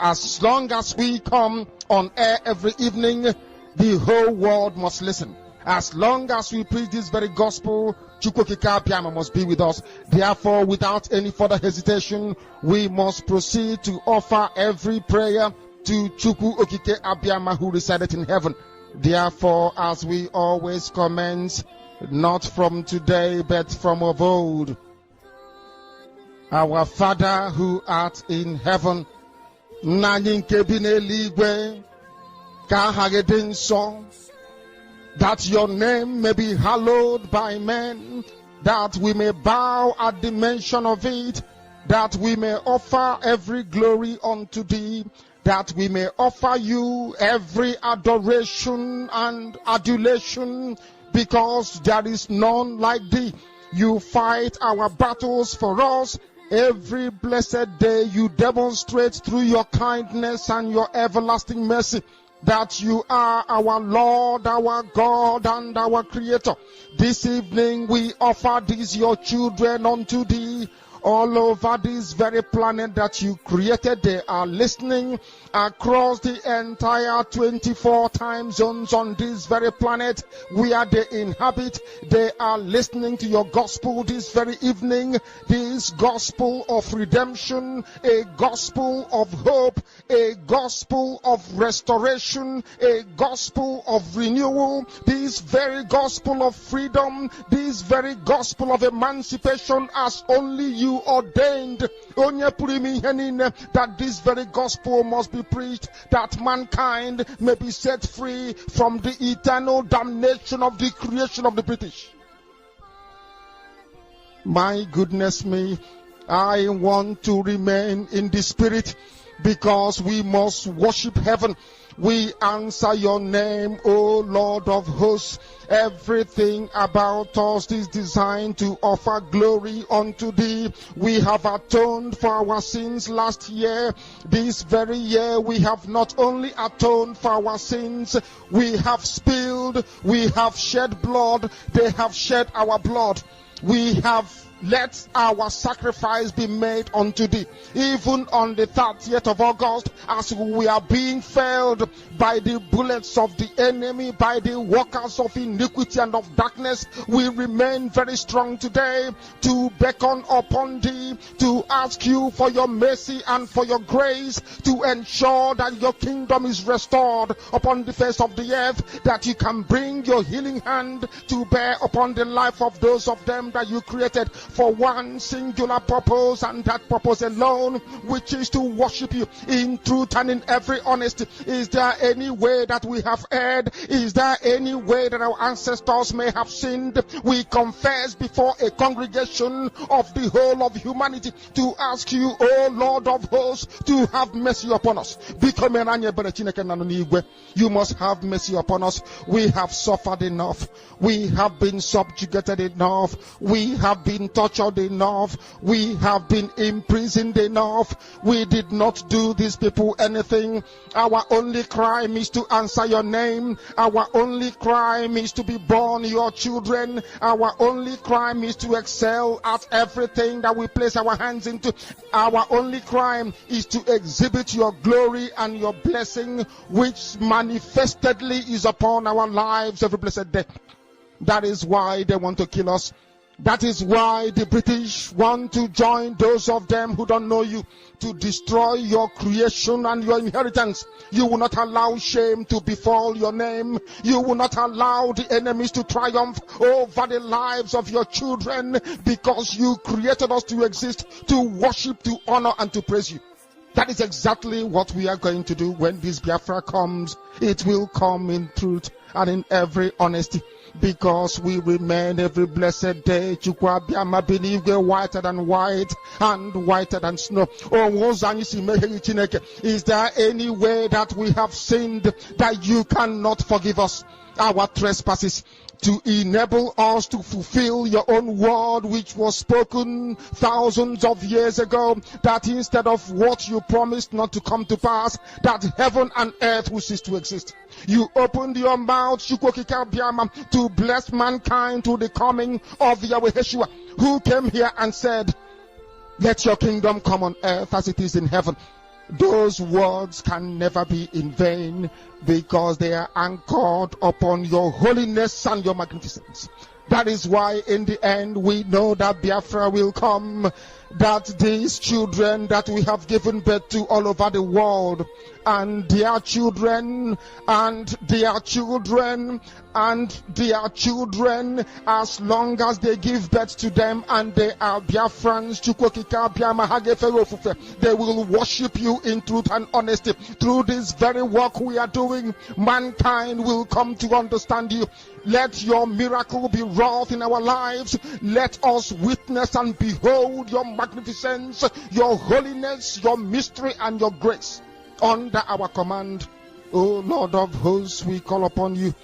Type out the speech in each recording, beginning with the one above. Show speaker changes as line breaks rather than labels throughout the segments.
as long as we come on air every evening, the whole world must listen. As long as we preach this very gospel, Chukwokika Abiyama must be with us. Therefore, without any further hesitation, we must proceed to offer every prayer to Chukwu Okike Abiyama who resided in heaven. Therefore, as we always commence, not from today, but from of old, our Father who art in heaven, Nani nke bi n'eluigwe, ka aha gị dị nsọ, that your name may be hallowed by men, that we may bow at the mention of it, that we may offer every glory unto thee, that we may offer you every adoration and adulation, because there is none like thee. You fight our battles for us. Every blessed day you demonstrate through your kindness and your everlasting mercy that you are our Lord, our God, and our Creator. This evening we offer these your children unto thee. All over this very planet that you created, they are listening across the entire 24 time zones on this very planet where they inhabit. They are listening to your gospel this very evening, this gospel of redemption, a gospel of hope, a gospel of restoration, a gospel of renewal, this very gospel of freedom, this very gospel of emancipation as only you ordained, that this very gospel must be preached, that mankind may be set free from the eternal damnation of the creation of the British. My goodness me, I want to remain in the spirit because we must worship heaven. We answer your name, O Lord of hosts. Everything about us is designed to offer glory unto thee. We have atoned for our sins last year. This very year we have not only atoned for our sins, we have spilled, we have shed blood, they have shed our blood. We have let our sacrifice be made unto thee. Even on the 30th of August, as we are being felled by the bullets of the enemy, by the workers of iniquity and of darkness, we remain very strong today to beckon upon thee, to ask you for your mercy and for your grace, to ensure that your kingdom is restored upon the face of the earth, that you can bring your healing hand to bear upon the life of those of them that you created for one singular purpose, and that purpose alone, which is to worship you in truth and in every honesty. Is there any way that we have erred? Is there any way that our ancestors may have sinned? We confess before a congregation of the whole of humanity to ask you, O Lord of hosts, to have mercy upon us. You must have mercy upon us. We have suffered enough. We have been subjugated enough. We have been tortured enough. We have been imprisoned enough. We did not do these people anything. Our only crime is to answer your name. Our only crime is to be born your children. Our only crime is to excel at everything that we place our hands into. Our only crime is to exhibit your glory and your blessing, which manifestedly is upon our lives every blessed day. That is why they want to kill us. That is why the British want to join those of them who don't know you to destroy your creation and your inheritance. You will not allow shame to befall your name. You will not allow the enemies to triumph over the lives of your children, because you created us to exist, to worship, to honor, and to praise you. That is exactly what we are going to do when this Biafra comes. It will come in truth and in every honesty, because we remain every blessed day Chukwuabiama believe we're whiter than white and whiter than snow. Is there any way that we have sinned that you cannot forgive us our trespasses, to enable us to fulfill your own word which was spoken thousands of years ago, that instead of what you promised not to come to pass, that heaven and earth will cease to exist? You opened your mouth, Chukwokika Abiyama, to bless mankind to the coming of Yahweh Yeshua, who came here and said, let your kingdom come on earth as it is in heaven. those words can never be in vain, because they are anchored upon your holiness and your magnificence. That is why in the end we know that Biafra will come, that these children that we have given birth to all over the world, and their children, and their children, and their children, as long as they give birth to them and they are Biafrans, they will worship you in truth and honesty. Through this very work we are doing, mankind will come to understand you. Let your miracle be wrought in our lives. Let us witness and behold your magnificence, your holiness, your mystery, and your grace under our command. O Lord of hosts, we call upon you.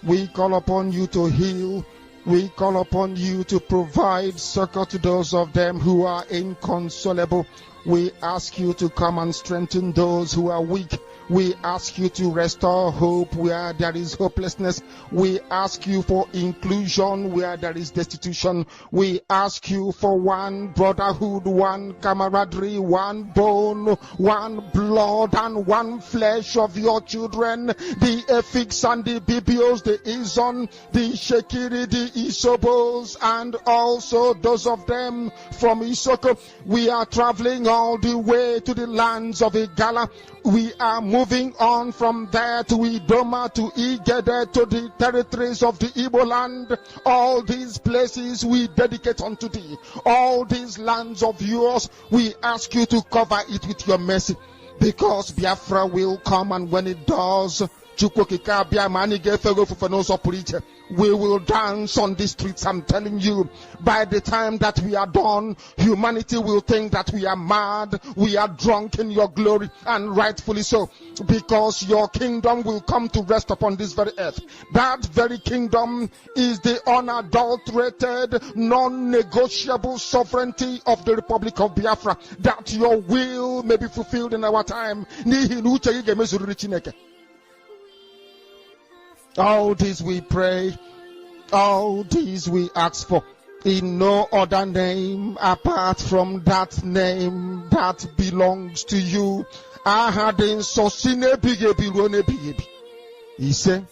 We call upon you to heal. We call upon you to provide succor to those of them who are inconsolable. We ask you to come and strengthen those who are weak. We ask you to restore hope where there is hopelessness. We ask you for inclusion where there is destitution. We ask you for one brotherhood, one camaraderie, one bone, one blood, and one flesh of your children. The Efiks and the Bibios, the Izon, the Shekiri, the Isobos, and also those of them from Isoko. We are traveling all the way to the lands of Igala. We are moving on from there to Idoma, to Igede, to the territories of the Igbo land. All these places we dedicate unto thee. All these lands of yours, we ask you to cover it with your mercy. Because Biafra will come, and when it does, we will dance on the streets. I'm telling you, by the time that we are done, humanity will think that we are mad, we are drunk in your glory, and rightfully so, because your kingdom will come to rest upon this very earth. That very kingdom is the unadulterated, non-negotiable sovereignty of the Republic of Biafra, that your will may be fulfilled in our time. All this we pray, all these we ask for, in no other name apart from that name that belongs to you. Ahadin sosine bigebi rone bigebi. He said,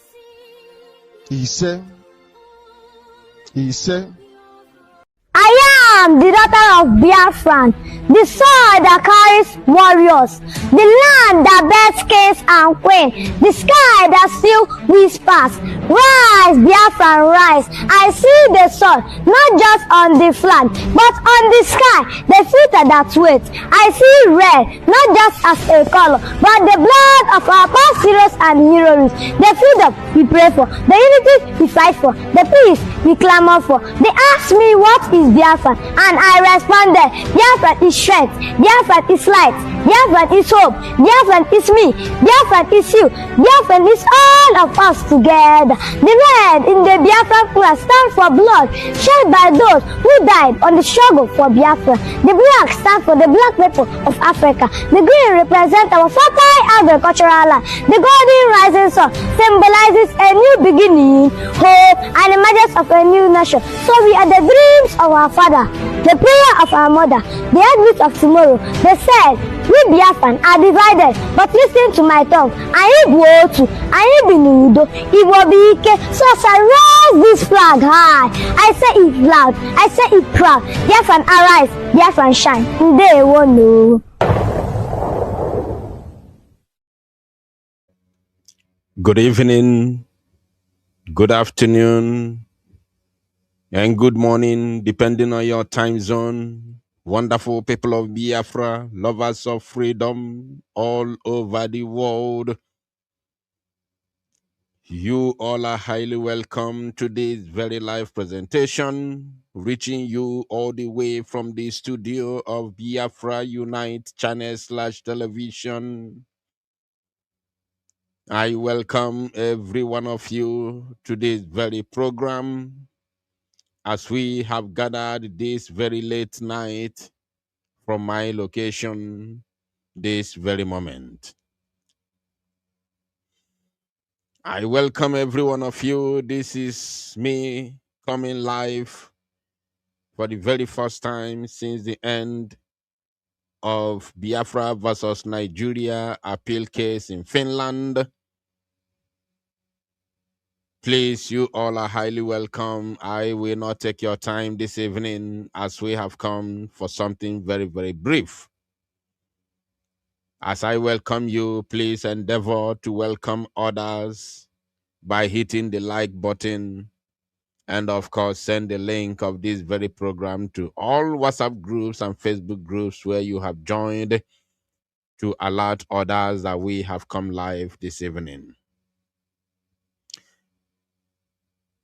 I am the daughter of Biafran, the soil that carries warriors, the land that bears kings and queens, the sky that still whispers. Rise, Biafran, rise. I see the sun, not just on the flag, but on the sky, the filter that waits. I see red, not just as a color, but the blood of our past heroes and heroines. The freedom we pray for, the unity we fight for, the peace we clamor for. They asked me, what is Biafran? And I responded, Biafran is strength, Biafran is light, Biafran is hope, Biafran is me, Biafran is you, Biafran is all of us together. The red in the Biafran flag stands for blood shed by those who died on the struggle for Biafra. The black stands for the black people of Africa. The green represents our fertile agricultural land. The golden rising sun symbolizes a new beginning, hope, and emergence of a new nation. So we are the dreams of our father, the prayer of our mother, the heartbeat of tomorrow. They said, we Biafran are divided, but listen to my tongue. I go to, I be nudo, it will be ike. So as I raise this flag high, I say it loud, I say it proud. Biafran arise, Biafran shine. They won't know.
Good evening, good afternoon, and good morning, depending on your time zone. Wonderful people of Biafra, lovers of freedom all over the world. You all are highly welcome to this very live presentation, reaching you all the way from the studio of Biafra Unite channel/television. I welcome every one of you to this very program as we have gathered this very late night from my location this very moment. I welcome every one of you. This is me coming live for the very first time since the end of Biafra versus Nigeria appeal case in Finland. Please, you all are highly welcome. I will not take your time this evening as we have come for something very, very brief. As I welcome you, please endeavor to welcome others by hitting the like button and, of course, send the link of this very program to all WhatsApp groups and Facebook groups where you have joined to alert others that we have come live this evening.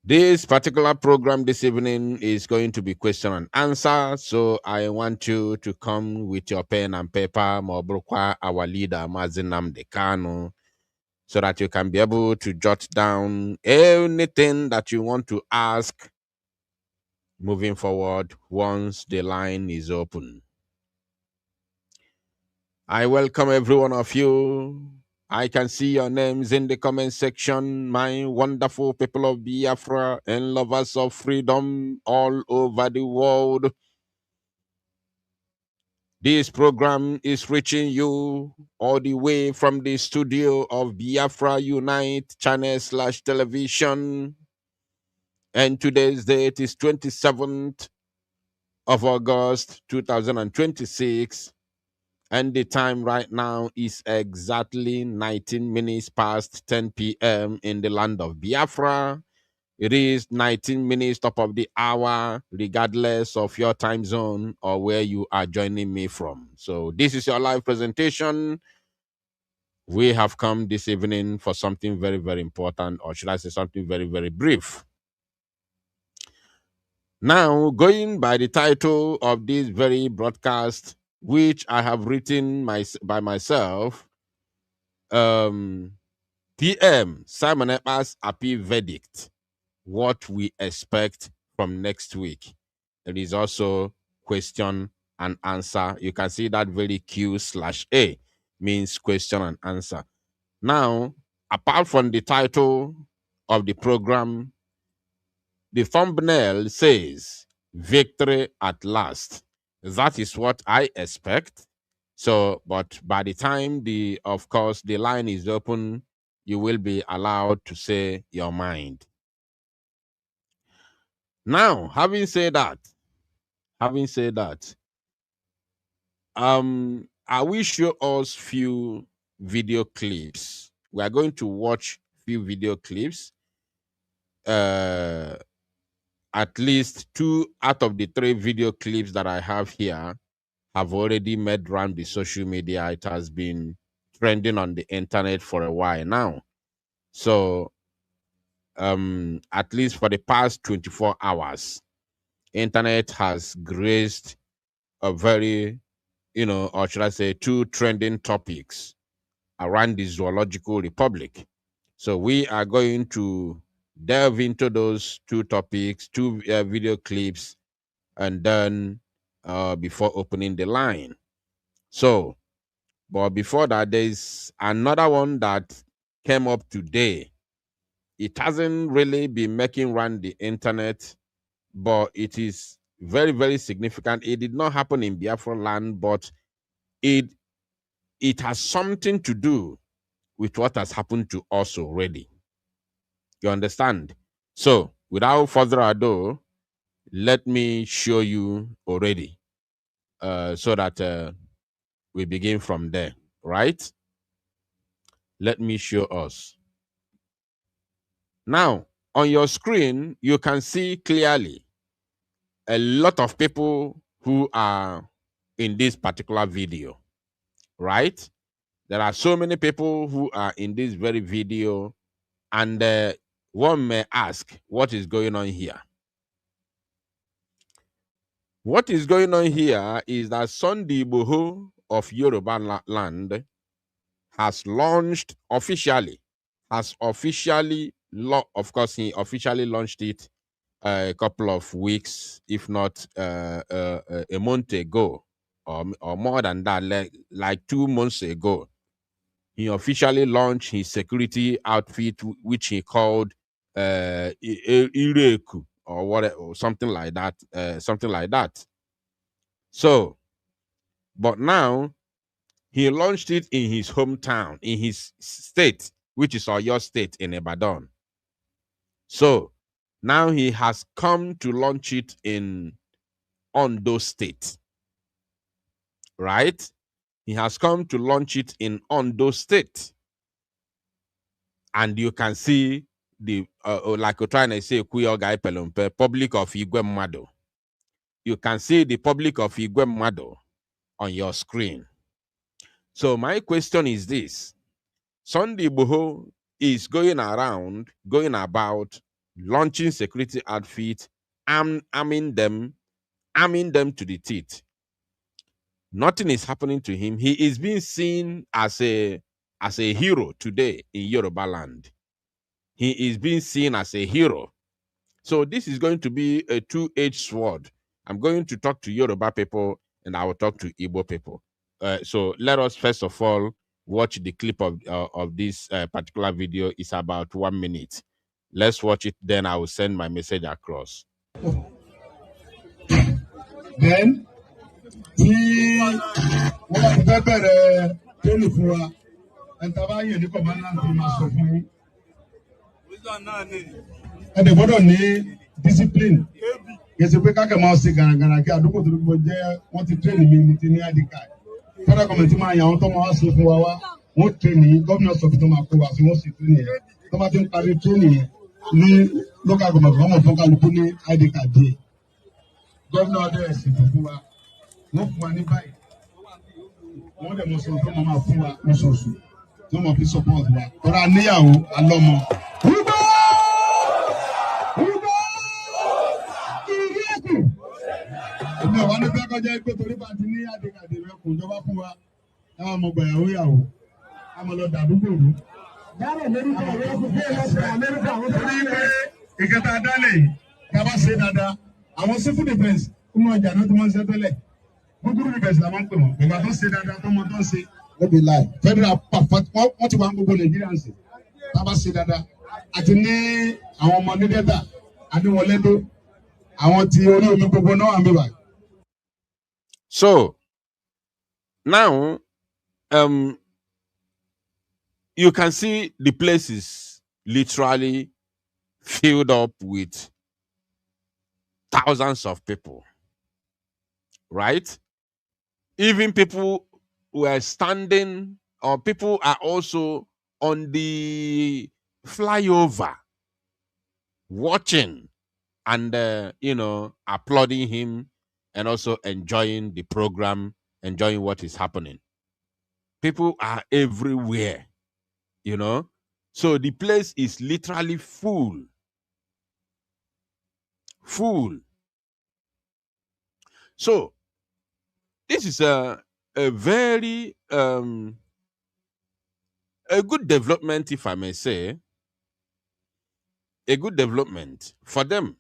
This particular program this evening is going to be question and answer. So I want you to come with your pen and paper, Mobrukwa, our leader, Mazinam Dekano, so that you can be able to jot down anything that you want to ask moving forward once the line is open. I welcome every one of you. I can see your names in the comment section, my wonderful people of Biafra and lovers of freedom all over the world. This program is reaching you all the way from the studio of Biafra Unite channel/television. And today's date is 27th of August 2026. And the time right now is exactly 19 minutes past 10 p.m. in the land of Biafra. It is 19 minutes top of the hour, regardless of your time zone or where you are joining me from. So this is your live presentation. We have come this evening for something very, very important, or should I say something very, very brief. Now, going by the title of this very broadcast, which I have written by myself, PM Simon Ekpa's appeal verdict, what we expect from next week. There is also question and answer. You can see that very Q/A means question and answer. Now, apart from the title of the program, the thumbnail says victory at last. That is what I expect. So, but by the time of course, the line is open, you will be allowed to say your mind. Now, having said that, I will show us few video clips. We are going to watch few video clips. At least 2 out of the 3 video clips that I have here have already made round the social media. It has been trending on the internet for a while now. So, at least for the past 24 hours, internet has graced a very, or should I say 2 trending topics around the Zoological Republic. So we are going to delve into those 2 topics, 2 video clips, and then before opening the line. So, but before that, there's another one that came up today. It hasn't really been making round the internet, but it is very, very significant. It did not happen in Biafra land, but it has something to do with what has happened to us already. You understand? So, without further ado, let me show you already, so that we begin from there, right? Let me show us. Now, on your screen, you can see clearly a lot of people who are in this particular video, right? There are so many people who are in this very video, and one may ask, what is going on here? What is going on here is that Sunday Igboho of Yoruba land has launched officially, of course, he officially launched it a couple of weeks, if not a month ago, or more than that, like 2 months ago. He officially launched his security outfit, which he called Ireku, or something like that. So But now he launched it in his hometown, in his state, which is Oyo State in Ibadan. So now he has come to launch it in Ondo State, right? He has come to launch it in Ondo State. And you can see the, like we're trying to say, Kuyo Guy Pelumpe, public of Igwemado. You can see the public of Igwemado on your screen. So my question is this. Sunday Boho is going about, launching security outfits, arming them to the teeth. Nothing is happening to him. He is being seen as a hero today in Yoruba land. He is being seen as a hero. So this is going to be a two-edged sword. I'm going to talk to Yoruba people and I will talk to Igbo people. So let us first of all watch the clip of this particular video. It's about 1 minute. Let's watch it, then I will send my message across.
Then tí wọ́n bá ti fẹ́ bẹ̀rẹ̀ tẹ́lẹ̀ fún wa ẹ̀ńtà bá yẹ̀ ní kọ̀mánàntì máa sọ fún yín. Ẹ dẹ̀ gbọ́dọ̀ ní discipline. Kì í ṣe pé káàkiri máa ṣe gàràgàrà kí àdúgbò tó gbogbo jẹ́ wọ́n ti tẹ́lẹ̀ mi mo ti ní ID card. Federal government máa yàn àwọn tó máa wá ṣe fún wa wá. Wọ́n tẹ́lẹ̀ gómìnà sọ̀fì tó máa kó wa sí wọ́n sì tẹ́lẹ̀ yẹn. Tó bá ti ń parí tẹ́lẹ̀ yẹn ní local government wọ́n mọ̀ fún kálukú ní ID card díẹ̀. Gómìnà ọdún ẹ̀sìn tó fún wa. Wọ́n fún wa ní báyìí. Wọ́n dẹ̀ mọ̀ sọ tó máa fún wa lóṣooṣù. Tó máa fi support wa. Tọ́ra níyàwó alọ́mọ. Èmi ò wá ní fẹ́ kọjá pé torí bá ti ní àdékàdé rẹ kò jọba fún wa. Káwọn ọmọ gbàyàwó yàwó. Káwọn lọ dàdúgbò rú. Dábàá lórúkọ àwọn ọkùnrin lọ́sẹ̀ Amẹ́ríkà àwọn tó ní pé ìkẹta dálẹ̀ yìí. Ká bá ṣe dáadáa. Àwọn civil defence kúmọ̀ ọjà náà tó máa ń ṣe tẹ́lẹ̀. Gbogbo defence la máa ń pè wọ́n. Ìgbà tó ṣe dáadáa tó mọ tó ń ṣe. Ó bí láì. Federal wọ́n ti wá gbogbo Nàìjíríà ń ṣe. Tá a bá ṣe dáadáa. Àti ní àwọn ọmọ ní dẹ́ta. Adéwọlédó. Àwọn tí orí omi gbogbo náà wà ń bíbà.
So now, you can see the place is literally filled up with thousands of people, right? Even people were standing, or people are also on the flyover watching and, applauding him and also enjoying the program, enjoying what is happening. People are everywhere, So the place is literally full. Full. So this is a very a good development, if I may say. A good development for them,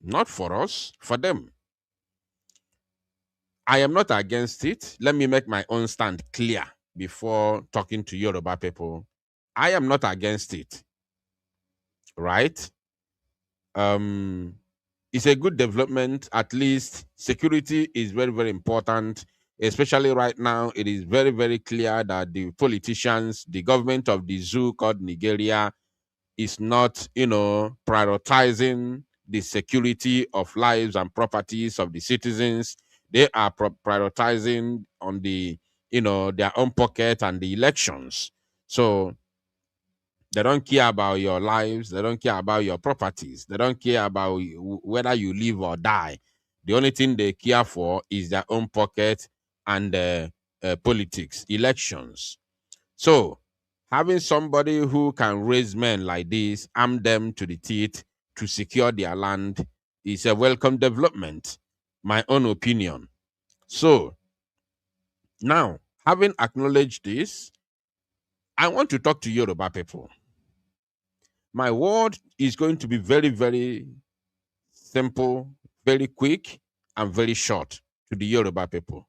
not for us, for them. I am not against it. Let me make my own stand clear before talking to Yoruba people. I am not against it, right? It's a good development. At least security is very, very important, especially right now. It is very, very clear that the politicians, the government of the zoo called Nigeria, is not, prioritizing the security of lives and properties of the citizens. They are prioritizing on the, their own pocket and the elections. So they don't care about your lives. They don't care about your properties. They don't care about whether you live or die. The only thing they care for is their own pocket and politics, elections. So having somebody who can raise men like this, arm them to the teeth to secure their land, is a welcome development, my own opinion. So now, having acknowledged this, I want to talk to Yoruba people. My word is going to be very, very simple, very quick, and very short to the Yoruba people.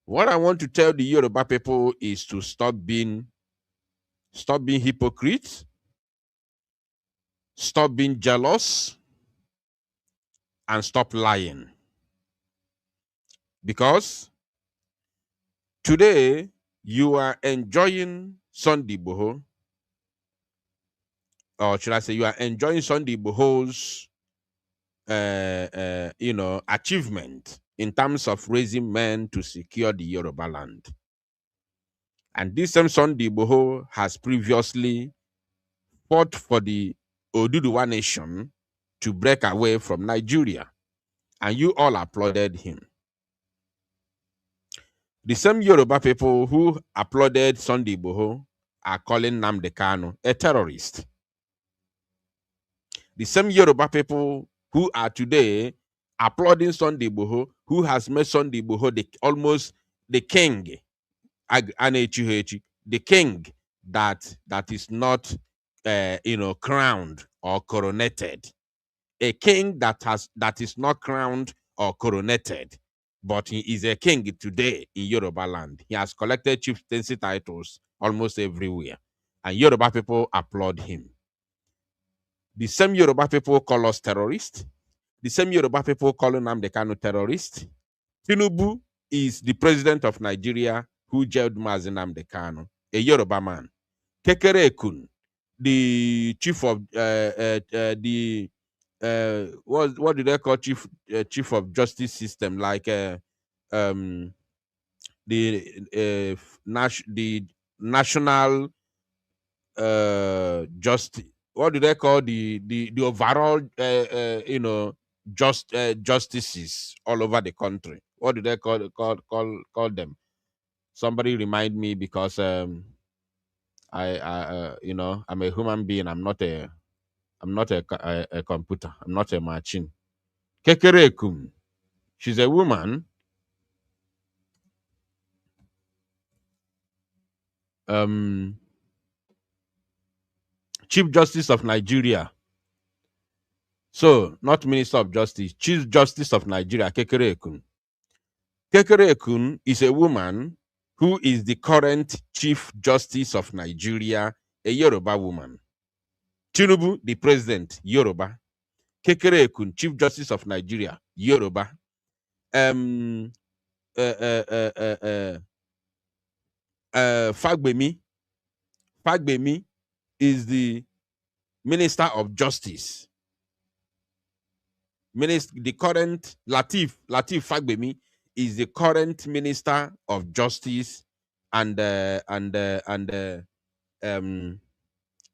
What I want to tell the Yoruba people is to stop being hypocrites, stop being jealous, and stop lying. Because Today, you are enjoying Sunday Boho, or should I say, you are enjoying Sunday Boho's, achievement in terms of raising men to secure the Yoruba land. And this same Sunday Boho has previously fought for the Oduduwa nation to break away from Nigeria, and you all applauded him. The same Yoruba people who applauded Sunday Boho are calling Nnamdi Kanu a terrorist. The same Yoruba people who are today applauding Sunday Boho, who has made Sunday Boho almost the king, the king that is not, crowned or coronated. A king that is not crowned or coronated, but he is a king today in Yoruba land. He has collected chieftaincy titles almost everywhere, and Yoruba people applaud him. The same Yoruba people call us terrorists. The same Yoruba people calling Nnamdi Kanu terrorist. Tinubu is the president of Nigeria who jailed Mazi Nnamdi Kanu, a Yoruba man. Kekere Ekun, the chief of what do they call chief of justice system, like the national justice, what do they call the overall justices all over the country? What do they call them? Somebody remind me, because I'm a human being. I'm not a computer. I'm not a machine. Kekere Ekun, she's a woman. Chief Justice of Nigeria. So, not Minister of Justice, Chief Justice of Nigeria, Kekere Ekun. Kekere Ekun is a woman who is the current Chief Justice of Nigeria, a Yoruba woman. Tinubu, the president, Yoruba. Kekere Ekun, Chief Justice of Nigeria, Yoruba. Fagbemi is the Minister of Justice. The current Lateef Fagbemi is the current Minister of Justice, and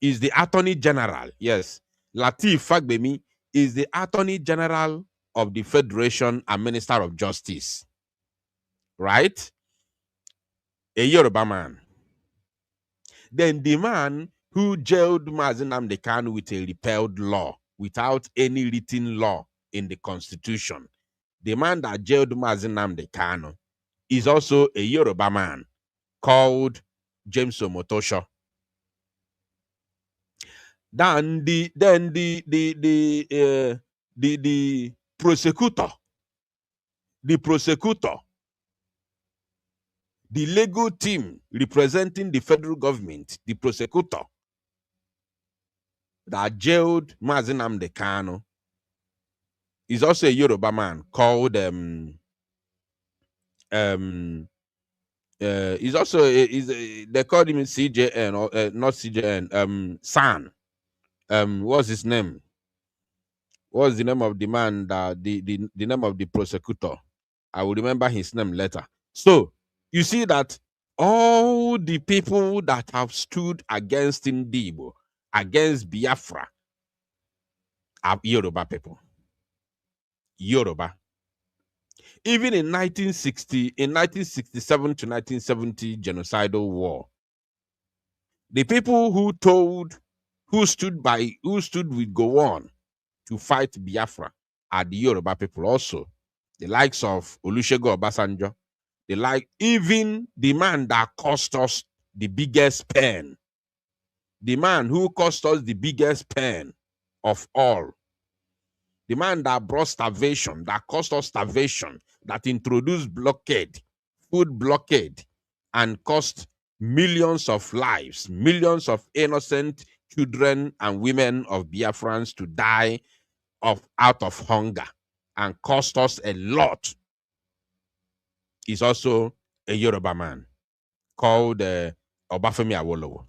is the Attorney General. Yes, Lateef Fagbemi is the Attorney General of the Federation and Minister of Justice. Right? A Yoruba man. Then the man who jailed Mazi Nnamdi Kanu with a repealed law, without any written law in the Constitution. The man that jailed Mazi Nnamdi Kanu is also a Yoruba man called James Omotosho. Then the prosecutor, the legal team representing the federal government, the prosecutor that jailed Mazi Nnamdi Kanu, is also a Yoruba man called he's also they called him CJN, or not CJN, San. What's his name? What's the name of the man that the name of the prosecutor? I will remember his name later. So you see that all the people that have stood against Ndibo, against Biafra, are Yoruba people. Yoruba. Even in 1967 to 1970 genocidal war, the people who stood with Gowon to fight Biafra are the Yoruba people also. The likes of Olusegun Obasanjo, even the man that cost us the biggest pain, the man who cost us the biggest pain of all, the man that brought starvation, that caused us starvation, that introduced blockade, food blockade, and cost millions of lives, millions of innocent children and women of Biafrans to die out of hunger, and cost us a lot, is also a Yoruba man called Obafemi Awolowo.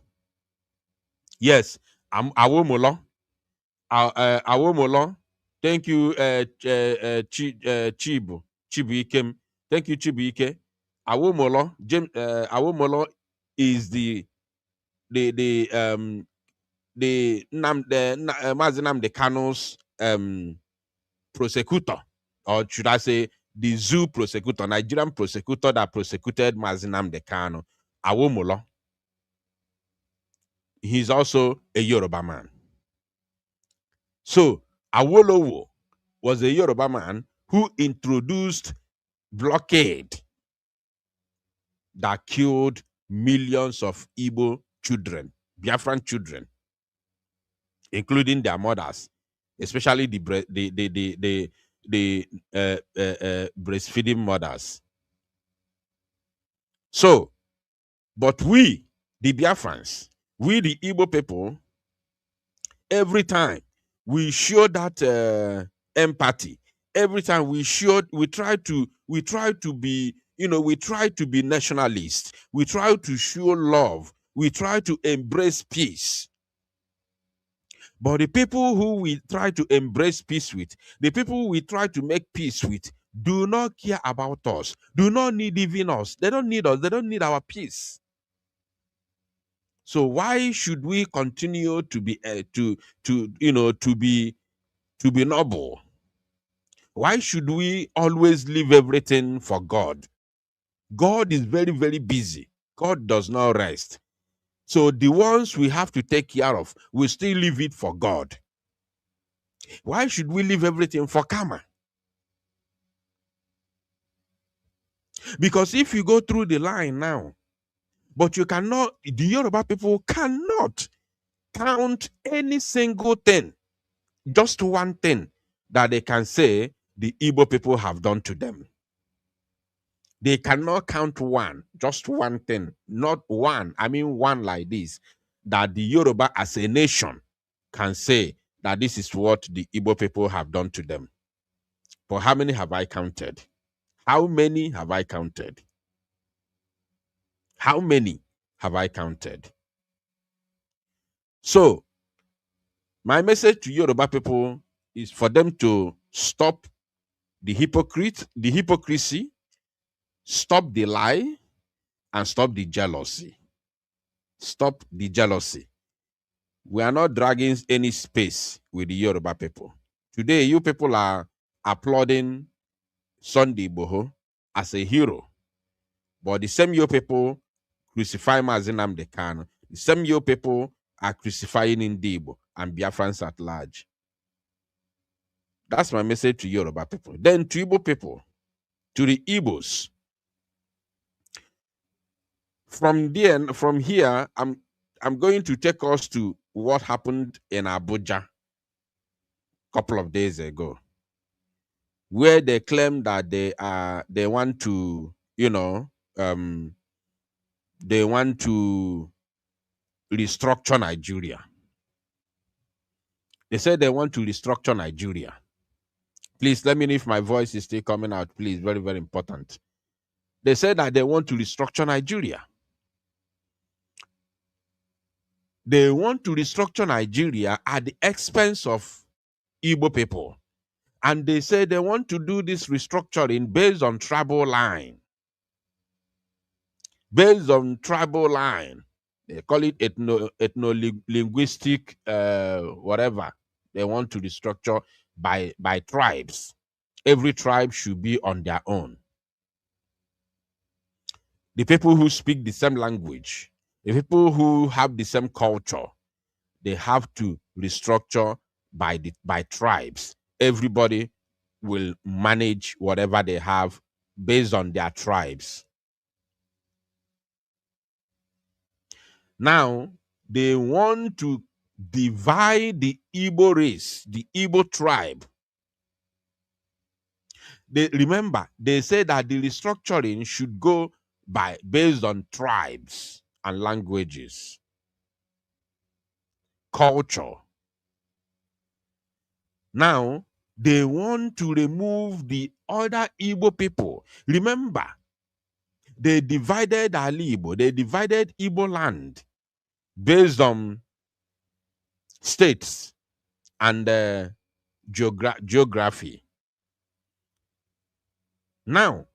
Yes, Awomolo. Awomolo. Thank you, Chibu Ikem. Thank you, Chibu Ike. Awomolo. Awomolo is the Mazi Nnamdi Kanu's prosecutor, or should I say the zoo prosecutor, Nigerian prosecutor that prosecuted Mazi Nnamdi Kanu, Awomolo. He's also a Yoruba man. So Awolowo was a Yoruba man who introduced blockade that killed millions of Igbo children, Biafran children, including their mothers, especially the breastfeeding mothers. So, but we, the Biafrans, we the Igbo people, every time we show that empathy, every time we try to be, we try to be nationalists, we try to show love, we try to embrace peace. But the people who we try to embrace peace with, the people we try to make peace with, do not care about us, do not need even us. They don't need us, they don't need our peace. So why should we continue to be to be noble? Why should we always leave everything for God? God is very, very busy. God does not rest. So the ones we have to take care of, we still leave it for God. Why should we leave everything for karma? Because if you go through the line now, but you cannot, the Yoruba people cannot count any single thing, just one thing that they can say the Igbo people have done to them. They cannot count one, just one thing, not one, I mean one like this, that the Yoruba as a nation can say that this is what the Igbo people have done to them. But how many have I counted? How many have I counted? How many have I counted? So, my message to Yoruba people is for them to stop the hypocrisy, stop the lie, and stop the jealousy. Stop the jealousy. We are not dragging any space with the Yoruba people. Today, you people are applauding Sunday Boho as a hero. But the same you people crucify Mazi Nnamdi Kanu. The same you people are crucifying Ndibo and Biafrans at large. That's my message to Yoruba people. Then to Igbo people, to the Igbos. From here, I'm going to take us to what happened in Abuja a couple of days ago, where they claim that they want to, they want to restructure Nigeria. They said they want to restructure Nigeria. Please let me know if my voice is still coming out, please. Very, very important. They said that they want to restructure Nigeria. They want to restructure Nigeria at the expense of Igbo people. And they say they want to do this restructuring based on tribal line. Based on tribal line. They call it ethno-linguistic, whatever. They want to restructure by tribes. Every tribe should be on their own. The people who speak the same language, the people who have the same culture, they have to restructure by tribes. Everybody will manage whatever they have based on their tribes. Now, they want to divide the Igbo race, the Igbo tribe. Remember, they say that the restructuring should go based on tribes and languages, culture. Now, they want to remove the other Igbo people. Remember, They divided Ali Igbo. They divided Igbo land based on states and geography. Now,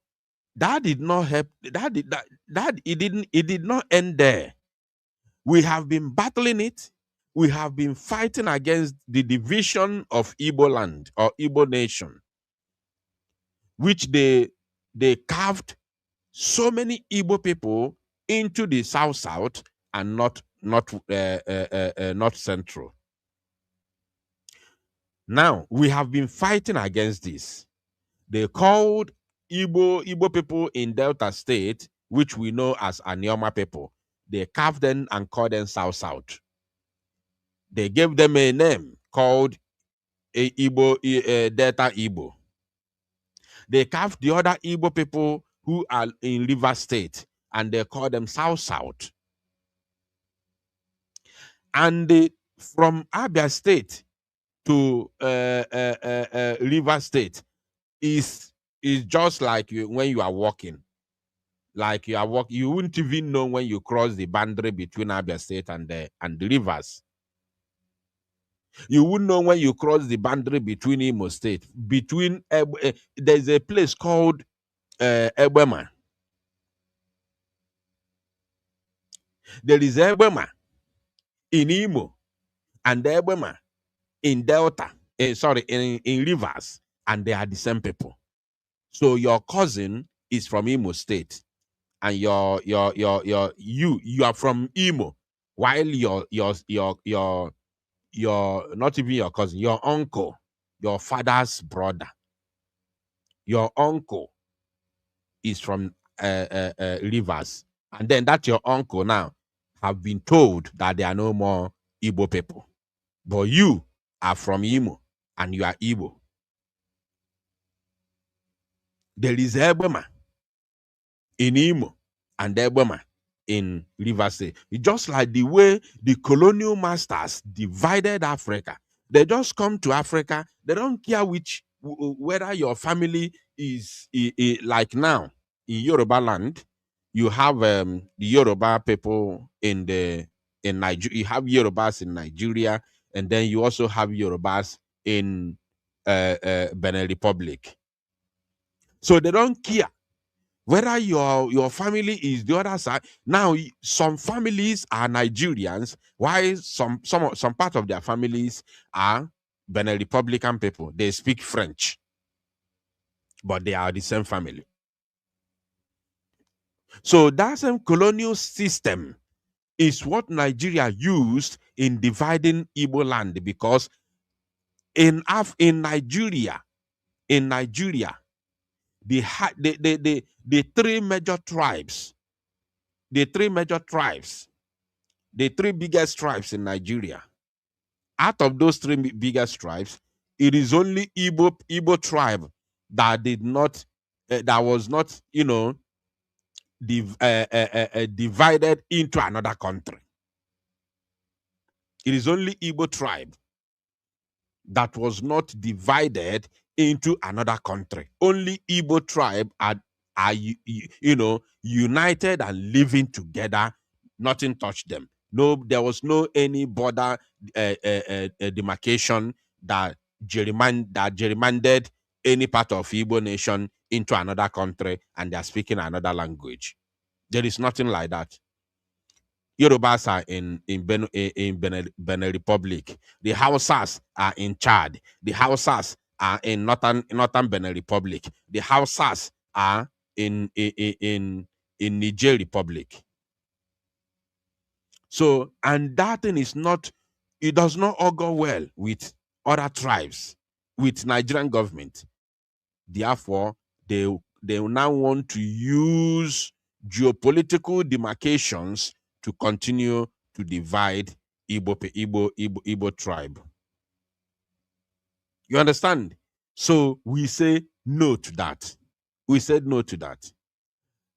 that did not help. It did not end there. We have been battling it. We have been fighting against the division of Igbo land or Igbo nation, which they carved so many Igbo people into the south and not central. Now we have been fighting against this. They called Igbo people in Delta State, which we know as Anioma people. They carved them and called them South. They gave them a name called Delta Igbo. They carved the other Igbo people who are in River State, and they call them South. And from Abia State to River State is just like when you are walking. Like you wouldn't even know when you cross the boundary between Abia State and the rivers. You wouldn't know when you cross the boundary between Imo State. There's a place called Ebema. There is Ebema in Imo and Ebema in Delta. In rivers, and they are the same people. So your cousin is from Imo State, and you are from Imo, while your not even your cousin, your uncle, your father's brother, your uncle is from Rivers, and then that your uncle now have been told that there are no more Igbo people, but you are from Imo and you are Igbo. There is Ebema in Imo and Ebema in Rivers State. It's just like the way the colonial masters divided Africa. They just come to Africa. They don't care whether your family is like now in Yoruba land. You have the Yoruba people in Nigeria. You have Yorubas in Nigeria, and then you also have Yorubas in Benin Republic. So they don't care whether your family is the other side. Now, some families are Nigerians, while some part of their families are Benin Republican people. They speak French, but they are the same family. So that same colonial system is what Nigeria used in dividing Igbo land, because in Nigeria, the three major tribes, the three biggest tribes in Nigeria. Out of those three biggest tribes, it is only Igbo tribe that did not, that was not, divided into another country. It is only Igbo tribe that was not divided into another country. Only Igbo tribe are united and living together. Nothing touched them. No, there was no any border demarcation that gerrymandered any part of Igbo nation into another country and they are speaking another language. There is nothing like that. Yorubas are in Benin Republic. The Hausas are in Chad. The Hausas are in northern Benin Republic. The Hausas are in Niger Republic. So, and that thing is not, it does not augur well with other tribes, with Nigerian government. Therefore, they now want to use geopolitical demarcations to continue to divide Igbo tribe. You understand? So we say no to that. We said no to that.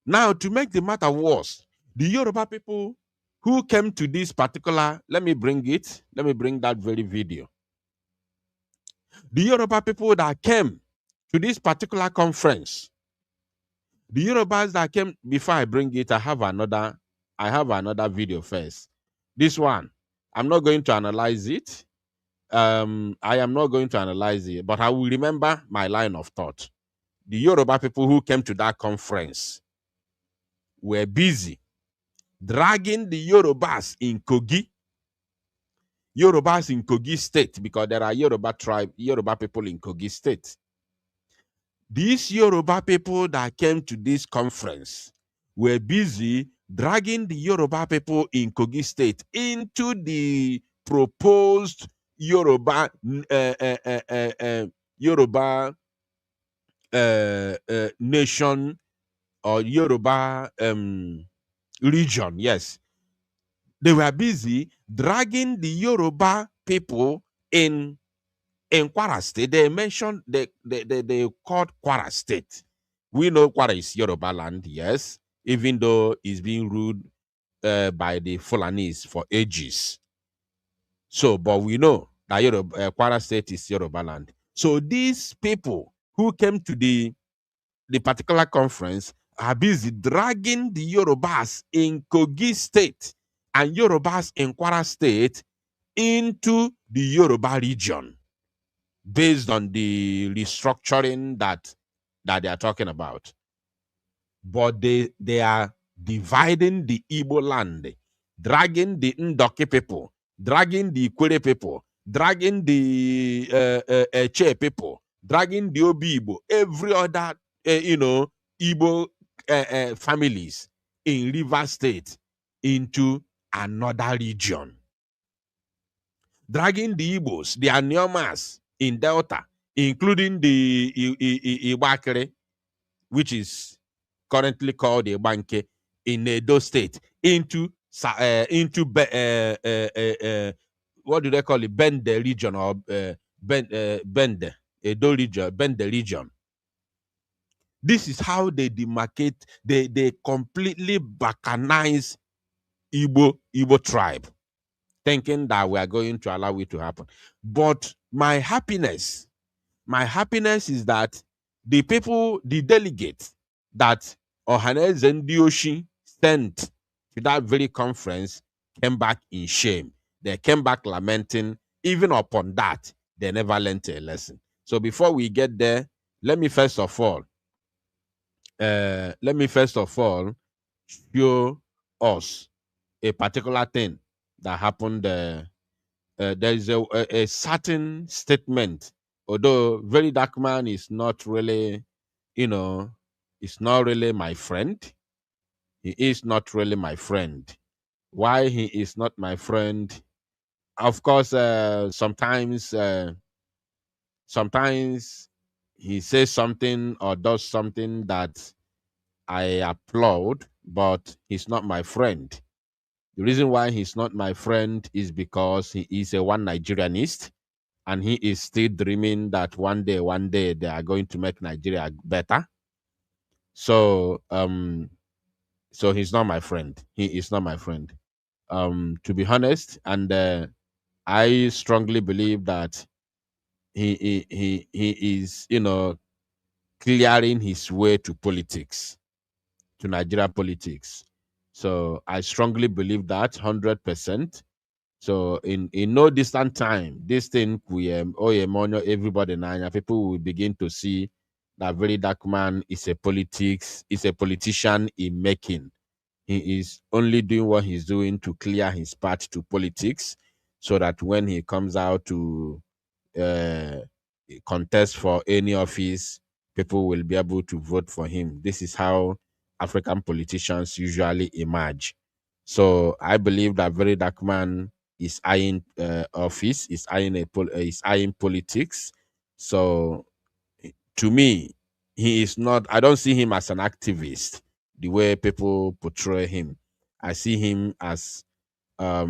Now, to make the matter worse, the Yoruba people who came to this particular, let me bring that very video. The Yoruba people that came to this particular conference, The Yorubas that came before I bring it, I have another video first. This one, I'm not going to analyze it. I am not going to analyze it, but I will remember my line of thought. The Yoruba people who came to that conference were busy dragging the Yorubas in Kogi State, because there are Yoruba people in Kogi State. These Yoruba people that came to this conference were busy dragging the Yoruba people in Kogi State into the proposed Yoruba nation or Yoruba region. Yes, they were busy dragging the Yoruba people in Kwara State. They mentioned they called Kwara State. We know Kwara is Yoruba land, yes, even though it's being ruled by the Fulanis for ages. So, but we know that Kwara State is Yoruba land. So these people who came to the particular conference are busy dragging the Yorubas in Kogi State and Yorubas in Kwara State into the Yoruba region based on the restructuring that they are talking about. But they are dividing the Igbo land, dragging the Ndoki people, dragging the Ikwere people, dragging the Eche people, dragging the Obi Igbo, every other Igbo families in River State into another region, dragging the Igbos, the Aniomas in Delta, including the Ibakere, which is currently called the Banke in Edo State, into what do they call it? Bende region, or Bende, Edo region, Bende region. This is how they demarcate, they completely balkanize Igbo tribe, thinking that we are going to allow it to happen. But my happiness is that the people, the delegates that Ohaneze Ndioshi sent to that very conference came back in shame. They came back lamenting. Even upon that, they never learned a lesson. So before we get there, let me first of all show us a particular thing that happened. There is a certain statement, although Very Dark Man is not really, it's not really my friend. He is not really my friend. Why he is not my friend? Of course, sometimes he says something or does something that I applaud, but he's not my friend. The reason why he's not my friend is because he is a one Nigerianist, and he is still dreaming that one day they are going to make Nigeria better. So so he's not my friend. He is not my friend. To be honest, and I strongly believe that he is, clearing his way to politics, to Nigeria politics. So I strongly believe that 100%. So in no distant time, this thing everybody now, people will begin to see that Very Dark Man is a politician in making. He is only doing what he's doing to clear his path to politics, so that when he comes out to uh, contest for any office, people will be able to vote for him. This is how African politicians usually emerge. So I believe that Very Dark Man is eyeing office, is eyeing politics. So to me, he is not. I don't see him as an activist the way people portray him. I see him as a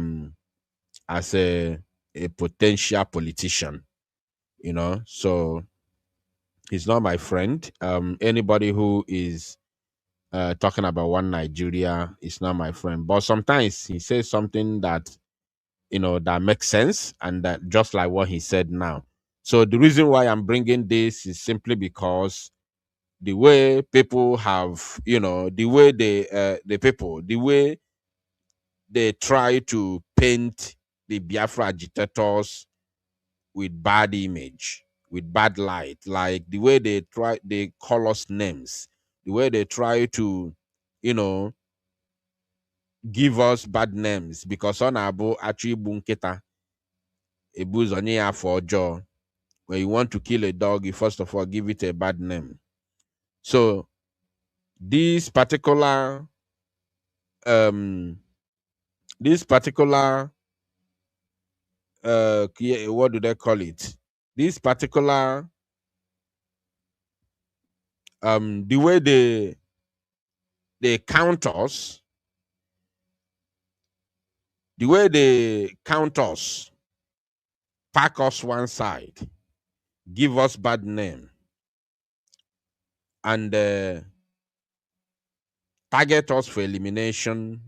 potential politician. So he's not my friend. Anybody who is talking about one Nigeria is not my friend. But sometimes he says something that that makes sense, and that just like what he said now. So the reason why I'm bringing this is simply because the way people have, the way the way they try to paint the Biafra agitators with bad image, with bad light, like the way they call us names, the way they try to, give us bad names, because on abo actually bunketa ebuzonye for jaw. When you want to kill a dog, you first of all give it a bad name. So this particular what do they call it? This particular the way they count us, the way they count us, pack us one side, give us bad name, and target us for elimination,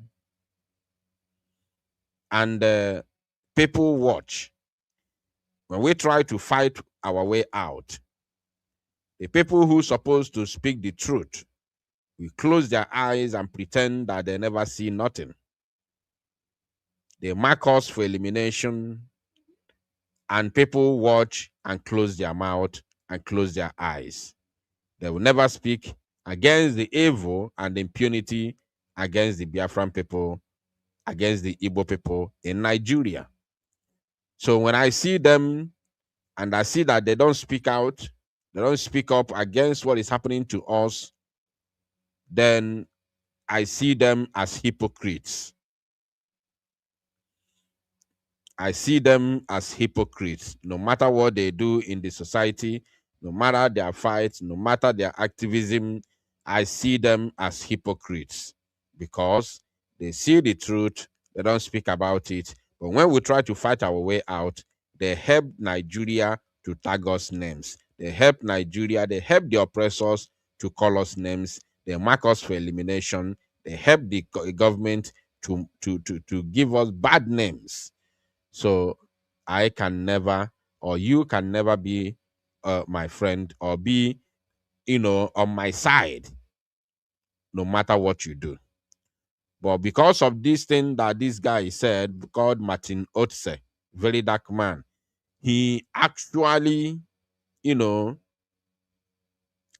and people watch. When we try to fight our way out, the people who supposed to speak the truth, we close their eyes and pretend that they never see nothing. They mark us for elimination, and people watch and close their mouth and close their eyes. They will never speak against the evil and impunity against the Biafran people, against the Igbo people in Nigeria. So when I see them and I see that they don't speak out, they don't speak up against what is happening to us, then I see them as hypocrites. I see them as hypocrites. No matter what they do in the society, no matter their fights, no matter their activism, I see them as hypocrites, because they see the truth, they don't speak about it. But when we try to fight our way out, they help Nigeria to tag us names. They help Nigeria, they help the oppressors to call us names. They mark us for elimination. They help the government to give us bad names. So I can never, or you can never be my friend or be, on my side, no matter what you do. But because of this thing that this guy said, called Martin Otse, very dark man, he actually,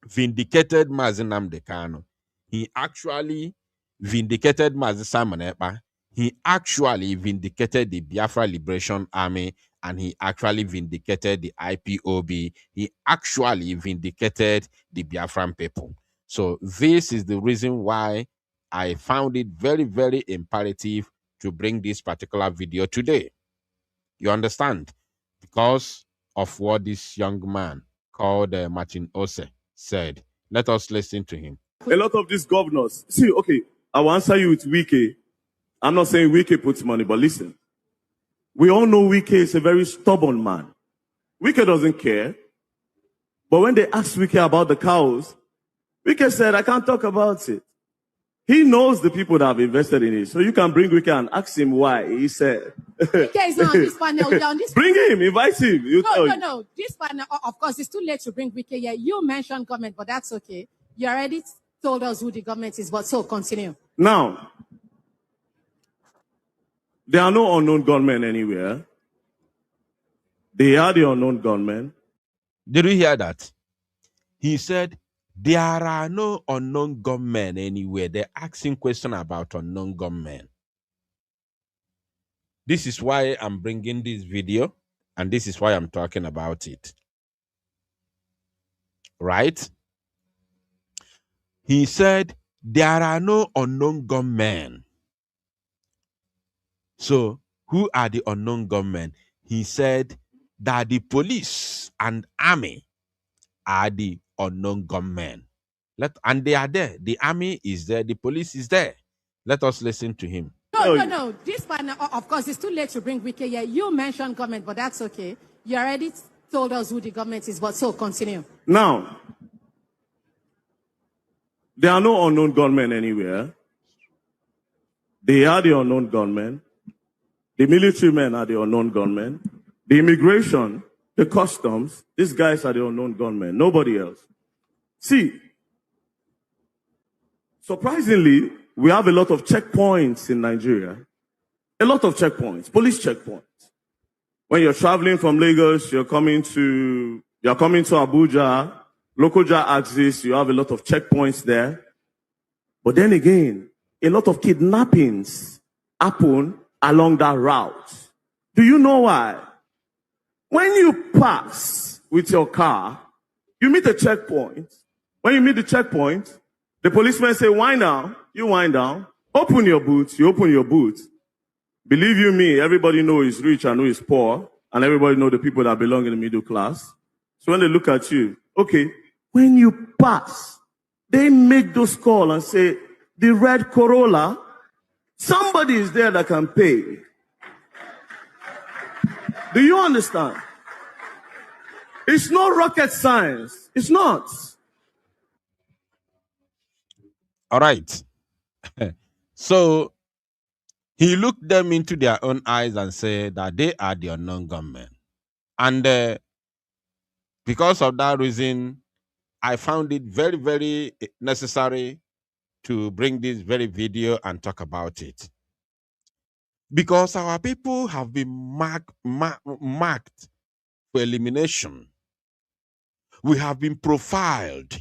vindicated Mazi Nnamdi Kanu. He actually vindicated Mazi Simon Ekpa. He actually vindicated the Biafra Liberation Army, and he actually vindicated the IPOB. He actually vindicated the Biafran people. So this is the reason why I found it very, very imperative to bring this particular video today. You understand? Because of what this young man called Martin Ose said. Let us listen to him.
A lot of these governors, see, okay, I will answer you with Wike. I'm not saying Wike puts money, but listen. We all know Wike is a very stubborn man. Wike doesn't care. But when they asked Wike about the cows, Wike said, I can't talk about it. He knows the people that have invested in it. So you can bring Wike and ask him why. He said.
Wike is not on this panel. You're on this
Bring him, invite him.
No. This panel, of course, it's too late to bring Wike here. You mentioned government, but that's okay. You already told us who the government is, but so continue.
Now, there are no unknown gunmen anywhere. They are the unknown gunmen.
Did you hear that? He said, there are no unknown gunmen anywhere. They're asking questions about unknown gunmen. This is why I'm bringing this video, and this is why I'm talking about it. Right? He said, there are no unknown gunmen. So, who are the unknown gunmen? He said that the police and army are the unknown gunmen. And they are there. The army is there. The police is there. Let us listen to him.
No. This panel, of course, it's too late to bring Wike here. You mentioned government, but that's okay. You already told us who the government is, but so continue.
Now, there are no unknown gunmen anywhere. They are the unknown gunmen. The military men are the unknown gunmen. The immigration, the customs, these guys are the unknown gunmen. Nobody else. See, Surprisingly, we have a lot of checkpoints in Nigeria. A lot of checkpoints, police checkpoints. When you're traveling from Lagos, you're coming to Abuja, Lokoja axis, you have a lot of checkpoints there. But then again, a lot of kidnappings happen along that route. Do you know why? When you pass with your car, you meet a checkpoint. When you meet the checkpoint, the policemen say, wind down, you wind down, open your boots, you open your boots. Believe you me, everybody knows he's rich and who is poor, and everybody know the people that belong in the middle class. So when they look at you, okay, when you pass, they make those calls and say, the red Corolla, somebody is there that can pay. Do you understand? It's not rocket science. It's not.
All right. So he looked them into their own eyes and said that they are the unknown gunmen. And because of that reason, I found it very, very necessary to bring this very video and talk about it. Because our people have been marked for elimination. We have been profiled.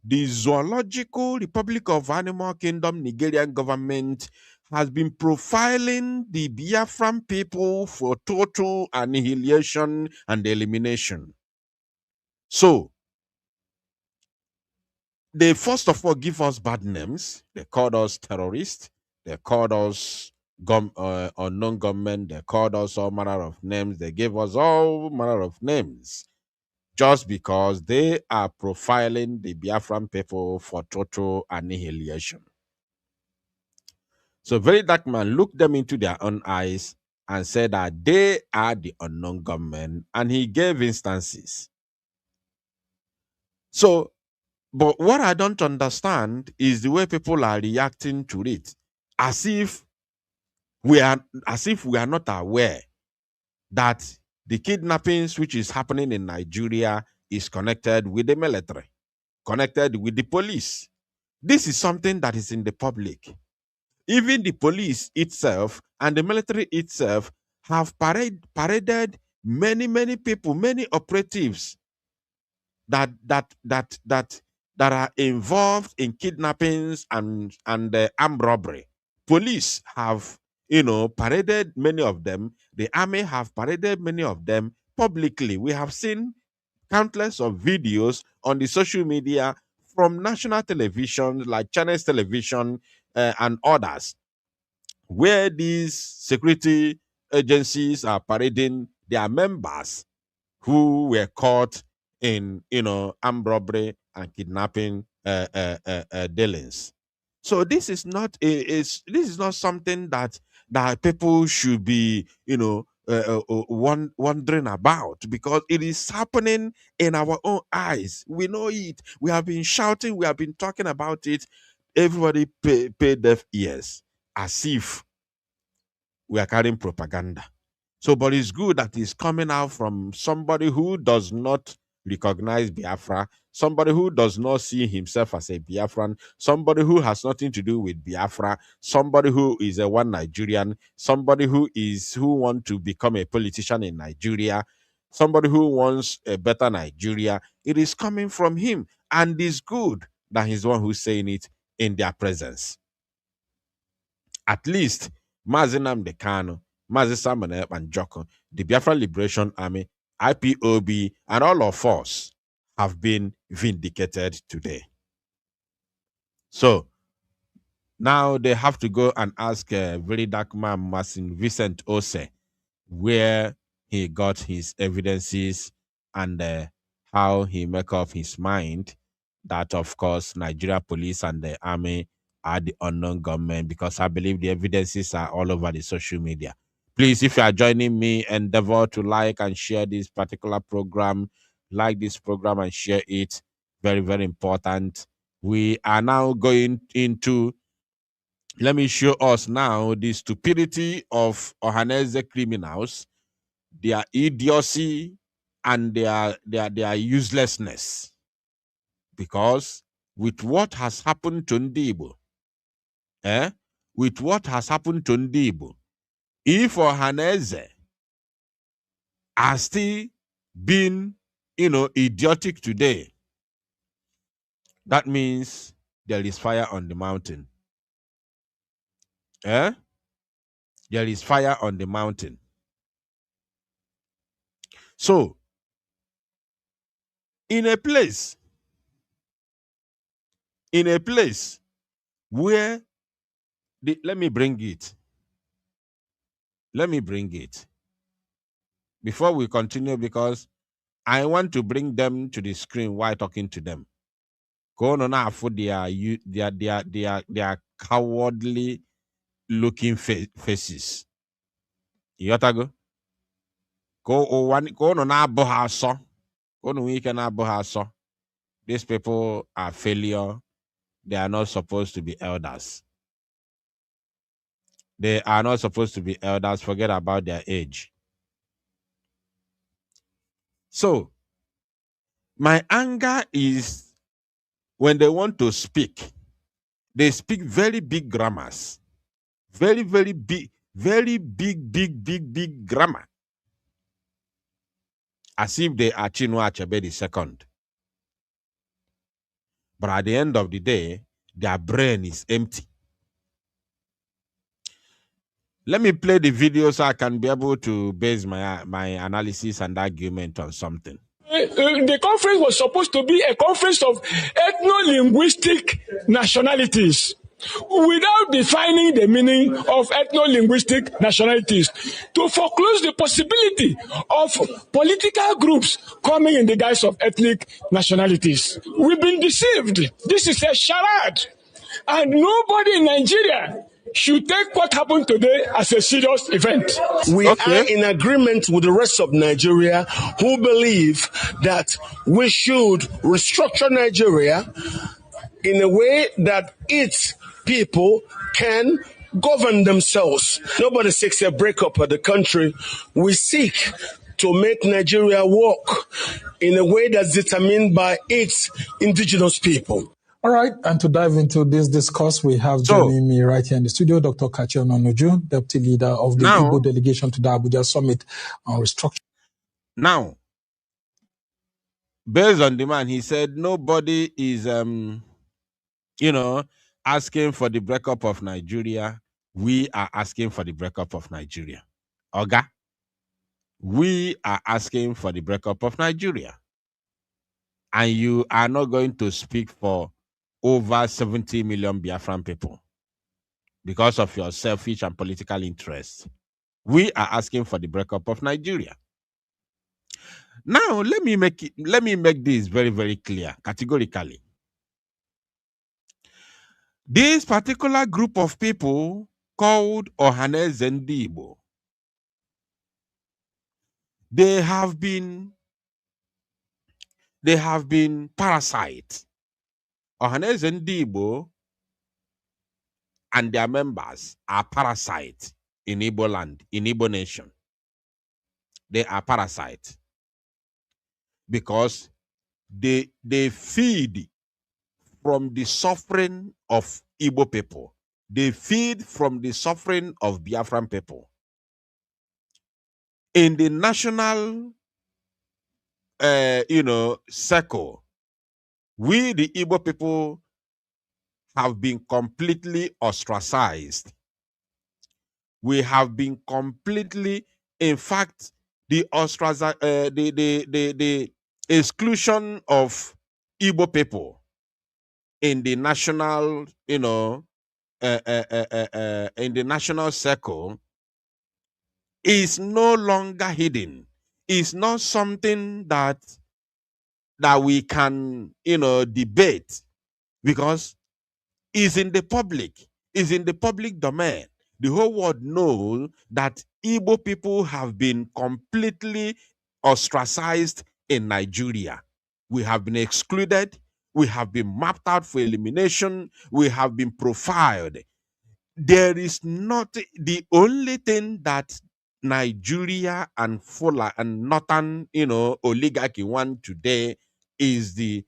The Zoological Republic of Animal Kingdom Nigerian government has been profiling the Biafran people for total annihilation and elimination. So, they first of all give us bad names. They called us terrorists. They called us unknown government. They called us all manner of names. They gave us all manner of names just because they are profiling the Biafran people for total annihilation. So Very Dark Man looked them into their own eyes and said that they are the unknown government, and he gave instances. So, but what I don't understand is the way people are reacting to it, as if we are not aware that the kidnappings which is happening in Nigeria is connected with the military, connected with the police. This is something that is in the public. Even the police itself and the military itself have paraded many people, many operatives that are involved in kidnappings and armed robbery. Police have, paraded many of them. The army have paraded many of them publicly. We have seen countless of videos on the social media from national television like Channels Television and others, where these security agencies are parading their members who were caught in armed robbery and kidnapping dealings. So this is not something that people should be wondering about, because it is happening in our own eyes. We know it. We have been shouting. We have been talking about it. Everybody pay deaf ears, as if we are carrying propaganda. So, but it's good that it's coming out from somebody who does not recognize Biafra, somebody who does not see himself as a Biafran, somebody who has nothing to do with Biafra, somebody who is a one Nigerian, somebody who wants to become a politician in Nigeria, somebody who wants a better Nigeria. It is coming from him, and it's good that he's the one who's saying it in their presence. At least Mazi Nnamdi Kanu, Mazi Simon and Joko, the Biafra Liberation Army, IPOB, and all of us have been vindicated today. So now they have to go and ask Very Dark Man Martin Vincent Ose where he got his evidences and how he make up his mind that, of course, Nigeria police and the army are the unknown government, because I believe the evidences are all over the social media. Please, if you are joining me, endeavor to like and share this particular program. Like this program and share it. Very, very important. We are now going into, let me show us now the stupidity of Ohaneze criminals, their idiocy, and their uselessness. Because with what has happened to Ndibo, with what has happened to Ndibo, if Ohaneze are still being, idiotic today, that means there is fire on the mountain. There is fire on the mountain. So, in a place where let me bring it before we continue, because I want to bring them to the screen while talking to them. Go on now for their cowardly looking faces. Yotago. Go on now bohaso. Go on weekend now bohaso. These people are failure. They are not supposed to be elders. They are not supposed to be elders. Forget about their age. So, my anger is when they want to speak, they speak very big grammars. Very, very big grammar. As if they are Chinua Achebe II. But at the end of the day, their brain is empty. Let me play the video so I can be able to base my analysis and argument on something.
The conference was supposed to be a conference of ethno-linguistic nationalities without defining the meaning of ethno-linguistic nationalities, to foreclose the possibility of political groups coming in the guise of ethnic nationalities. We've been deceived. This is a charade. And nobody in Nigeria should take what happened today as a serious event.
We are in agreement with the rest of Nigeria who believe that we should restructure Nigeria in a way that its people can govern themselves. Nobody seeks a breakup of the country. We seek to make Nigeria work in a way that's determined by its indigenous people.
All right, and to dive into this discourse, we have joining me right here in the studio, Dr. Kachi Ononuju, Deputy Leader of the Igbo Delegation to the Abuja Summit on Restructuring.
Now, based on the man, he said nobody is, asking for the breakup of Nigeria. We are asking for the breakup of Nigeria. Oga, we are asking for the breakup of Nigeria. And you are not going to speak for over 70 million Biafran people because of your selfish and political interests. We are asking for the breakup of Nigeria. Now, let me make this very, very clear, categorically. This particular group of people called Ohaneze Ndibo, they have been parasites. Ohaneze Ndibo and their members are parasites in Igbo land, in Igbo nation. They are parasites because they feed from the suffering of Igbo people. They feed from the suffering of Biafran people. In the national, circle, we, the Igbo people, have been completely ostracized. We have been completely, in fact, the exclusion of Igbo people in the national, in the national circle is no longer hidden. It's not something that we can, debate, because it's in the public. It's in the public domain. The whole world knows that Igbo people have been completely ostracized in Nigeria. We have been excluded. We have been mapped out for elimination. We have been profiled. There is not the only thing that Nigeria and Northern, oligarchy want today is the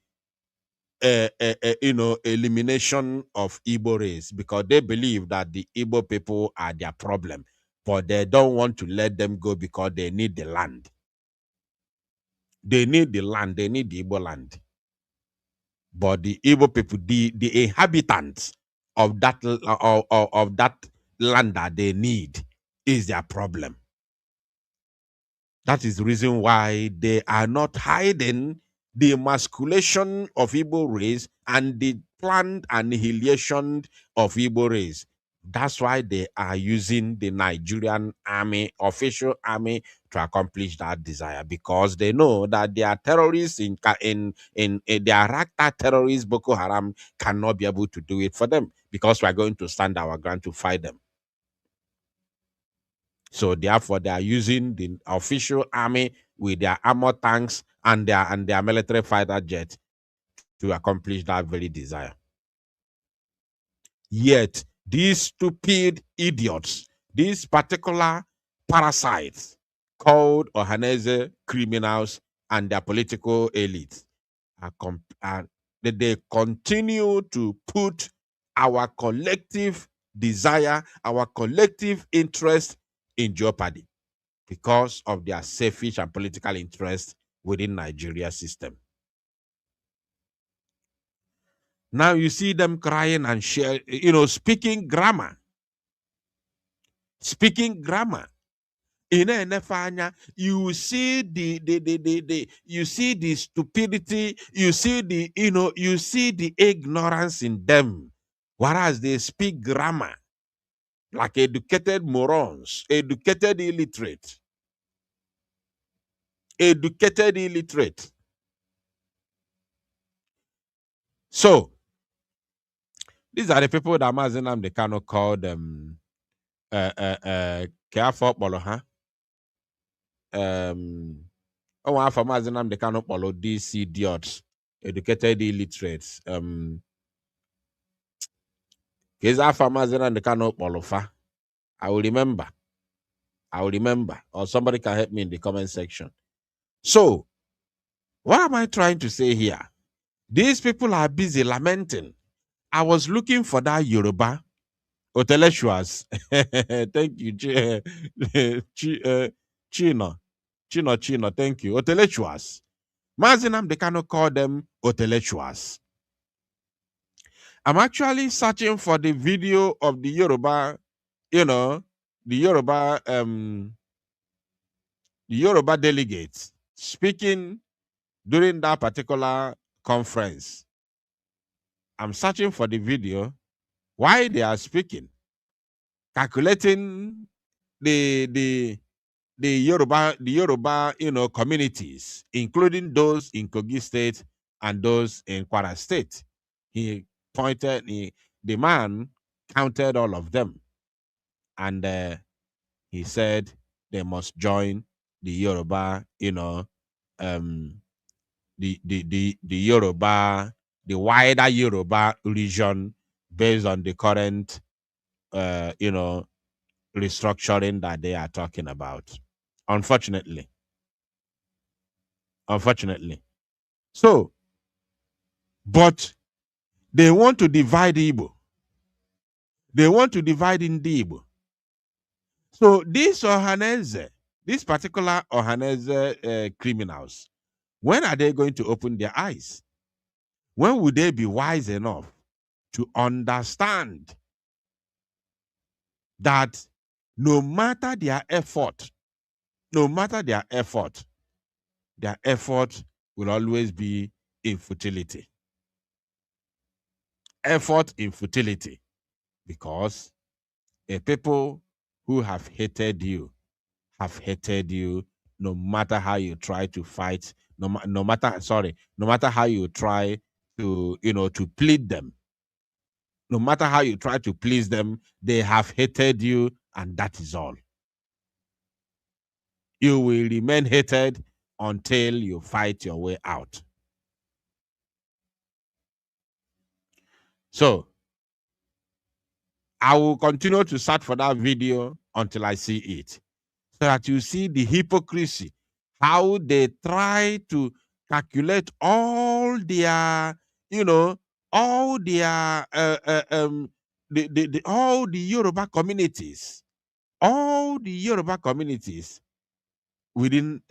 elimination of Igbo race, because they believe that the Igbo people are their problem, but they don't want to let them go because they need the land. They need the land. They need the Igbo land. But the Igbo people, the inhabitants of that of that land that they need is their problem. That is the reason why they are not hiding the emasculation of Igbo race and the planned annihilation of Igbo race. That's why they are using the Nigerian army, official army, to accomplish that desire, because they know that their terrorists in their Rakta terrorists, Boko Haram, cannot be able to do it for them, because we are going to stand our ground to fight them. So therefore, they are using the official army with their armor tanks and their military fighter jet to accomplish that very desire. Yet these stupid idiots, these particular parasites called Ohanese criminals and their political elites, they continue to put our collective desire, our collective interest in jeopardy because of their selfish and political interest within Nigeria system. Now you see them crying and share, speaking grammar. Speaking grammar. In Nefanya, you see you see the stupidity, you see the ignorance in them, whereas they speak grammar like educated morons, educated illiterate. Educated illiterate. So these are the people that Mazinam they cannot call them careful huh? Oh, after Mazinam they cannot follow these idiots, educated illiterates. Case after Mazinam they cannot follow fa. I will remember. Or somebody can help me in the comment section. So, what am I trying to say here? These people are busy lamenting. I was looking for that Yoruba intellectuals. Thank you, Chino. Thank you. Intellectuals. Mazinam, they cannot call them intellectuals. I'm actually searching for the video of the Yoruba, the Yoruba delegates speaking during that particular conference. I'm searching for the video. Why they are speaking, calculating the Yoruba, communities, including those in Kogi State and those in Kwara State. The man counted all of them, and he said they must join the Yoruba, the Yoruba, the wider Yoruba region, based on the current, restructuring that they are talking about. Unfortunately. So, but they want to divide Igbo. They want to divide Igbo. So this Ohanese, this particular Ohanese criminals, when are they going to open their eyes? When will they be wise enough to understand that no matter their effort, their effort will always be in futility. Effort in futility. Because a people who have hated you no matter how you try to fight, no matter how you try to, to plead them. No matter how you try to please them, they have hated you, and that is all. You will remain hated until you fight your way out. So, I will continue to search for that video until I see it, so that you see the hypocrisy, how they try to calculate all their, you know, all their all the Yoruba communities, within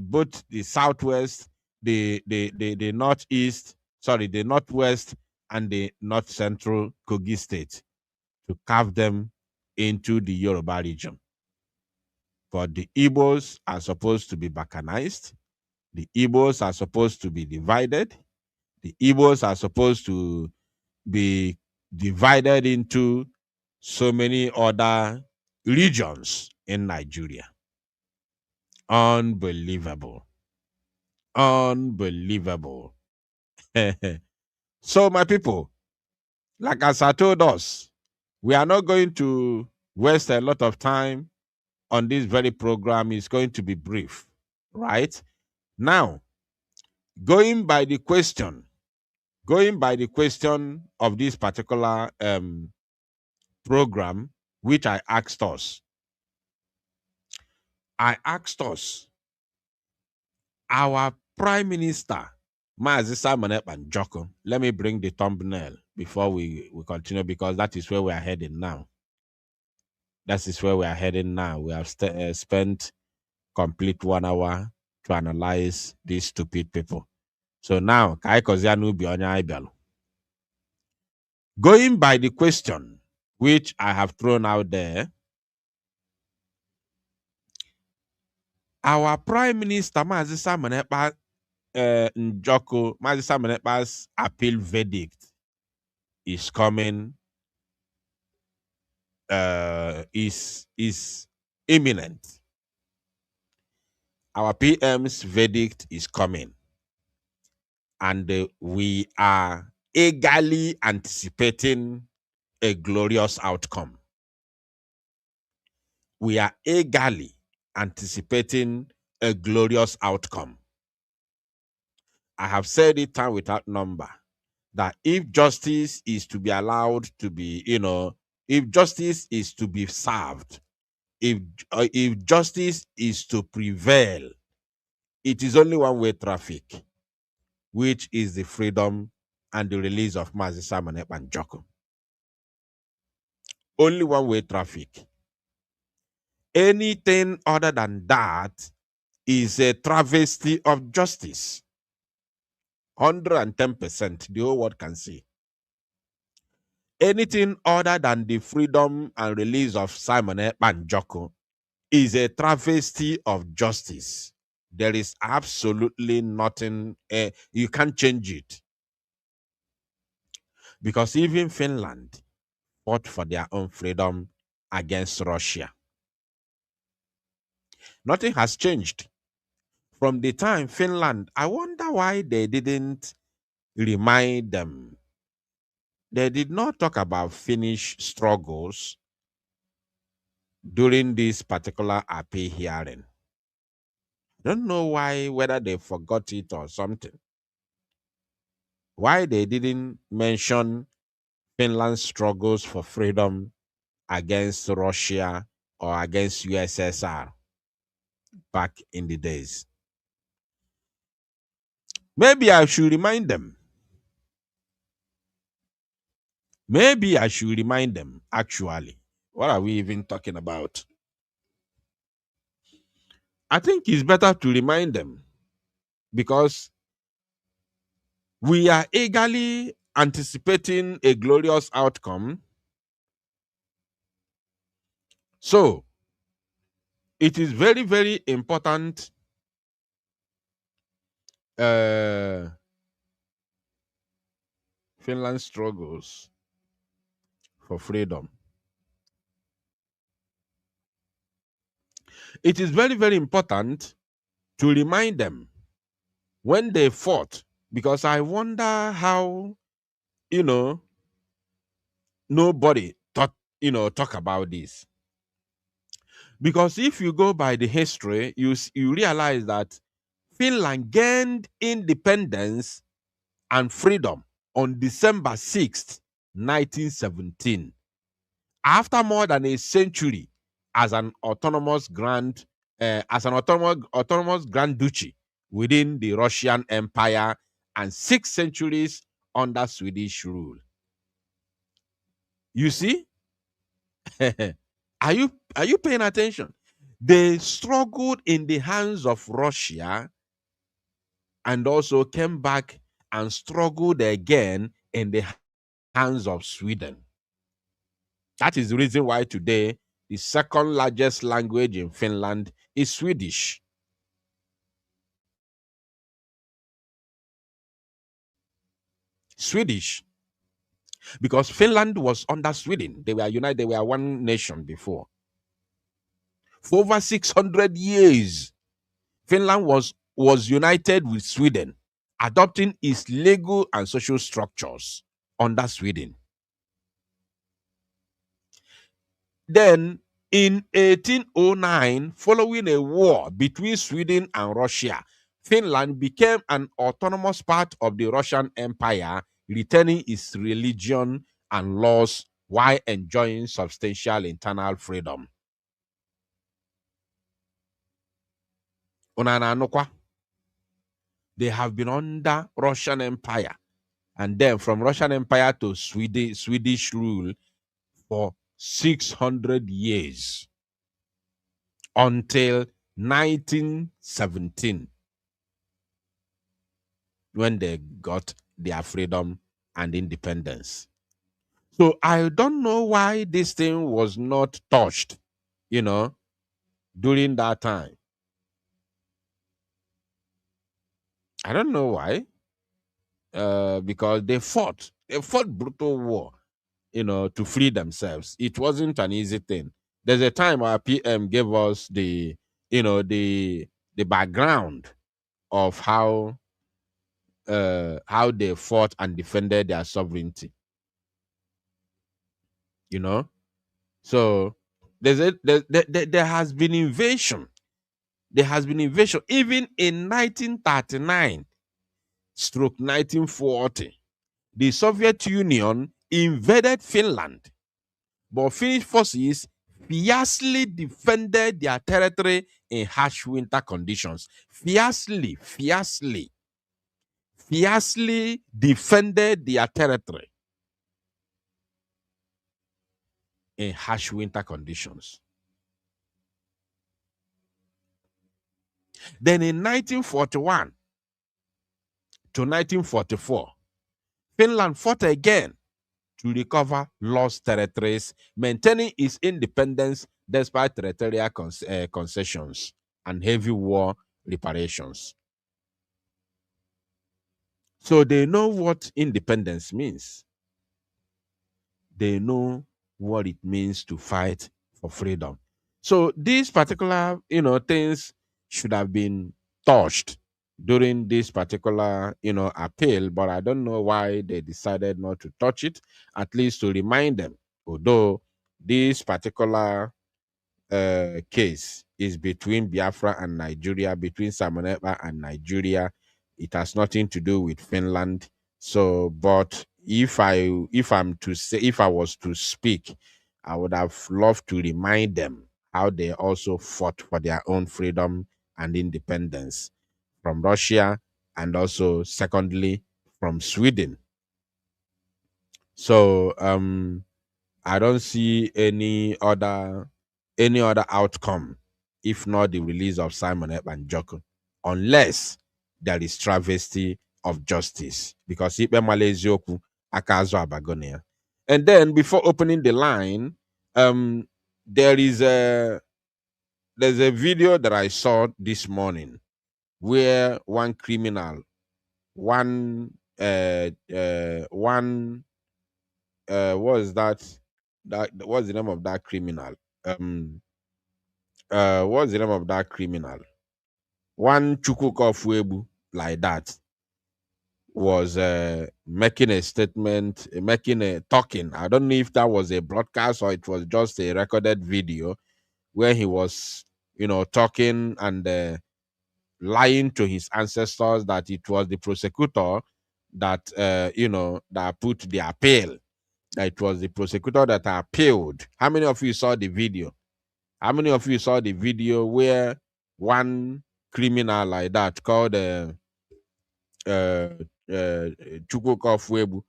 both the southwest, the northeast, sorry, the northwest and the north central Kogi state, to carve them into the Yoruba region. But the Igbos are supposed to be balkanized. The Igbos are supposed to be divided. The Igbos are supposed to be divided into so many other regions in Nigeria. Unbelievable. Unbelievable. So, my people, like as I told us, we are not going to waste a lot of time on this very program. It's going to be brief, right? Now, going by the question of this particular program, which I asked us, our Prime Minister, Mazi Simon Ekpa Njoko. Let me bring the thumbnail before we continue, because that is where we are heading now. We have spent complete 1 hour to analyze these stupid people. So now, going by the question which I have thrown out there, our Prime Minister, Mazi Simon Ekpa Njoko, Mazi Simon Ekpa's appeal verdict is coming, is imminent. Our PM's verdict is coming, and we are eagerly anticipating a glorious outcome. We are eagerly anticipating a glorious outcome. I have said it time without number that if justice is to be allowed to be, if justice is to be served, if justice is to prevail, it is only one-way traffic, which is the freedom and the release of Mazi Simon Ekpa Njoko. Only one-way traffic. Anything other than that is a travesty of justice. 110%, the whole world can see. Anything other than the freedom and release of Simon Ekpa Njoko is a travesty of justice. There is absolutely nothing, you can't change it. Because even Finland fought for their own freedom against Russia. Nothing has changed. From the time Finland, I wonder why they didn't remind them. They did not talk about Finnish struggles during this particular appeal hearing. I don't know why, whether they forgot it or something. Why they didn't mention Finland's struggles for freedom against Russia or against USSR back in the days. Maybe I should remind them. Maybe I should remind them, actually. What are we even talking about? I think it's better to remind them, because we are eagerly anticipating a glorious outcome. So, it is very, very important Finland struggles for freedom. It is very, very important to remind them when they fought, because I wonder how, nobody talk about this. Because if you go by the history, you realize that Finland gained independence and freedom on December 6th, 1917. After more than a century as an autonomous grand duchy within the Russian Empire, and 6 centuries under Swedish rule. You see? Are you paying attention? They struggled in the hands of Russia and also came back and struggled again in the hands of Sweden. That is the reason why today the second largest language in Finland is Swedish. Swedish. Because Finland was under Sweden. They were united, they were one nation before. For over 600 years, Finland was united with Sweden, adopting its legal and social structures under Sweden. Then, in 1809, following a war between Sweden and Russia, Finland became an autonomous part of the Russian Empire, retaining its religion and laws while enjoying substantial internal freedom. They have been under Russian Empire, and then from Russian Empire to Swedish rule for 600 years until 1917, when they got their freedom and independence. So I don't know why this thing was not touched, during that time. I don't know why. Because they fought brutal war, to free themselves. It wasn't an easy thing. There's a time our PM gave us the background of how they fought and defended their sovereignty. So there has been invasion. There has been invasion even in 1939 stroke 1940. The Soviet Union invaded Finland, but Finnish forces fiercely defended their territory in harsh winter conditions. Fiercely defended their territory in harsh winter conditions. Then in 1941 to 1944, Finland fought again to recover lost territories, maintaining its independence despite territorial concessions and heavy war reparations. So they know what independence means. They know what it means to fight for freedom. So these particular, things should have been touched during this particular, appeal, but I don't know why they decided not to touch it, at least to remind them, although this particular case is between Biafra and Nigeria, between Simon Ekpa and Nigeria. It has nothing to do with Finland. So, but if I was to speak, I would have loved to remind them how they also fought for their own freedom and independence from Russia, and also secondly from Sweden. So I don't see any other outcome if not the release of Simon Ekpa and Joko, unless there is travesty of justice, because Ikpe Malezioku akazo abagonia. And then before opening the line, there's a video that I saw this morning where one criminal, what was that? What's the name of that criminal? What's the name of that criminal? One Chukwuka like that was making a statement, talking. I don't know if that was a broadcast or it was just a recorded video where he was, talking and lying to his ancestors that it was the prosecutor that, that put the appeal. That it was the prosecutor that appealed. How many of you saw the video? How many of you saw the video where one criminal like that called Chukwuka Fuebu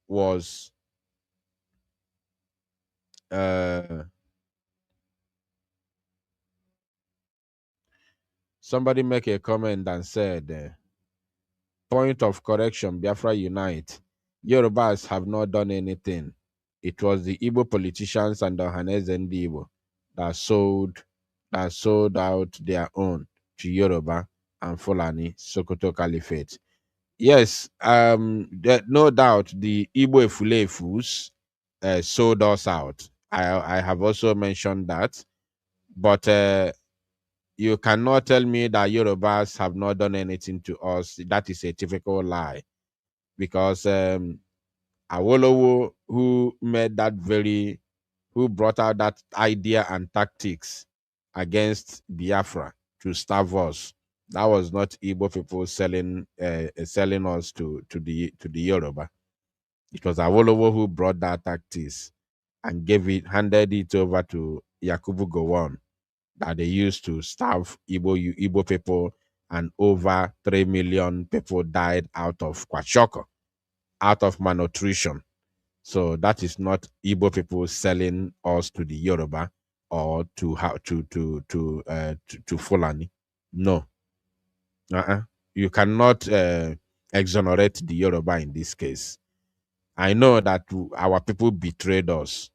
was somebody make a comment and said, point of correction, Biafra Unite. Yorubas have not done anything. It was the Igbo politicians and the Ohanese and the Igbo that sold out their own to Yoruba and Fulani Sokoto Caliphate. Yes, no doubt the Igbo Efulefus sold us out. I have also mentioned that, but you cannot tell me that Yorubas have not done anything to us. That is a typical lie, because Awolowo, who brought out that idea and tactics against Biafra to starve us, that was not Igbo people selling us to the Yoruba. It was Awolowo who brought that tactics and handed it over to Yakubu Gowon, that they used to starve Igbo people, and over 3 million people died out of kwashiorkor, out of malnutrition. So that is not Igbo people selling us to the Yoruba or to Fulani. No. You cannot exonerate the Yoruba in this case. I know that our people betrayed us.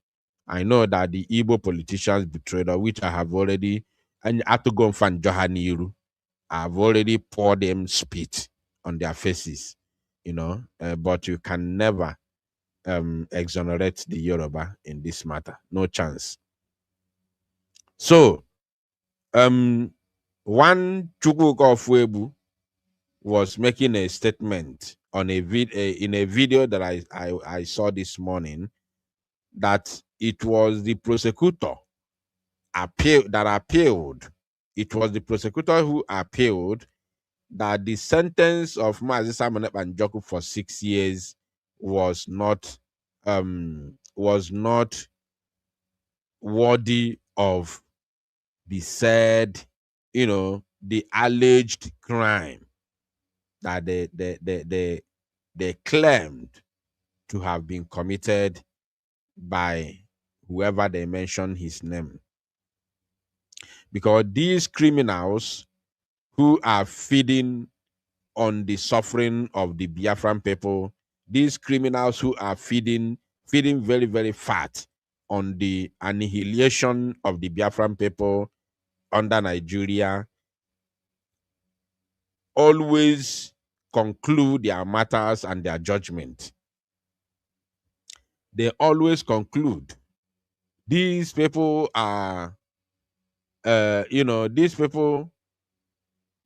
I know that the Igbo politicians betrayed us, which I have already, and Atugon Fan Johaniru, I've already poured them spit on their faces, but you can never exonerate the Yoruba in this matter. No chance. So, one Chukwuka Fuebu was making a statement on in a video that I saw this morning, that it was the prosecutor that appealed. It was the prosecutor who appealed that the sentence of Mazi Simon Njoku for 6 years was not worthy of the said, the alleged crime that they claimed to have been committed by whoever they mentioned his name. Because these criminals who are feeding on the suffering of the Biafran people, these criminals who are feeding very, very fat on the annihilation of the Biafran people under Nigeria, always conclude their matters and their judgment. They always conclude. These people are,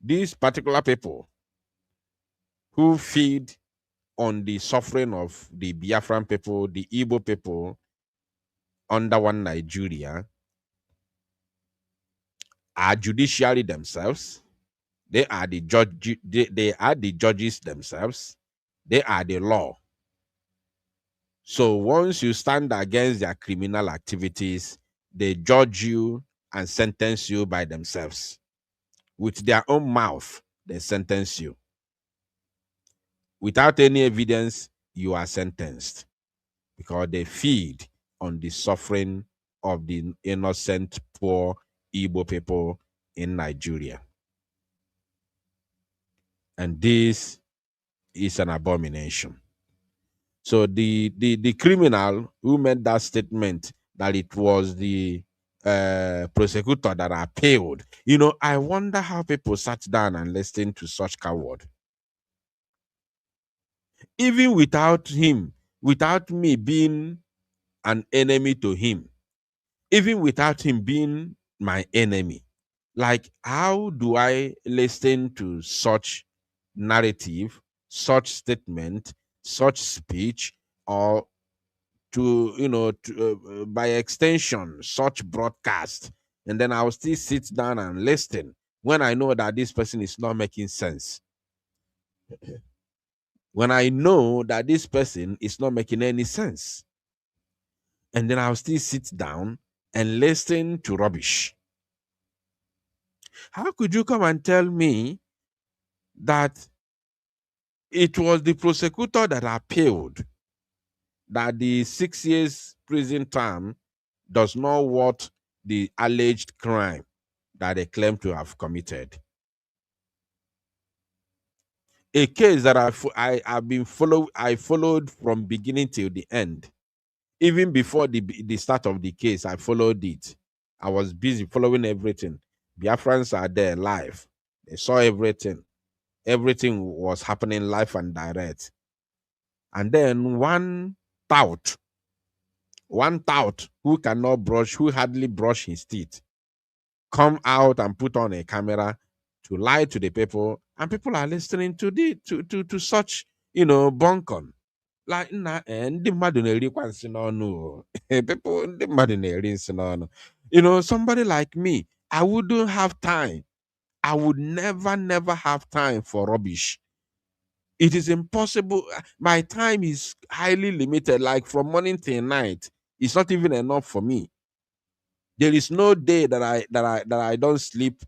these particular people who feed on the suffering of the Biafran people, the Igbo people under one Nigeria, are judiciary themselves. They are the judge. They are the judges themselves. They are the law. So once you stand against their criminal activities, they judge you and sentence you by themselves. With their own mouth, they sentence you. Without any evidence, you are sentenced, because they feed on the suffering of the innocent, poor Igbo people in Nigeria. And this is an abomination. So the criminal who made that statement that it was the prosecutor that appealed, I wonder how people sat down and listened to such coward. Even without him, without me being an enemy to him, even without him being my enemy, like, how do I listen to such narrative, such statement, such speech, or by extension, such broadcast, and then I'll still sit down and listen when I know that this person is not making sense? When I know that this person is not making any sense, and then I'll still sit down and listen to rubbish. How could you come and tell me that it was the prosecutor that appealed that the 6 years prison term does not worth the alleged crime that they claim to have committed. A case that I followed from beginning till the end. Even before the start of the case, I followed it. I was busy following everything. Biafrans are there live. They saw everything. Everything was happening live and direct. And then one tout who hardly brush his teeth, come out and put on a camera to lie to the people, and people are listening to such, buncon. Like ndị mmadụ na-erikwa nsị n'ọnụ. People, ndị mmadụ na-eri nsị n'ọnụ. Somebody like me, I wouldn't have time. I would never have time for rubbish. It is impossible. My time is highly limited. Like from morning till night, it's not even enough for me. There is no day that I don't sleep,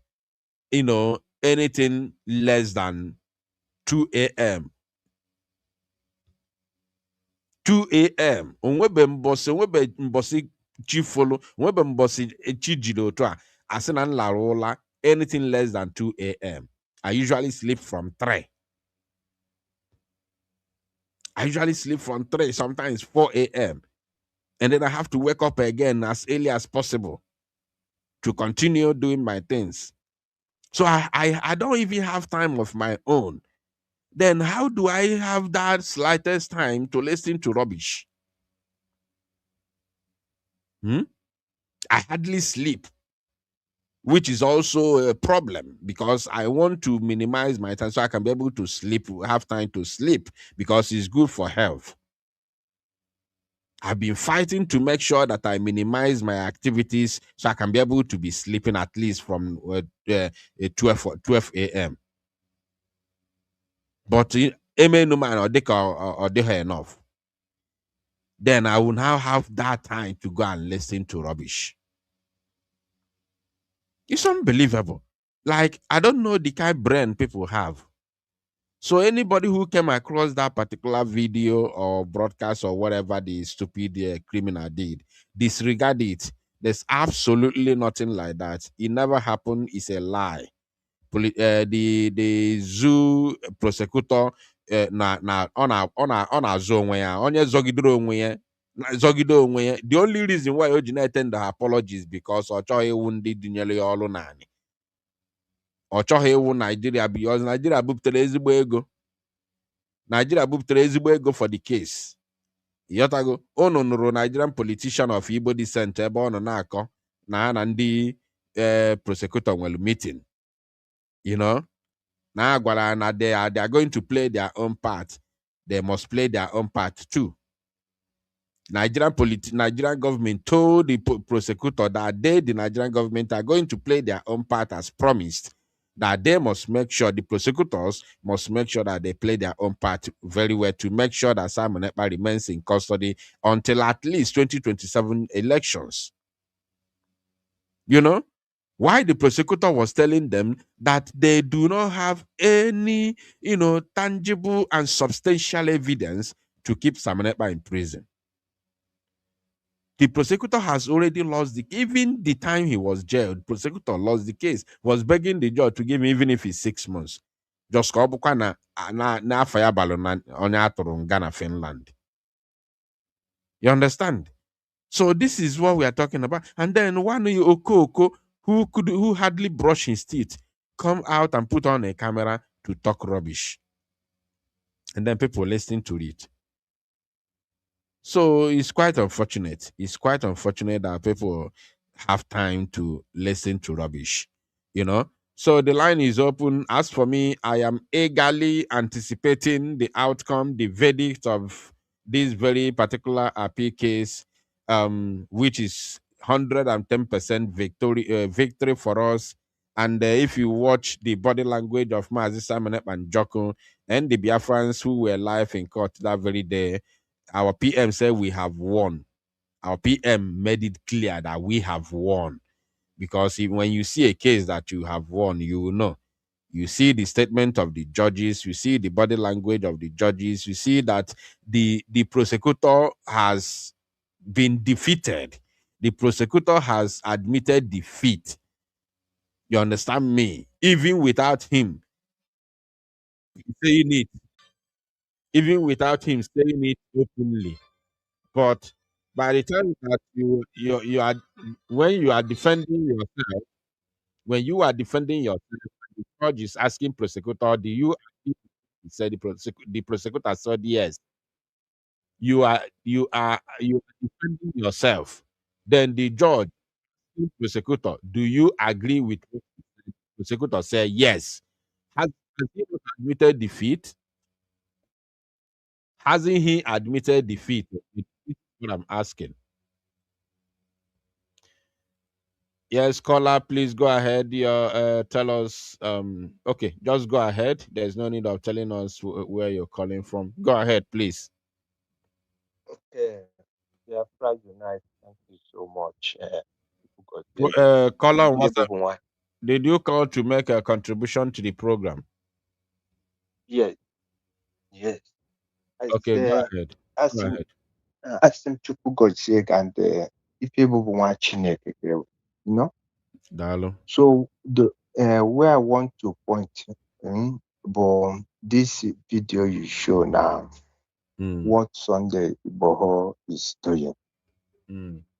anything less than 2 a.m. 2 a.m. Onwebe mbosi chi follow, onwebe mbosi chi jido to asina nlarola anything less than 2 a.m. I usually sleep from 3. I usually sleep from 3, sometimes 4 a.m. And then I have to wake up again as early as possible to continue doing my things. So I don't even have time of my own. Then how do I have that slightest time to listen to rubbish? I hardly sleep, which is also a problem because I want to minimize my time so I can be able to sleep, have time to sleep, because it's good for health. I've been fighting to make sure that I minimize my activities so I can be able to be sleeping at least from 12 a.m. But no man or enough. Then I will now have that time to go and listen to rubbish. It's unbelievable. Like, I don't know the kind of brain people have. So anybody who came across that particular video or broadcast or whatever the stupid criminal did, disregard it. There's absolutely nothing like that. It never happened. It's a lie. The zoo prosecutor on a onwe ya onye zogidoro onwe ya the only reason why o ji na-attend her apologies because ọ chọghị iwu ndị dịnyere ya ọrụ naanị. Ọ chọghị iwu Nigeria because Nigeria buputere ezigbo ego. Nigeria buputere ezigbo ego for the case. Yotago unu nụrụ Nigerian politician of Igbo descent ebe ọ nọ na-akọ na ndị prosecutor nwere meeting. Now they are going to play their own part. They must play their own part too. Nigerian government told the prosecutor that the Nigerian government are going to play their own part as promised. That they must make sure, the prosecutors must make sure that they play their own part very well to make sure that Simon Ekpa remains in custody until at least 2027 elections. Why the prosecutor was telling them that they do not have any, tangible and substantial evidence to keep Simon Ekpa in prison. The prosecutor has already lost even the time he was jailed, the prosecutor lost the case, was begging the judge to give him even if it's 6 months. Just na fire balloon on Ghana, Finland. You understand? So this is what we are talking about. And then one Okoko, who hardly brush his teeth, come out and put on a camera to talk rubbish. And then people listening to it. So it's quite unfortunate. It's quite unfortunate that people have time to listen to rubbish, So the line is open. As for me, I am eagerly anticipating the outcome, the verdict of this very particular appeal case, which is 110% victory for us. And if you watch the body language of Mazi Simon and Joko and the Biafrans who were live in court that very day, our PM said we have won. Our PM made it clear that we have won. Because when you see a case that you have won, you will know. You see the statement of the judges, you see the body language of the judges, you see that the prosecutor has been defeated. The prosecutor has admitted defeat. You understand me? Even without him saying it, even without him saying it openly. But by the time that you are when you are defending yourself, when you are defending yourself, the judge is asking prosecutor, do you agree? He said the prosecutor said yes. You are defending yourself. Then the judge, prosecutor, do you agree with what the prosecutor said yes? Has he not admitted defeat? Hasn't he admitted defeat? This is what I'm asking. Yes, caller, please go ahead. Tell us. Okay, just go ahead. There's no need of telling us where you're calling from. Go ahead, please.
Okay, Biafra Unite. Thank you so much.
Caller, did you call to make a contribution to the program?
Yes, yes.
Okay, go ahead. Go ahead.
Asim Chukwu Godsake and if people want Chineke, you know.
Dalo.
So the where I want to point, but this video you show now, what Sunday Igboho is doing.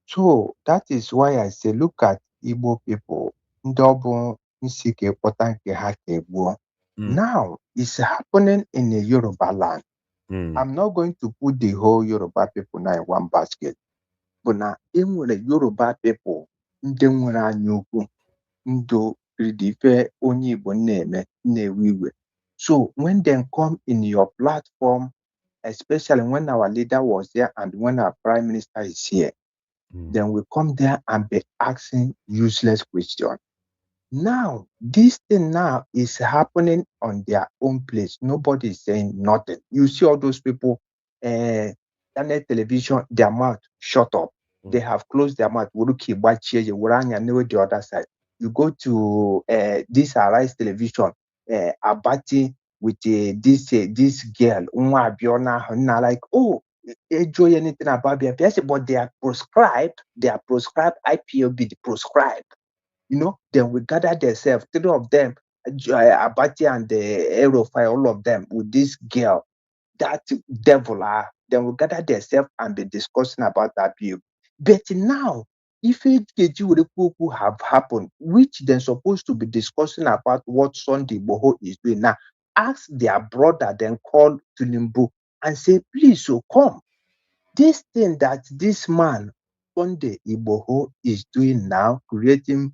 So that is why I say, look at Igbo people. Double Nsike Potanke Hakebo. Now it's happening in the Yoruba land. I'm not going to put the whole Yoruba people now in one basket. But now, in the Yoruba people, ndị nwere anya ukwu, ndụ ridife onye Igbo na-eme na-ewe. So when they come in your platform, especially when our leader was there and when our prime minister is here, then we come there and be asking useless questions. Now, this thing now is happening on their own place. Nobody is saying nothing. You see all those people, channel television, their mouth shut up. They have closed their mouth. The other side. You go to this Arise television, Abati with this girl, like, oh, enjoy anything about their but they are prescribed. They are prescribed IPOB, prescribed. You know, then we gather themselves, 3 of them, Abati and the Aerofire, all of them, with this girl, that devil, then we gather themselves and be discussing about that view. But now, if it have happened, which they're supposed to be discussing about what Sunday Boho is doing now, ask their brother, then call Tulimbu and say, please, so come. This thing that this man, Sunday Igboho, is doing now, creating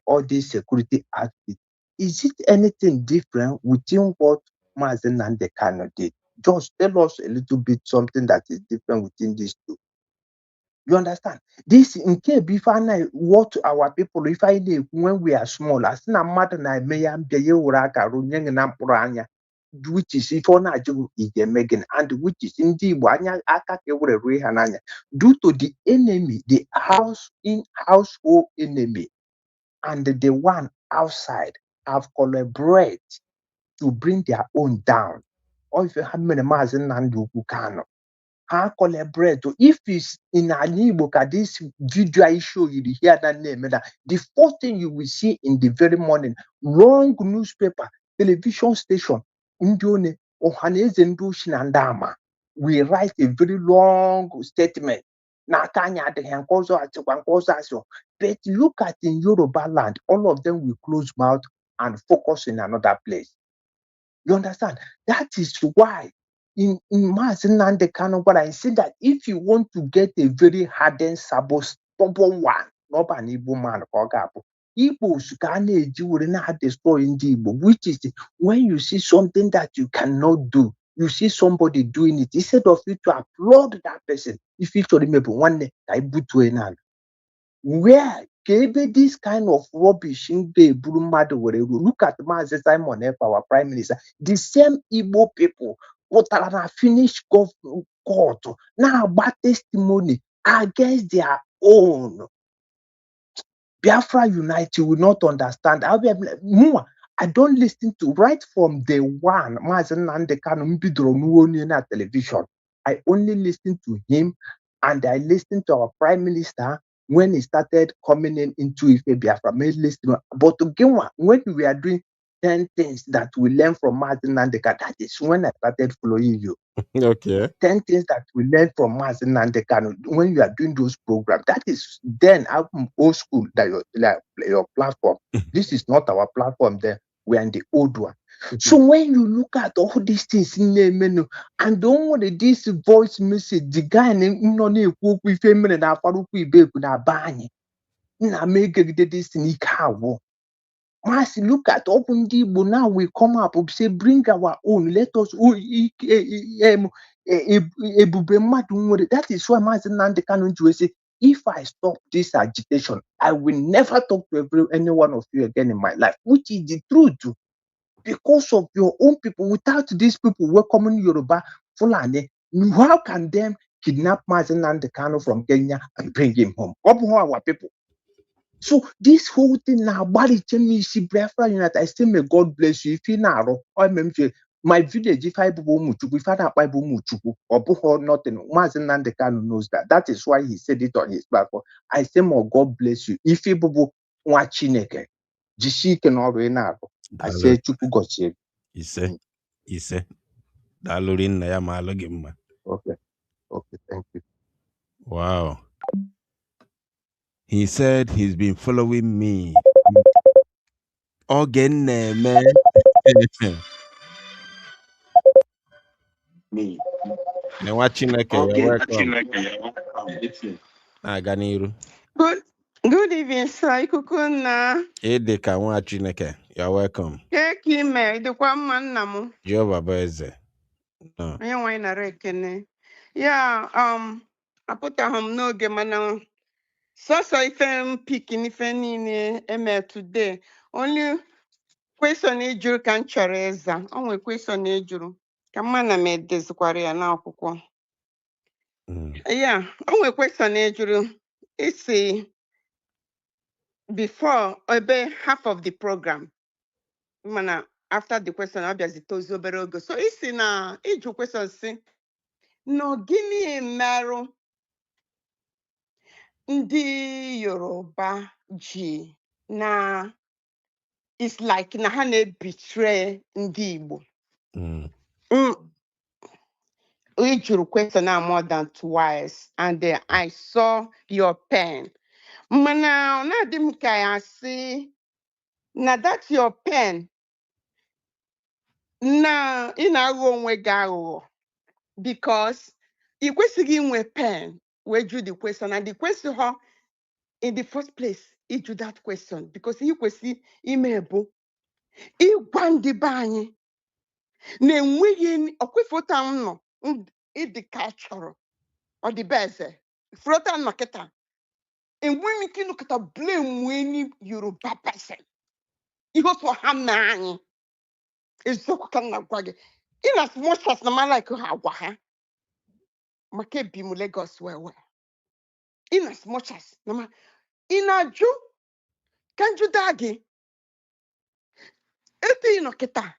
all these security outfits, is it anything different within what Mazen and the Kano did? Just tell us a little bit something that is different within these two. You understand? This in case before what our people, if I live when we are small, as na mother na me am be uraka runyeng na mpuranya, which is if on a Megan, and which is indeed wanya aka hananya, due to the enemy, the household enemy, and the one outside have collaborated to bring their own down. Or if you have many miles in Nandu, how collaborate. If it's in an ebook, this video I show you hear that name, the first thing you will see in the very morning, long newspaper, television station, Indione, Ohaneze Ndushinandama, we write a very long statement. But look at in Yoruba land, all of them will close mouth and focus in another place. You understand? That is why in Mazinande Kano, but I say that if you want to get a very hardened, stubborn one, not an Igbo man, Igbos can destroy in Igbo, which is when you see something that you cannot do, you see somebody doing it, instead of you to applaud that person, if you told him one day, I put to an where this kind of rubbish in the look at Mazi Simon Ekpa, our prime minister, the same Igbo people what are finished court now bad testimony against their own. Biafra Unite will not understand. I don't listen to right from day one. Television. I only listen to him, and I listen to our Prime Minister when he started coming into Ife Biafra. But again, when we are doing 10 things that we learn from Martin Nandeka, that is when I started following you.
Okay.
10 things that we learn from Martin Nandeka when you are doing those programs. That is then I'm old school, that your platform. This is not our platform there. We are in the old one. So when you look at all these things in the menu, and don't want this voice message, the guy no need cook with him and I follow with baby na bany. Na make this sneak how. Mas look at open Igbo now we come up say bring our own. Let us that is why Mazi Nnamdi Kanu say if I stop this agitation, I will never talk to any one of you again in my life, which is the truth. Because of your own people, without these people welcoming Yoruba Fulani, how can them kidnap Mazi Nnamdi Kanu from Kenya and bring him home? Our people. So this whole thing now, me see Biafra United. I say may God bless you. If you now, my village, if I if I or nothing, Mazi Nnamdi Kanu knows that. That is why he said it on his platform. I say more God bless you. If you bubu watching Jishi can already now. I say Chuku got you.
He said, Dalurin Naya Malagima.
Okay, thank you.
Wow. He said he's been following me. Again, man.
Me.
You're watching like you're welcome. Ganiru.
Good evening, sir. Ikukuna.
Edeka Wachineke. You're welcome.
Keki me, idukwa mannamu.
Jehovah Beze.
No. Anya wine rekene. Yeah, aputa hom no ge mana. So ife picking ife nini eme today. Only question ejuru kan choreza. Only question ejuru. Kamana me dezikwari ya na akwụkwọ. Yeah, only question ejuru. Isi before ebe half of the program. Mana after the question obviously tozi obere ogo. So isi na iju question si no gini merụ ndị Yoruba ji na it's like na ha na-betray ndị Igbo. Ijuru question na more than twice and then I saw your pen. Mana na di m ka ya si na that your pen na ị na-aghọ onwe gị aghụghọ because ị kwesịghị inwe pen wee jụ the question and the question ha in the first place ịjụ that question because ị kwesị ime bụ ịgwa ndị be anyị na enweghị ọkwefota m nọ ịdị ka chọrọ ọ dị be eze frota nọ kịta enweghị ike ịnụkịta blame any Yoruba person ihe otu ha mee anyị eziokwu ka m na-agwa gị in as much as na m like ha agwa ha maka ebi m Lagos well in as much as na ma ị na-ajụ ka njụda gị ebe ị nọ kịta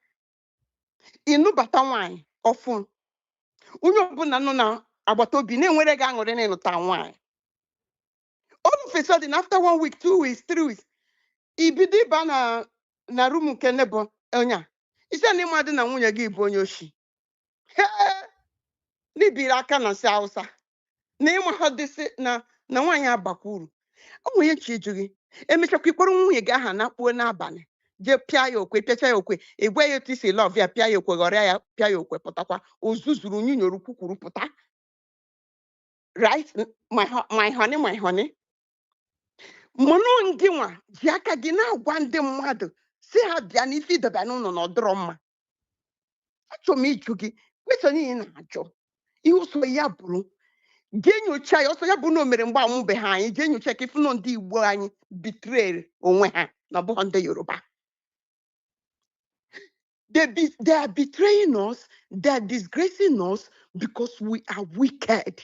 ịnụbata nwaanyị ọfụ onye ọbụla nọ na agbata obi na-enwere gị aṅụrị na ịnụta nwaanyị all of a sudden after 1 week 2 weeks 3 weeks ibido ịba na room nke nebo onye a ise na ịmadị na nwunye gị bụ onye oshi n'ibiri aka na nsị Hausa na ịma ha dịsị na nwaanyị agbakwa uru o nwere chi ịjụ gị emechakwa ikpọrọ nwunye gị aha na kpuo n'abalị je pịa ya okwe pịacha ya okwe egwe ya otu isi love ya pịa ya okwe ghọrịa ya pịa ya okwe pụtakwa ozuzuru nyunyoru kwukwuru pụta right my honey mmanụ ndị nwa ji aka gị na-agwa ndị mmadụ si ha bịa n'ife idebe n'ụlọ na ọdụrọ mma achọrọ m ịjụ gị kwesịrị ihe na-ajụ ihe ụsọ ya bụrụ jee nyocha ya ọsọ ya bụ na o mere mgbe amụbe ha anyị jee nyocha ka ifu nọ ndị Igbo anyị bitree onwe ha na ọbụghị ndị Yoruba they are betraying us, they are disgracing us because we are wicked.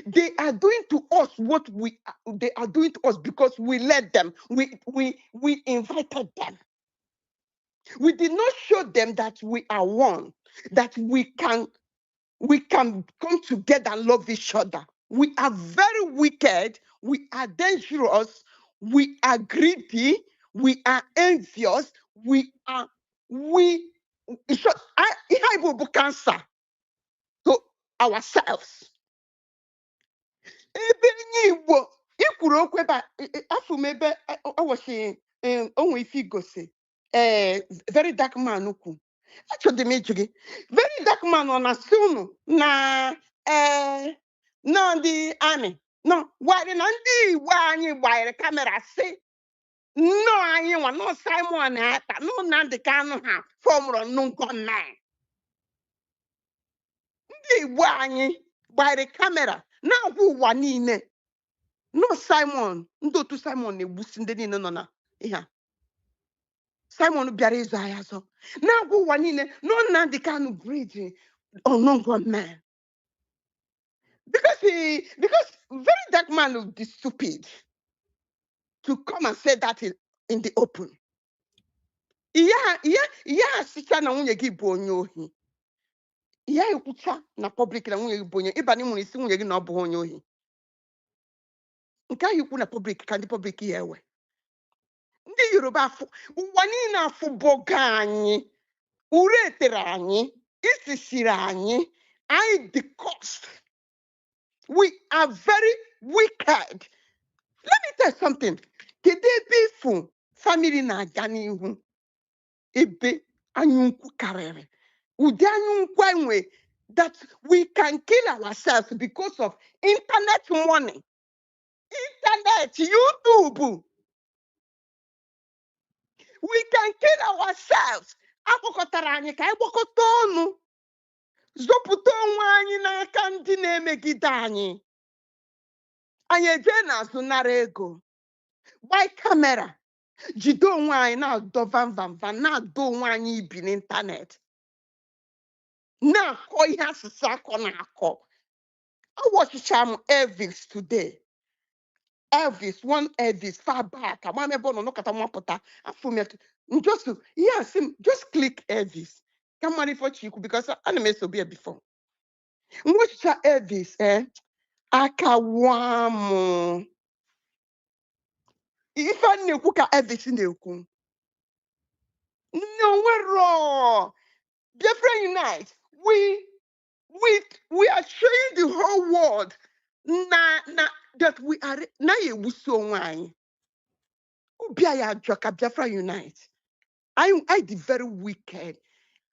They are doing to us what they are doing to us because we let them, we invited them. We did not show them that we are one, that we can come together and love each other. We are very wicked. We are dangerous. We are greedy. We are envious. It's just, I have cancer to ourselves. Ebe nye Igbo, ikwuru okwu ebe a, afọ m ebe ọwọchi onwe ife igosi very dark man ukwu. Achọdị m ịjụ gị, very dark man ọ na-asị unu na nọ ndị amị nọ gwara na ndị Igbo anyị gbanyere kamera sị nnọọ anyị nwa nọ Simon Ekpa nọ Nnamdi Kanu ha fọmụrụ nnukwu nna ndị Igbo anyị gbanyere kamera na-agwa ụwa niile nọ Simon ndị otu Simon na-egbusi ndị niile nọ na ihe Simon bịara ịzụ ahịa azọ na-agwa ụwa niile nọ Nnamdi Kanu bridge ọnụngọ man because very dark man would be stupid to come and say that in the open. Yeah, sicha na nwunye gị bụ onye ohi. Ya ekwucha na public na nwunye gị bụ onye ịba n'ịmụ isi nwunye gị na ọ bụ onye ohi. Nke ahụ ikwu na public ka ndị public ya ewe. Ndị Yoruba afụ ụwa niile afụboga anyị, ure tere anyị, isisiri anyị, anyị the cost. We are very wicked. Let me tell you something. Kedu ebe ifu family na-aga n'ihu? Ebe anyụnkwu karịrị. Ụdị anyụnkwu enwe that we can kill ourselves because of internet money. Internet, YouTube. We can kill ourselves. Akpọkọtara anyị ka anyị gbakọta ọnụ. Zọpụta onwe anyị n'aka ndị na-emegide anyị. Anyị eje n'azụ nara ego. Buy camera. Jide onwe anyị na-adọ vamvamva na-adọ onwe anyị ibi n'ịntanet. Na-akọ ihe asụsụ akọ na-akọ. Awọchicha m Elvis today. One Elvis far back. Amam ebe ọ nọ nọkọta nwapụta afọ m just click Elvis. Come on for Chiku because I never saw here before. Watch Elvis, Akawamu. If I knew who Elvis in the Oku. No, we're wrong. Different unite. We are showing the whole world that we are na ye so wine. Ubiaya Joka Biafra unite. I the very wicked.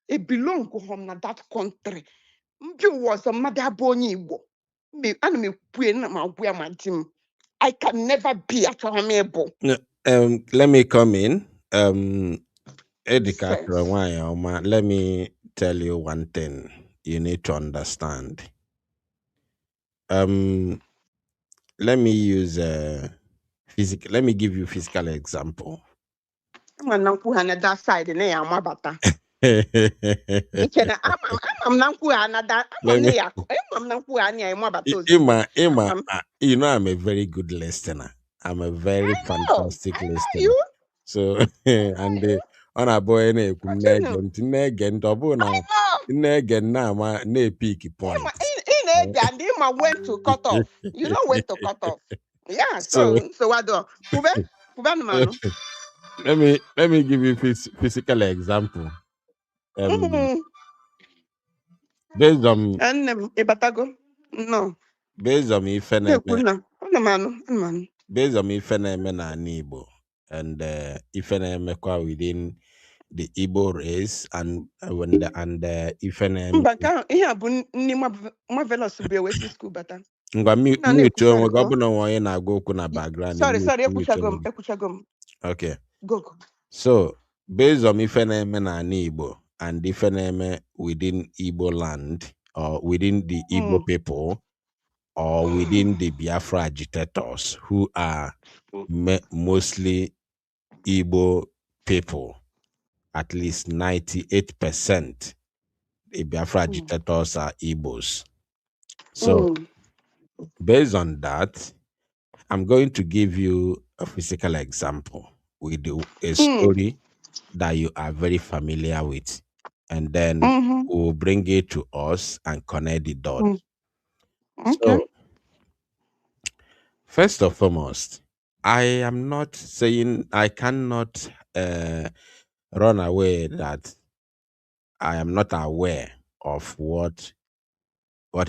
It belongs to home na that country. You was a mother boni wo. Me and me my team. I can never be at home able.
Let me come in. Edika, let me tell you one thing you need to understand. Let me use physical. Let me give you a physical example.
I'm not on that side in there, my bata.
You know, I'm a very good listener. I'm a very fantastic listener.
You?
So, and on a boy, again, double now, again, now, my peaky point.
And went to cut off. You know when to cut off. Yeah, so what do?
Let me give you physical example. Based on
no.
Based on me phenomenon Igbo and Ifenemekwa within the Igbo race and when the Ifenem
marvelous be away to school better.
Background. Okay.
Go.
So based on Ifenemena Igbo and Ifeneme within Igbo land or within the Igbo people or within the Biafra agitators who are mostly Igbo people, at least 98%, the Biafra agitators are Igbos. So, based on that, I'm going to give you a physical example with a story that you are very familiar with, and then we'll bring it to us and connect the dots.
Okay.
So, first and foremost, I am not saying I cannot run away that I am not aware of what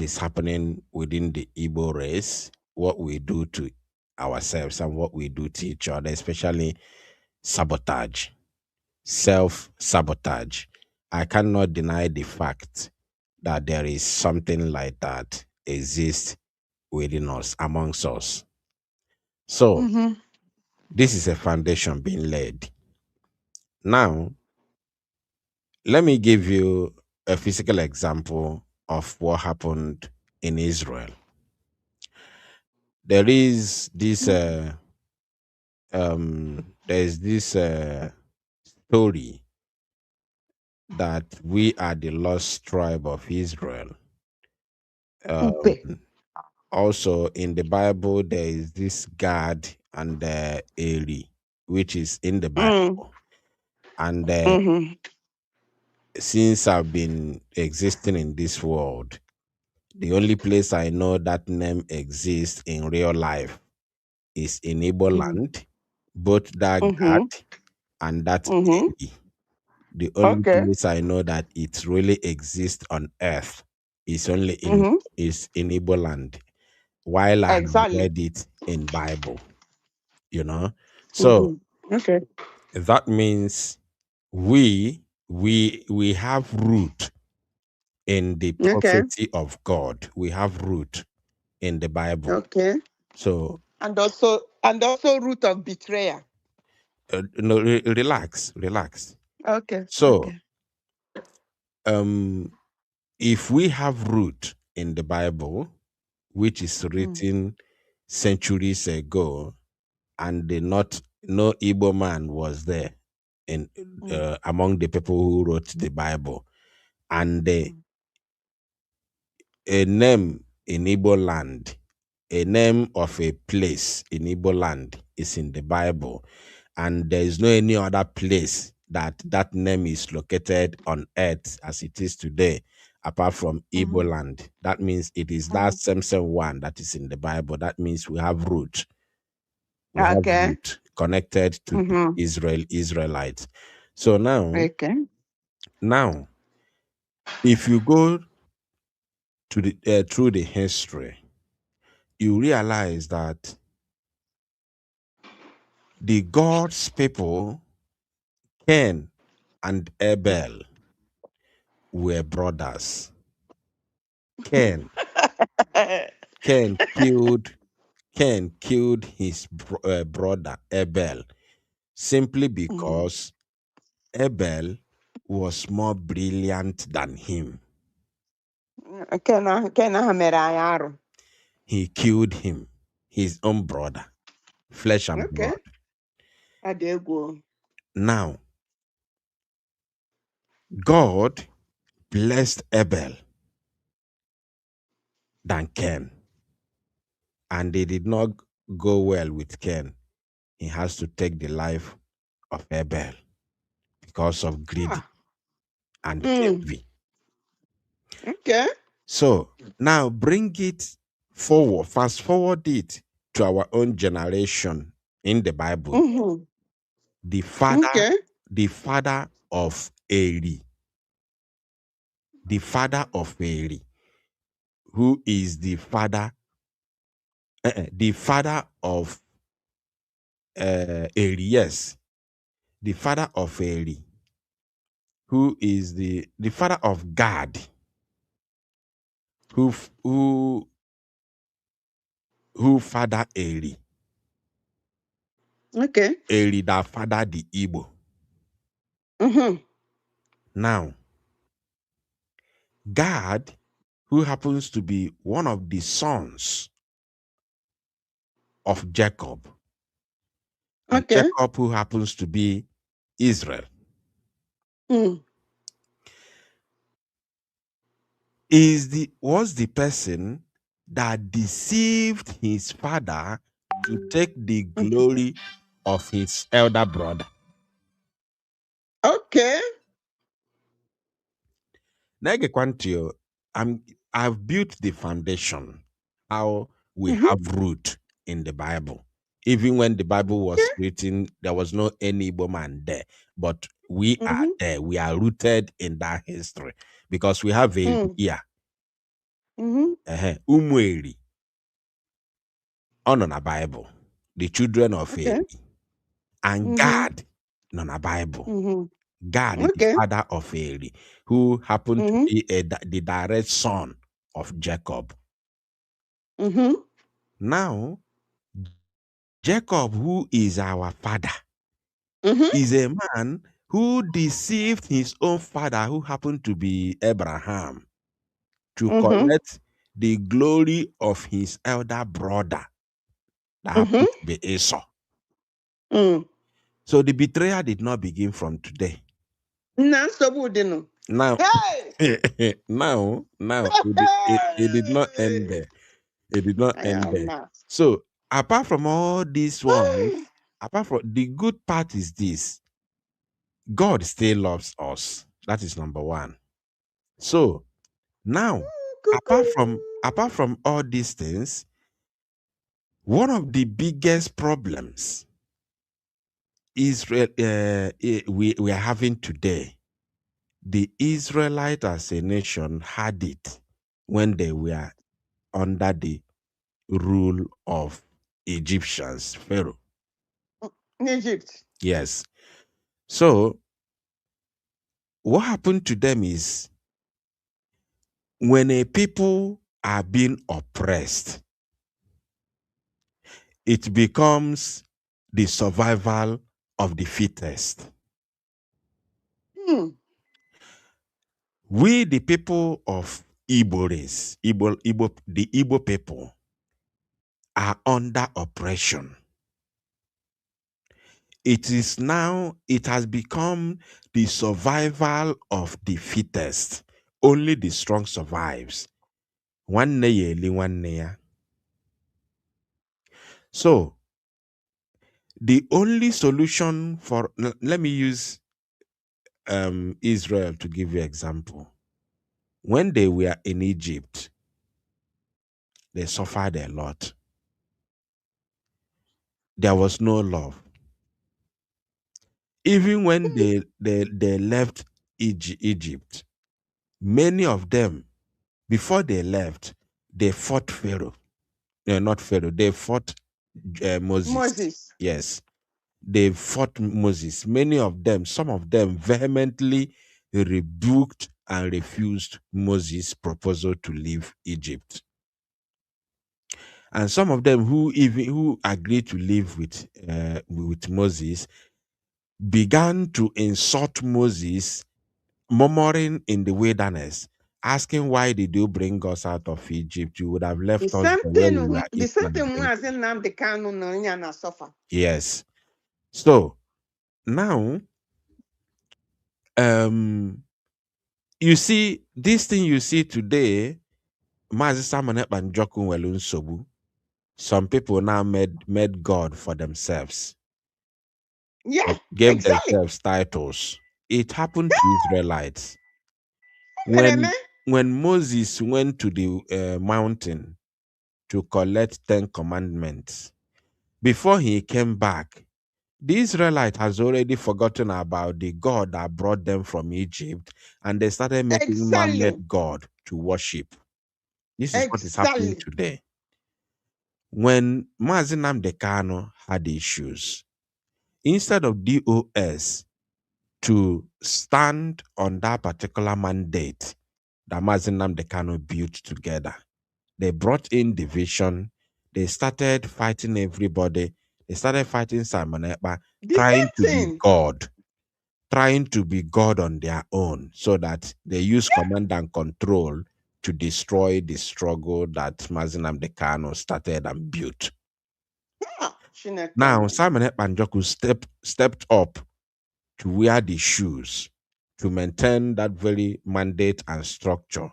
is happening within the Igbo race, what we do to ourselves and what we do to each other, especially sabotage, self sabotage. I cannot deny the fact that there is something like that exists within us, amongst us. So, this is a foundation being laid. Now, let me give you a physical example of what happened in Israel. There is this there's this story that we are the lost tribe of Israel.
Upe.
Also in the Bible, there is this God and Eli, which is in the Bible. And since I've been existing in this world, the only place I know that name exists in real life is in Igbo land, both that God and that Eli. The only
Okay.
place I know that it really exists on earth is only in Igbo land, while I have
Exactly.
read it in Bible, you know. So
Okay.
that means we have root in the
Okay.
prophecy of God. We have root in the Bible.
Okay.
So
And also root of betrayal.
no, relax.
Okay.
So
Okay.
if we have root in the Bible, which is
Mm.
written centuries ago, and no Igbo man was there in among the people who wrote the Bible, and a name in Igbo land, a name of a place in Igbo land is in the Bible, and there is no any other place that name is located on earth as it is today, apart from Igbo land. That means it is that same one that is in the Bible. That means we have root. We have
Okay.
root connected to the Israelites. So
Okay.
now, if you go to the through the history, you realize that the God's people, Cain and Abel, were brothers. Cain, Cain killed Cain killed his brother Abel simply because Abel was more brilliant than him.
Kena ha mere anyị arụ.
He killed him, his own brother, flesh and
Okay.
blood.
Ọ dị egwu.
Now, God blessed Abel than Cain, and it did not go well with Cain. He has to take the life of Abel because of greed and envy.
Okay.
So now bring it forward, fast forward it to our own generation in the Bible. The father, the father of Eli, the father of Eli, who is the father of Eli, yes, the father of Eli, who is the father of God, who father Eli.
Okay.
Eli that father the Igbo. Now, God, who happens to be one of the sons of Jacob, and Jacob, who happens to be Israel, was the person that deceived his father to take the glory of his elder brother.
Okay.
I've built the foundation, how we have root in the Bible. Even when the Bible was written, there was no any man there, but we are there. We are rooted in that history because we have a here. Umweri on a Bible, the children of Eli, and God on a Bible. God is the father of Eli, who happened to be the direct son of Jacob. Now, Jacob, who is our father, is a man who deceived his own father, who happened to be Abraham, to collect the glory of his elder brother that happened to be Esau. So the betrayal did not begin from today. Now,
Hey!
now, it did not end there. It did not end there. So, apart from all these ones, apart from the good part is this: God still loves us. That is number one. So now, apart from all these things, one of the biggest problems Israel we are having today, the Israelites as a nation had it when they were under the rule of Egyptians, Pharaoh.
In Egypt.
Yes. So what happened to them is, when a people are being oppressed, it becomes the survival of the fittest. We, the people of Igbo race, the Igbo people, are under oppression. It has become the survival of the fittest. Only the strong survives. One yearly, 1 year. So, the only solution for, let me use Israel to give you example. When they were in Egypt, they suffered a lot. There was no love. Even when they left Egypt, many of them, before they left, they fought Pharaoh. No, not Pharaoh. They fought Moses. Yes. They fought Moses. Many of them, some of them vehemently rebuked and refused Moses' proposal to leave Egypt. And some of them who agreed to live with Moses began to insult Moses, murmuring in the wilderness, asking, why did you bring us out of Egypt? You would have left us where we were eating and drinking. Yes. So now, you see, this thing you see today, some people now made God for themselves.
Yeah,
gave themselves titles. It happened to Israelites. When Moses went to the mountain to collect 10 commandments, before he came back, the Israelite has already forgotten about the God that brought them from Egypt, and they started making man-made God to worship. This is what is happening today. When Mazi Nnamdi Kanu had issues, instead of DOS to stand on that particular mandate that Mazi Nnamdi Kanu built together, they brought in division. They started fighting everybody. They started fighting Simon Ekpa, trying to be God on their own, so that they use command and control to destroy the struggle that Mazi Nnamdi Kanu started and built. Now, Simon Ekpa and Njoku stepped up to wear the shoes to maintain that very mandate and structure.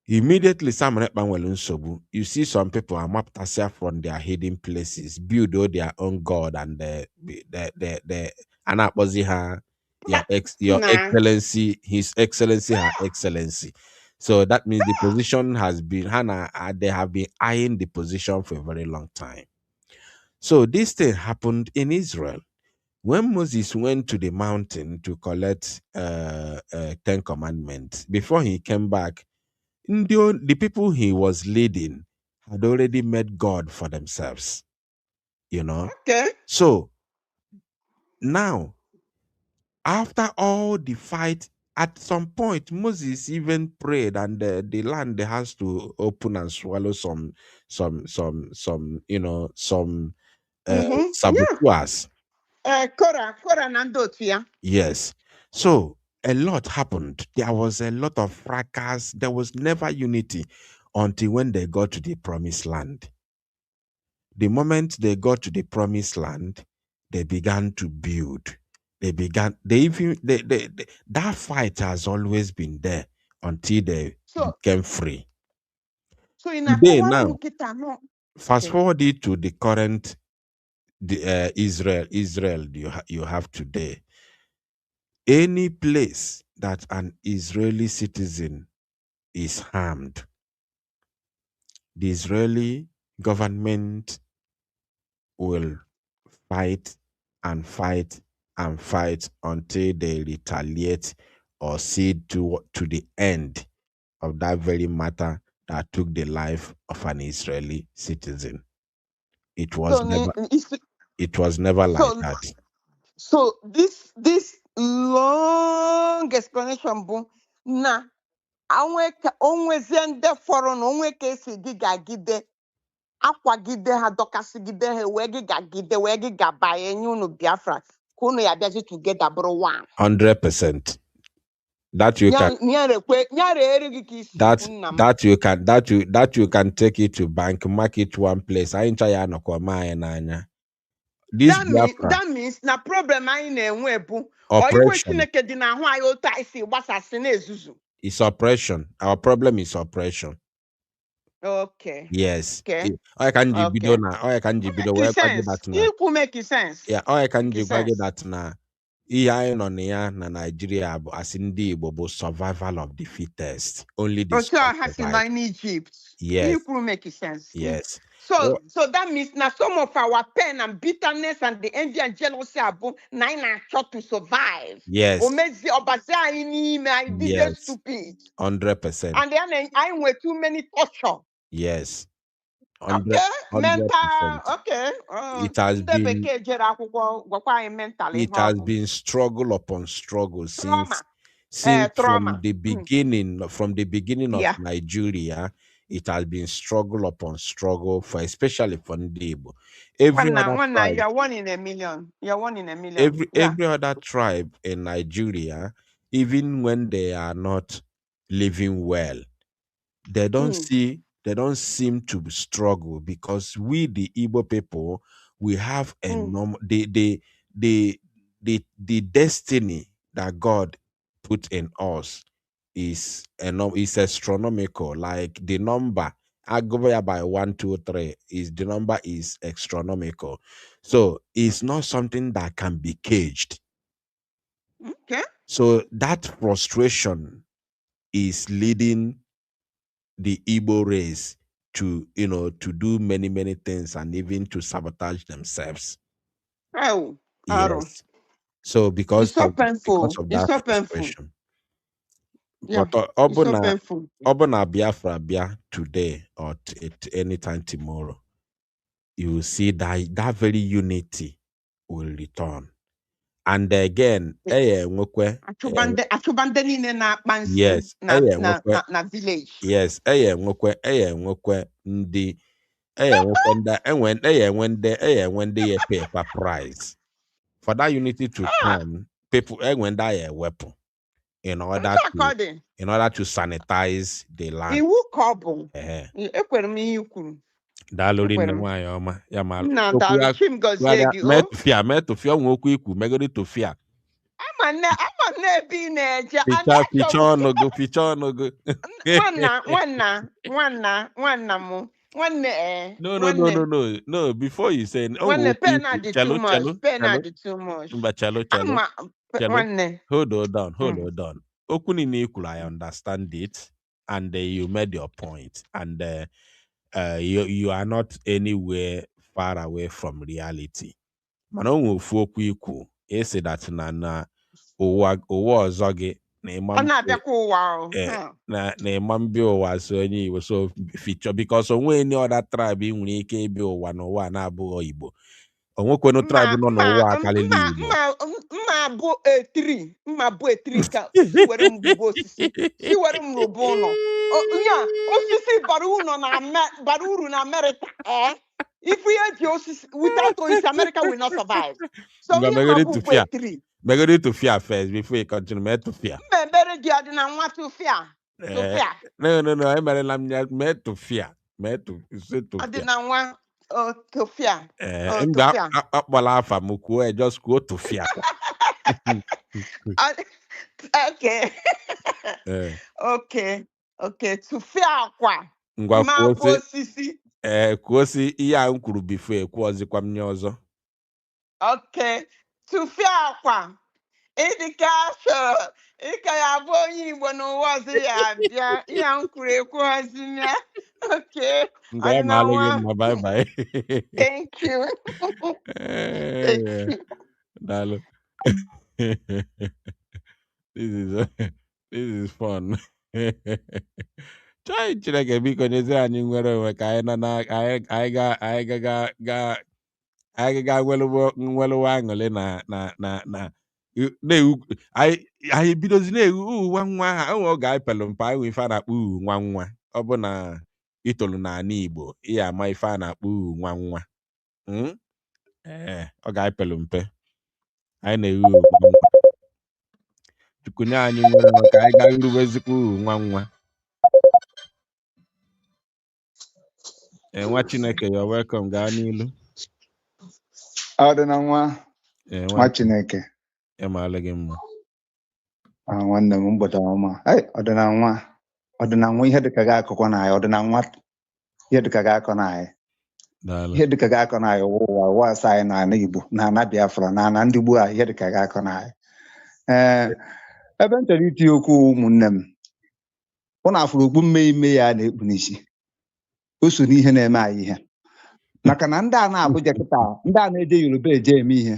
Immediately, Simon Ekpa nwere nsogbu. You see some people are mapped herself from their hidden places, build all their own God, and the anakpozi ha Your excellency, his excellency, her excellency. So that means the position has been they have been eyeing the position for a very long time. So this thing happened in Israel. When Moses went to the mountain to collect 10 commandments, before he came back, the people he was leading had already met God for themselves.
Okay.
So now, after all the fight, at some point, Moses even prayed, and the land has to open and swallow some saboteurs. Yes. So a lot happened. There was a lot of fracas. There was never unity until when they got to the promised land. The moment they got to the promised land, they began to build. That fight has always been there until they became free.
So
Today now, fast forward it to the current Israel you have today. Any place that an Israeli citizen is harmed, the Israeli government will fight and fight and fight until they retaliate or see to the end of that very matter that took the life of an Israeli citizen. It was never like that.
So this long explanation bụ na onwezie ndị fọrọ na onwe ka esi gị gagide akwagide ha dọkasịgide ha wee gị gagide wee gị gabanye nye unu Biafra ka unu ya bịazi together bụrụ one.
100%. That you can you can take it to bank, mark it one place. I enjoy this
that means na problem anyị na-enwe bụ
oppression.
Chineke dị na ahụ anyị otu anyị si gbasasị na-ezuzu.
It's oppression. Our problem is oppression.
Okay.
Yes.
Okay.
I can give video now. I can give video.
It will make sense.
Yeah. I can give that now. Ihe nọ na ya na Nigeria bụ asị ndị Igbo bụ survival of the fittest. Only the strong survive.
In Egypt.
Yes.
It will make sense.
Yes.
So that means now some of our pain and bitterness and the envy and jealousy are nine shot to survive.
Yes.
Yes.
100%.
And then I went too many torture.
Yes.
100%. Okay. Mental. Okay.
It has been struggle upon struggle since from the beginning of Nigeria. It has been struggle upon struggle especially for Ndebo.
You're one in a million. You're one in a million.
Every other tribe in Nigeria, even when they are not living well, they don't seem to struggle, because we the Igbo people, we have a the destiny that God put in us is astronomical. Like the number I go by 1, 2, 3 the number is astronomical. So it's not something that can be caged.
Okay.
So that frustration is leading the Igbo race to do many things and even to sabotage themselves.
Oh,
yes. So because of that frustration.
Yeah,
but Obana Biafra Bia today or at any time tomorrow, you will see that very unity will return. And again, yes,
na village.
Yes, when they pay a price for that unity to come, people when they a weapon in order to sanitize the land. No. Before you say
too much.
Hold on. Okuni Nikula, I understand it, and you made your point, and you are not anywhere far away from reality. Manongo fuoku say that na owa ọzọ gị na ịmambi ụwa so onye Igbo so feature because onwe any other tribe nwere ike ịbịa ụwa n'ụwa na-abụghị Igbo. Onwekwenu tribe nọ n'ụwa akarịla Igbo.
Mma bụ etiri ka si were mgbugo osisi si were mrụbụ ụlọ ya osisi bara uru na America if we had osisi without osisi America will not survive. So we have etiri.
Megoro to fear first before you continue. Me to fear.
Mbere di adina nwa to fear.
No. I mere na me to fear. Me to say to fear.
Adina nwa to fear.
Akpala afa m kwuo just go to fear.
Okay. Okay. To fear kwa.
Ngwa kwuo si ihe a m kwuru before kwuozikwa m nye ọzọ.
Okay. To fear kwa. Idikasho. Ika ya bụ onye Igbo n'ụwa ọzọ ya bịa ihe m kwuru ekwuozi ya. Okay.
Bye.
Thank you. Thank you.
Dalo. This is fun. Chai Chineke biko nyezi anyị nwere onwe ka anyị ga nwelụwa aṅụrị na anyị bidozi na-ewu nwa ha o ga anyị pelụ mpa anyị ife a na-akpọ nwa ọ bụ na itolu n'ala Igbo ihe ama ife a na-akpọ nwa ọ ga anyị pelụ mpe anyị na-ewu chukwunye anyị nwere onwe ka anyị ga irubezikwa nwa nwa Chineke you're welcome gaa n'ilu
ọdịna nwa Chineke
ịmaala gị mma
nwanne m mgbede ọma ọdịna nwa ihe dịka gị akụkọ na anyị ọdịna nwa ihe dịka gị akọ na anyị ihe dịka gị akọ na anyị ụwa asa anyị na ana Igbo na ana Biafra na ana ndị Igbo a ihe dịka gị akọ na anyị ebe m chọrọ itinye okwu ụmụnne m ọ na-afụrụ okpu mme ime ya na-ekpu n'isi o so n'ihe na-eme anyị ihe maka na ndị a na-Abuja kịta ndị a na-eje Yoruba eje eme ihe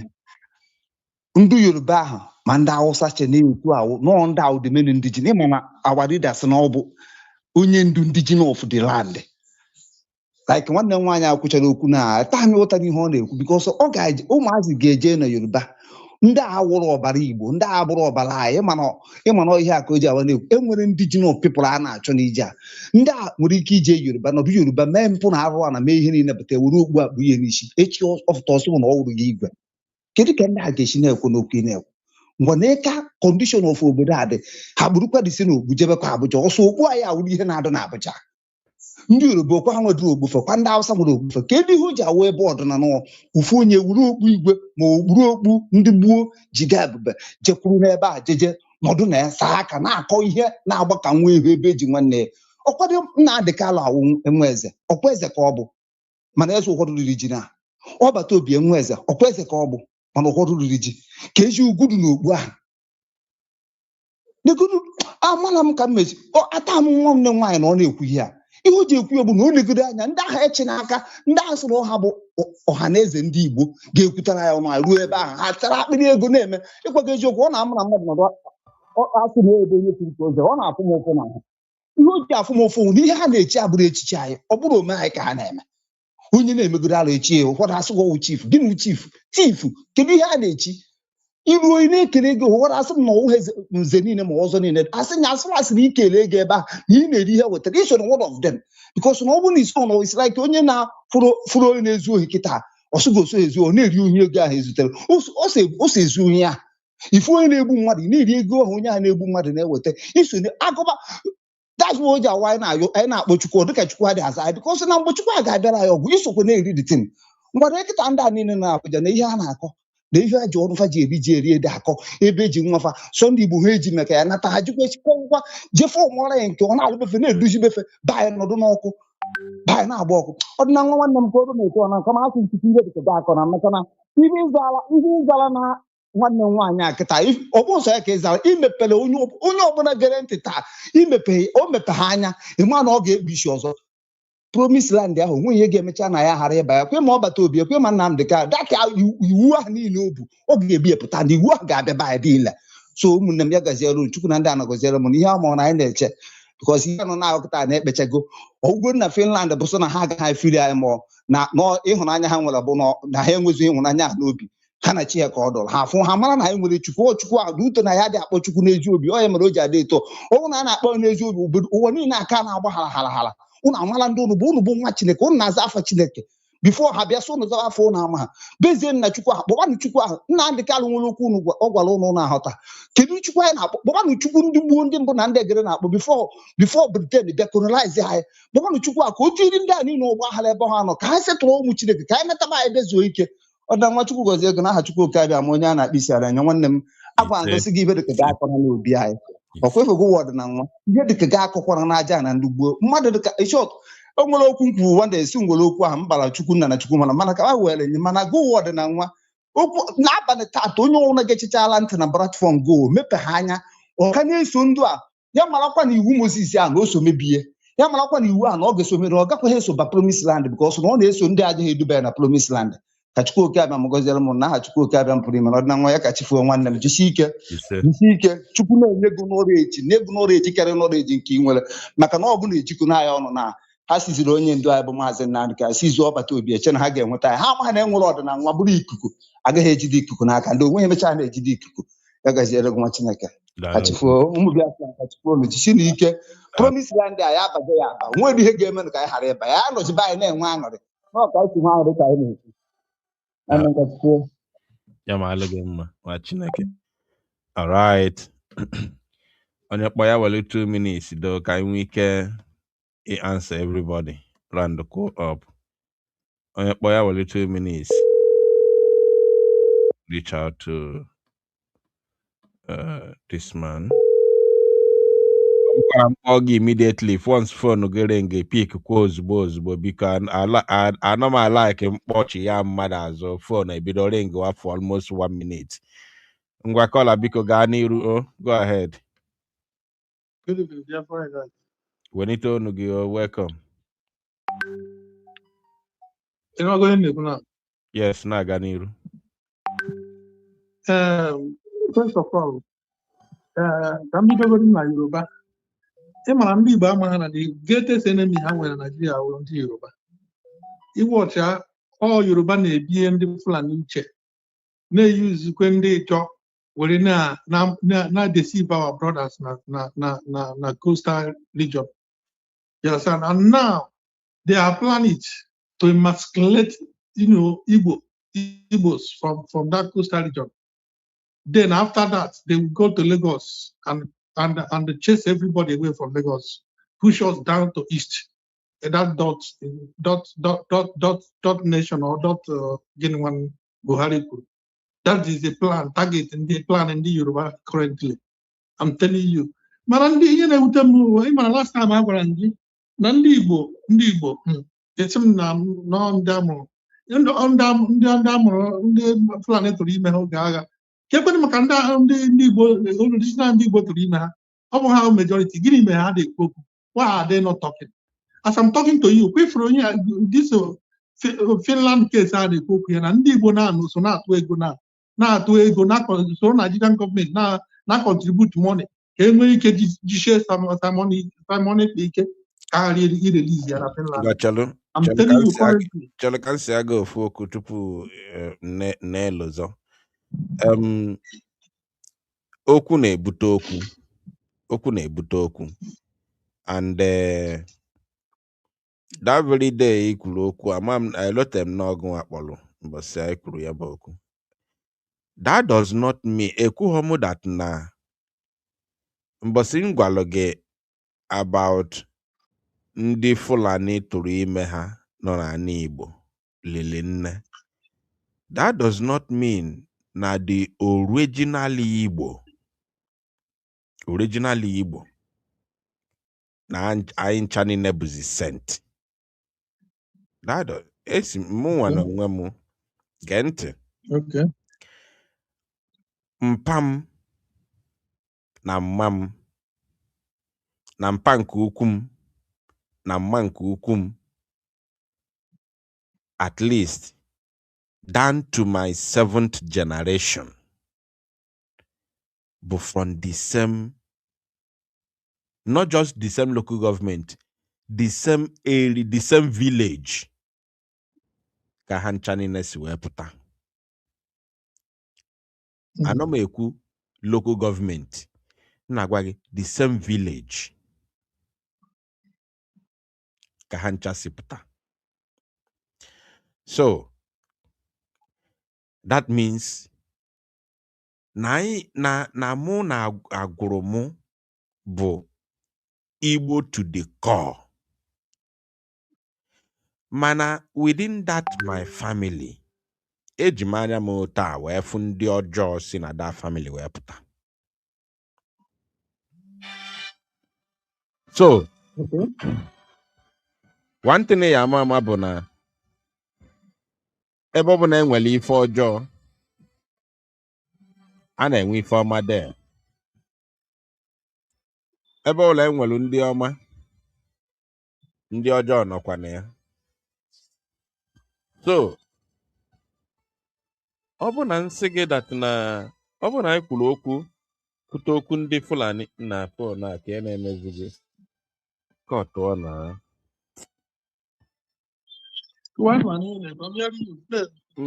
ndị Yoruba ahụ ma ndị Hausa chenetu ahụ nọọ ndị ahụ dị ndị ji ịma na our leaders na ọ bụ onye ndu ndị ji of the land like nwanne m nwaanyị akwụchara okwu na taa anyị ụtara ihe ọ na-ekwu because ọ ga-eje ụmụazị ga-eje na Yoruba ndị a wụrụ ọbara Igbo ndị a bụrụ ọbara anyị ịmana ihe a ka o ji awa na-ekwu enwere ndị ji people a na-achọ n'ije a ndị a nwere ike ije Yoruba nọdụ Yoruba mee mpụ na arụ a na mee ihe niile pụta were okpu akpụ ihe n'isi echi ọfụta ọsọ na ọ wụrụ gị igwe kedu ka ndị a ga-esi na-ekwu n'okwu na-ekwu ngwa na ịka kọndishọn of obodo a dị ha bụrụkwa dịsị na ogbu jebekwa Abuja ọsọ okpu anyị awụrụ ihe na-adị na Abuja ndị Yoruba okwa ha nwedịrị ogbufe kwa ndị Hausa nwere ogbufe kedu ihe o ji awụ ebe ọdịnala ụfụ onye wuru okpu igwe ma o gburu okpu ndị gboo ji ga ebube jekwuru n'ebe a jeje nọdụ na ya saa aka na-akọ ihe na-agba ka nwa ihu ebe eji nwanne ya ọkwado na-adịka alụ awụ enwe eze ọkwa eze ka ọ bụ mana eze ụfọdụ riri ji na ọbata obi enwe eze ọkwa eze ka ọ bụ mana ụfọdụ riri ji ka eji ugudu na okpu ahụ negodu amala m ka m mezi ata m nwanne m nwaanyị na ọ na-ekwu ihe a ihe o ji ekwu ya bụ na o legodo anya ndị agha echi n'aka ndị agha sụrụ ọha bụ ọha na eze ndị Igbo ga-ekwutara ya ọnụ ruo ebe ahụ ha tara akpịrị ego na-eme ịkwago eziokwu ọ na-amụ na mmadụ nọdụ asị na ebe onye tiri oze ọ na-afụ m ụfụ na ha ihe o ji afụ m ụfụ na ihe ha na-echi abụrụ echichi anyị ọ bụrụ ome anyị ka ha na-eme onye na-emegodo ala echi ya ụfọdụ asị gị chifu gịnị chifu kedu ihe a na-echi iru onye na-ekele gị ụfọdụ asị m na ọwụ nze niile ma ọzọ niile asị nya asịrị ikele ego ebe a na ị na-eri ihe wetara iso na one of them because na ọ bụrụ na isi ụlọ isi like onye na-fụrụ onye na-ezu ohi kịta ọsụgoso ezu ọ na-eri ohi ego ahụ ezutere ose ezu ohi ya ifu onye na-egbu mmadụ na-eri ego ahụ onye ahụ na-egbu mmadụ na-eweta iso agụba that's why o ji awa anyị na-akpọ Chukwu dịka Chukwu adị aza anyị because na mgbe Chukwu a ga-abịara anyị ọgwụ isokwe na-eri ditin mgbada nkịta ndị a niile na Abuja na ihe a na-akọ na ihe a ji ọrụ fa ji eri ede akọ ebe eji nwafa sọ ndị Igbo ha eji maka ya nata ha jikwa echikwa ngwa jefe ọmụọra ya nke ọ na-alụbefe na-eduzi befe banyị nọdụ n'ọkụ banyị na-agba ọkụ ọdịna nwa nwanne m ka ọrụ na-eto na nkama asị ntutu ihe dịka ga akọ na mmekọ na ihe ịzala na nwanne m nwaanyị a kịta ọ bụ ụzọ ya ka ịzara imepere onye ọbụla gere ntị taa o mepe ha anya ịma na ọ ga-ekpu isi ọzọ promise land ahụ nwe ihe ga-emecha na ya ghara ịba ya kwe ma ọ bata obi ekwe ma Nnamdị ka daka iwu ahụ niile o bu ọ ga-ebiepụta na iwu ahụ ga-abịa ba ya niile so ụmụnne m ya gaziere unu Chukwu na ndị a nagọziere m na ihe amụrụ na anyị na-eche because ihe nọ na-ahụkịta na-ekpechago ọgwụgwọ na Finland bụ so na ha agaghị efiri anyị ma na ịhụnanya ha nwere bụ na ha enwezighị ịhụnanya ha n'obi ha na chi ya ka ọ dọrọ ha afụ ha mara na anyị nwere Chukwu ahụ dị uto na ya dị akpọ Chukwu n'ezi obi ọ ya mere o ji adị eto ọnwụ na a na-akpọ n'ezi obi obodo ụwa niile aka na-agba hara unu amala ndị unu bụ nwa Chineke unu na-aza afa Chineke bifo ha bịa so unu zawa afọ unu ama ha bezie nna Chukwu ahụ kpọbanụ Chukwu ahụ Nnamdị Kalụ nwere okwu unu ọ gwara unu na-ahọta kedu Chukwu anyị na-akpọ kpọbanụ Chukwu ndị gbuo ndị mbụ na ndị egere na-akpọ bifo Britain bịa kolonaize anyị kpọbanụ Chukwu ahụ ka o tiri ndị a niile ụgbọ aghara ebe ha nọ ka anyị setụrụ ụmụ Chineke ka anyị metaba anyị dezuo ike ọda nwa Chukwu gozie ego n'aha Chukwu oke abịa ma onye a na-akpị isi ala anya nwanne m agwa ngosi gị ibe dịka ga akọrọ n'obi anyị ọkwefego wọd na nwa ihe dịka ga akọkwara n'aja na ndị gboo mmadụ dịka shọt o nwere okwu nkwu wanda esi nwere okwu ahụ mbara Chukwu nna na Chukwu mana ka ha were nye mana go wọd na nwa okwu n'abalị taata onye ọbụla ga-echichala ntị na platform go mepe ha anya ọka na-eso ndụ a ya marakwa na iwu Mozis a na o so mebie ya marakwa na iwu a na ọ ga-eso mere ọ gakwaghị eso ba promise land because na ọ na-eso ndị agaghị eduba ya na promise land ka Chukwu oke abịa m gọziere m n'aha Chukwu oke abịa m pụrụ ime ọdịna nwa ya ka chifuo nwanne m jisie ike Chukwu na-enye gị n'ọrụ eji karịa n'ọrụ eji nke ị nwere maka na ọ bụ na ejikọ n'anya ọnụ na ha siziri onye ndu anyị bụ maazị Nnamdị ka sizuo ọbata obi eche na ha ga-enweta ya ha amaghị na enwere ọdịna nwa bụrụ ikuku agaghị ejide ikuku n'aka ndị onwe emechaa na-ejide ikuku ya gaziere gị nwa Chineke ka chifuo ụmụ Biafra ka chifuo unu jisi n'ike promise land a ya abago ya aba onwere ihe ga-eme ka anyị ghara ịba ya anọzibe anyị na-enwe aṅụrị n'ọka isi nwa aṅụrị ka anyị na-ekwu
ya ma alụ gị mma nwa Chineke. All right. Onye kpọ ya were 2 minutes do ka anyị nwee ike answer everybody round the call up. Onye kpọ ya were 2 minutes reach out to this man. I'm calling immediately once phone getting a pick ozugbo because I know my like him watch ya mmadụ azụ phone ebido ring for almost 1 minute. Ngwa call biko gaa n'iru. Go ahead.
Good evening, dear friend.
Wenito Nugio, welcome.
You know going to
Yes, na ganiru.
First of all, kami dogo na Yoruba. Ema ndị Igbo ama ha na the greatest enemy ha nwere na Nigeria bụ ndị Yoruba. Iwọcha ọ Yoruba na-ebie ndị Fulani uche na-eyuzikwe ndị ịchọ were na deceive our brothers na coastal region. You understand? And now they are planning to emasculate, Igbos from that coastal region. Then after that, they will go to Lagos and chase everybody away from Lagos, push us down to east. And that dot nation or Genuine Buhari. That is the plan, target in the plan in the Yoruba currently. I'm telling you. Marandi, last time I was Nandi Igbo, it's no damo. The planet to email Gaga. Kept Makanda on the Igbo to email. How majority give me how they cook. Why are they not talking? As I'm talking to you, quick for this Finland case how they cook here and Igbo now, so not to go now. Now to ego na so Nigerian government na contribute money. Can we get share some money carry release ya Finland. I'm telling you currently.
Chalo kansi ago fuoku tupu nelozo. Okwu na-ebute okwu. And that very day ikwuru okwu I let them know go akpolo but say ikwuru ya bụ okwu. That does not mean ekwuhomu that na mbosi ngwalo gị about ndị Fulani tụrụ ime ha nọ n'ala Igbo lili nne. That does not mean na the original Igbo na anyị ncha niile bụzi sent. That esi mụ nwa na onwe m gee ntị.
Okay.
mpam na mam na mpa nke ukwum na mma nke ukwum, at least down to my 7th generation, but from the same, not just the same local government, the same area, the same village. Ka ha ncha niile si wee pụta. Ana m ekwu local government, na-agwa gị the same village ka ha ncha si pụta. So that means na mụ na agụrụ mụ bụ Igbo to the core. Mana within that my family, eji m anya m taa wee fụ ndị ọjọọ si na that family wee pụta. So one thing ya ama bụ na ebe ọ bụ na enwere ife ọjọọ, a na-enwe ife ọma there. Ebe ụlọ enwelu ndị ọma, ndị ọjọọ nọkwa na ya. So ọ bụ na nsị gị dat na ọ bụ na anyị kwuru okwu kwute okwu ndị Fulani na fon a ka ya na-emezighị kọtụọ na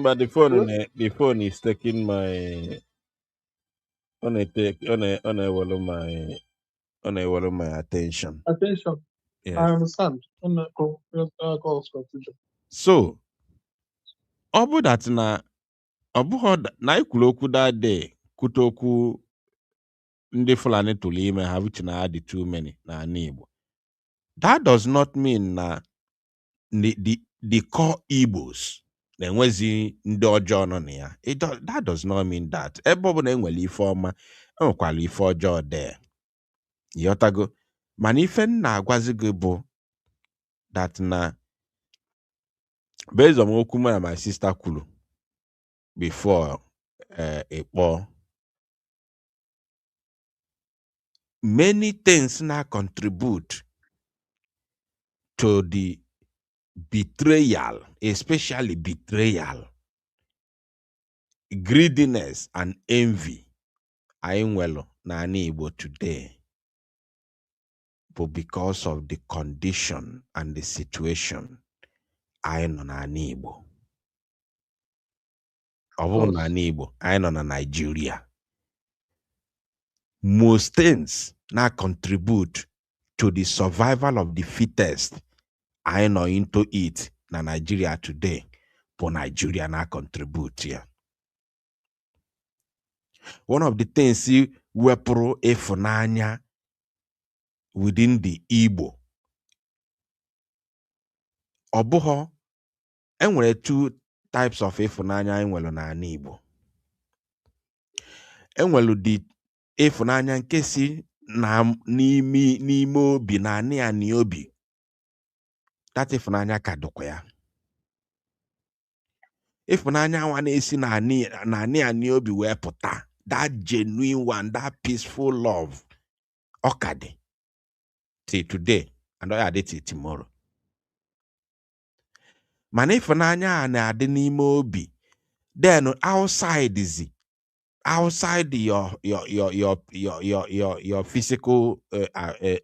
but the phone is taking my on my attention. Yes.
I understand.
So ọ bụ that na ọ bụghị na anyị kwuru okwu that day kwute okwu ndị Fulani tụrụ ime ha which na ha dị too many na ala Igbo. That does not mean na the core Igbos na-enwezi ndị ọjọọ nọ na ya. That does not mean that. Ebe ọ bụ na enwere ife ọma, enwekwala ife ọjọọ there. Yotago. Mana ife m na-agwazi gị bụ that na based on okwu mụ na my sister kwuru before Ekpa, many things now contribute to the betrayal, especially betrayal, greediness and envy anyị nwelu n'ala Igbo today, but because of the condition and the situation anyị nọ n'ala Igbo. Ọ bụrụ n'ala Igbo, anyị nọ na Nigeria. Most things now contribute to the survival of the fittest. I know into it na Nigeria today, but Nigeria now contribute here. One of the things we pro efunanya within the Igbo. Obuho, enwere two types of efunanya enwelu na Igbo. Enwelu the efunanya nke si na n'ime obi na ani obi. That efunanya kadukwa ya. Efunanya wana esi na ani obi wee puta. That genuine one, that peaceful love. Okade. Till today. And I had it tomorrow. Man efunanya na adi n'ime obi. Then outside is it. Outside your physical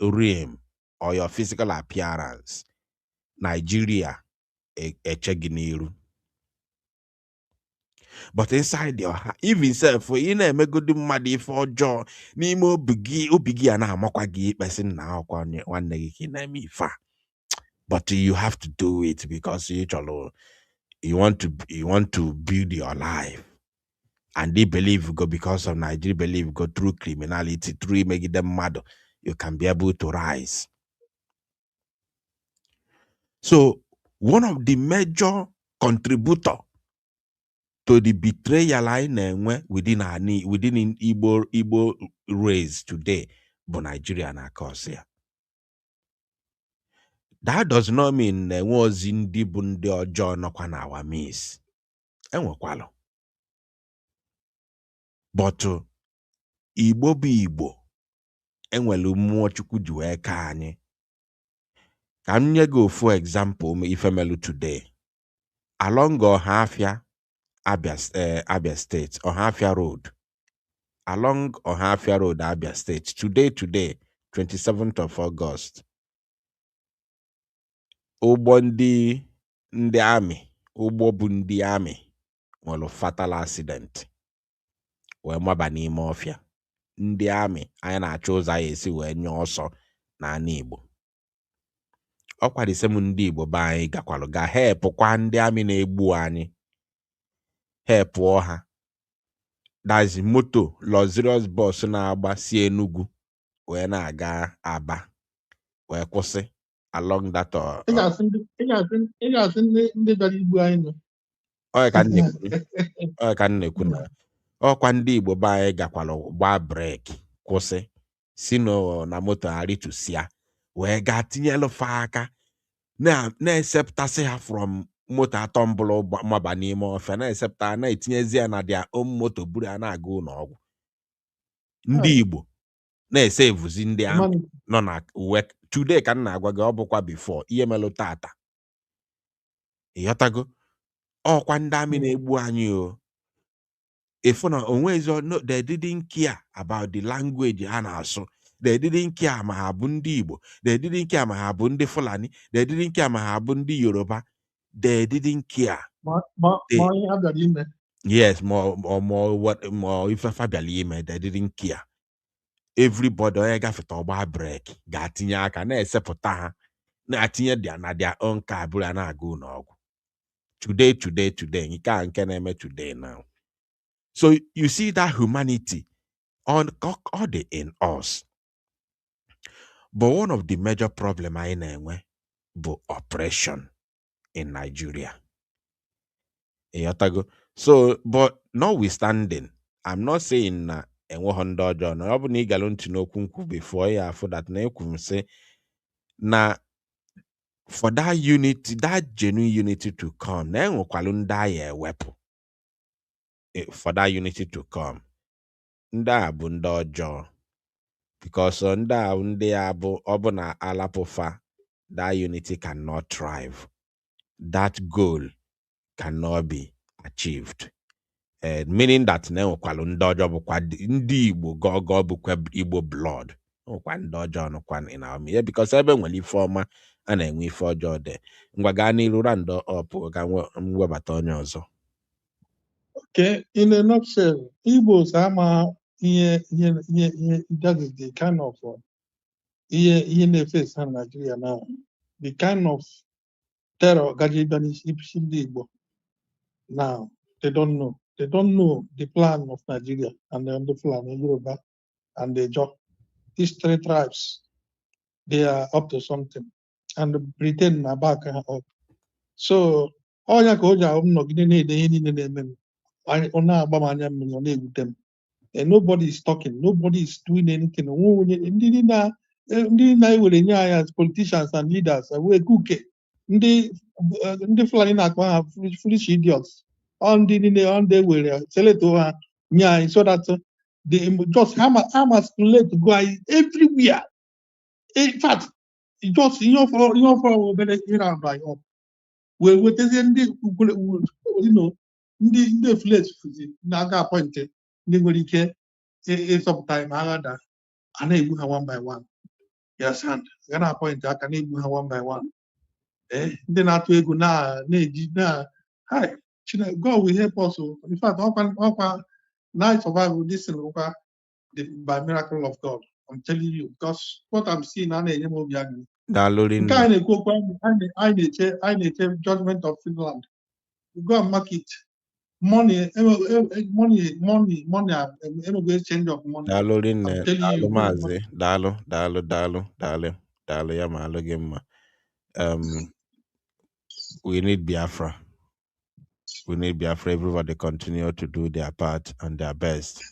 realm or your physical appearance, Nigeria echeginiru. But inside your heart, even self, you know, me good madi for jaw, ni mo bigi ana amakwa gi person na akwa one negi na mi fa. But you have to do it because you want to build your life. And they believe go because of Nigeria, believe go through criminality, through making them mad, you can be able to rise. So one of the major contributor to the betrayal within Igbo race today, but Nigeria na cause here. That does not mean was in the bunde or John or our miss. Enwekwalo. but Igbo bụ Igbo enwelu mmụọ Chukwu ji wee ka anyị. Ka m nye gị ofu example ife melu today. Along Ohafia, Abia State, Ohafia Road. Along Ohafia Road, Abia State. Today, 27th of August. Ụgbọ ndị amị, ụgbọ bụ ndị amị nwere fatal accident. Wee maba n'ime ọfịa. Ndị amị anyị na-achọ ụzọ anyị esi wee nye ọsọ n'ala Igbo. Ọkwa disem ndị Igbo be anyị gakwalụ ga hepụkwa ndị amị na-egbu anyị. Hepụọ ha. Dazi moto luxurious bus na-agba si Enugu wee na-aga Aba wee kwụsị along that
ị ga-asị ndị bịara igbu anyị nọ.
Ọ ka nnekwu na ọkwa ndị Igbo be anyị gakwalụ gbaa breki kwụsị si na moto arịtụsịa wee gaa tinyelụ fa aka na-eseptasị ha from moto atọ mbụlụ maba n'ime ọfịa na-esepta na-etinyezi ya na dia own moto buru ya na-aga ụlọọgwụ. Ndị Igbo na-ese evuzi ndị amị nọ na uwe today ka m na-agwa gị ọ bụkwa before ihe melụ tata. Ịghọtago ọkwa ndị amị na-egbu anyị o. If na onwezi they didn't care about the language ha na-asụ. They didn't care ma ha bụ ndị Igbo. They didn't care ma ha bụ ndị Fulani. They didn't care ma ha bụ ndị Yoruba. They didn't care. Yes, more if Fabialime, they didn't care. Everybody onye gafeta ọgba break ga-atinye aka na-esepụta ha na-atinye dia na their own car bụrụ ya na-aga ụlọọgwụ. Today nke a nke na-eme today now. So you see that humanity all the in us. But one of the major problem anyị na-enwe bụ oppression in Nigeria. So, but notwithstanding, I'm not saying na enweghị ndị ọjọọ na ọ bụ na ị galụ ntị n'okwu nkwu before ya afọ that na ekwu m sị na for that unity, that genuine unity to come, na enwekwalụ ndị agha ewepụ for that unity to come. Ndị a bụ ndị ọjọọ because ndị a bụ ọ bụ na alapụfa, that unity cannot thrive. That goal cannot be achieved. Meaning that na enwekwalụ ndị ọjọọ bụkwa ndị Igbo gogo bụkwa Igbo blood. Nwekwa ndị ọjọọ nọkwa in our midst because ebe nwere ife ọma a na-enwe ife ọjọọ dị. Ngwa gaa n'iru rando ọpụ ga mwebata onye ọzọ.
Okay, in a nutshell, Igbos ama that is the kind of face in Nigeria now. The kind of terror Igbo now. They don't know. They don't know the plan of Nigeria and the plan in Yoruba and the job. These three tribes, they are up to something. And Britain are back up. So all you go and nobody is talking, nobody is doing anything. As politicians and leaders, we cook the flying have foolish idiots. On the way, sell it to so that they just hammers to go everywhere. In fact, just for by up. Well, what is the flesh naga appointed, they will care sometime another, and they will one by one. Yes, and gonna appoint I can even one by one. Then I to go now, hi, God will help us. In fact, often night survival this by miracle of God. I'm telling you, because what I'm seeing, I need judgment of Finland. Go and mark it. Money, exchange of money.
We need Biafra. We need Biafra. Everybody continue to do their part and their best.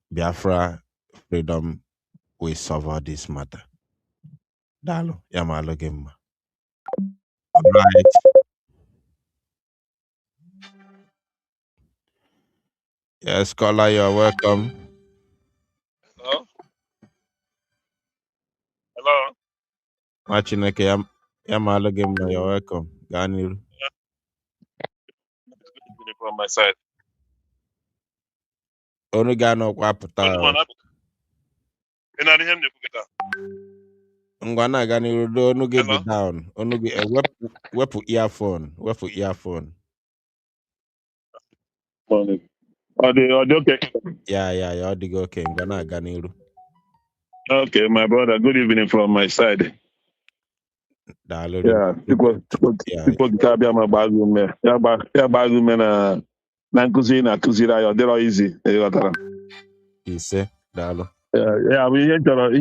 Biafra freedom will solve this matter. Dalo, yamalo gemma. Right. Yes, caller, you're welcome.
Hello? Hello?
Machineke, Yamalagim, you're welcome. Ganil.
From my side.
Onugano Wapata. Ngwana Ganil, don't get
Hello?
down. Onugi, wepu earphone. Wepu earphone.
Okay.
Yeah, you're the okay. Ngwana Ganil.
Okay, my brother, good evening from my side. Yeah, people kabia ma bagume. Ya bagume na nkuzi na kuzira ya dero easy. Ịghọtara.
Ise, dalo.
Yeah, ihe chọrọ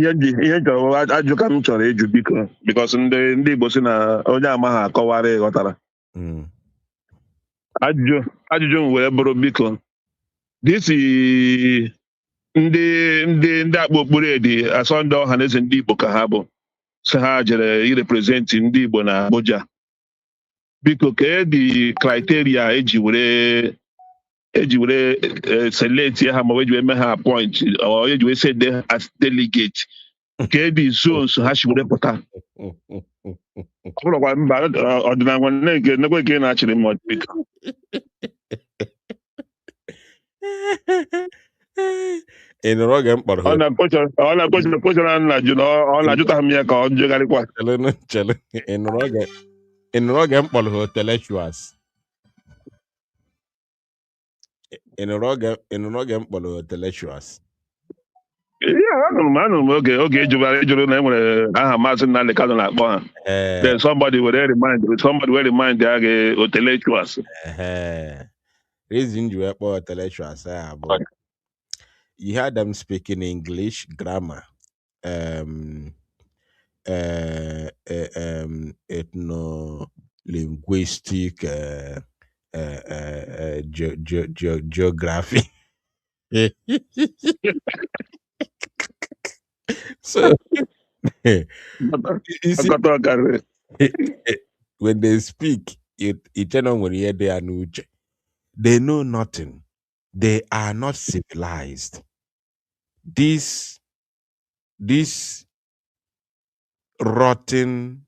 ajụ ka m chọrọ ịjụ biko because ndị Igbo si na onye ama ha akọwara ịghọtara. Ajụjụ m wee bụrụ biko. This ndị akpa okpuru edi asọ ndị ọha na eze ndị Igbo ka ha bụ si ha jere irepresenti ndị Igbo na Abuja. Biko ka dị criteria eji were select ha ma eji wee mee ha appoint or eji wee send them as delegate ka dị zones ha si were pụta. Ọbụrụkwa mba ọdịnala nekwe nke na-achịrị m biko. Ọ na-akpọchara nna jụ na ọ na-ajụta m ya ka ọ jegharịkwa.
Ịnụrụ oge mkpọrọ intellectuals. Ịnụrụ oge mkpọrọ intellectuals.
Anụrụ m oge ejụrụ na enwere aha maazị Nnamdi Kanu na-akpọ ha. Then somebody will remind ya gị intellectuals.
Reason you were intellectuals, but you heard them speaking English, grammar, ethno-linguistic, geography. So you see, when they speak, they know nothing. They are not civilized. This rotten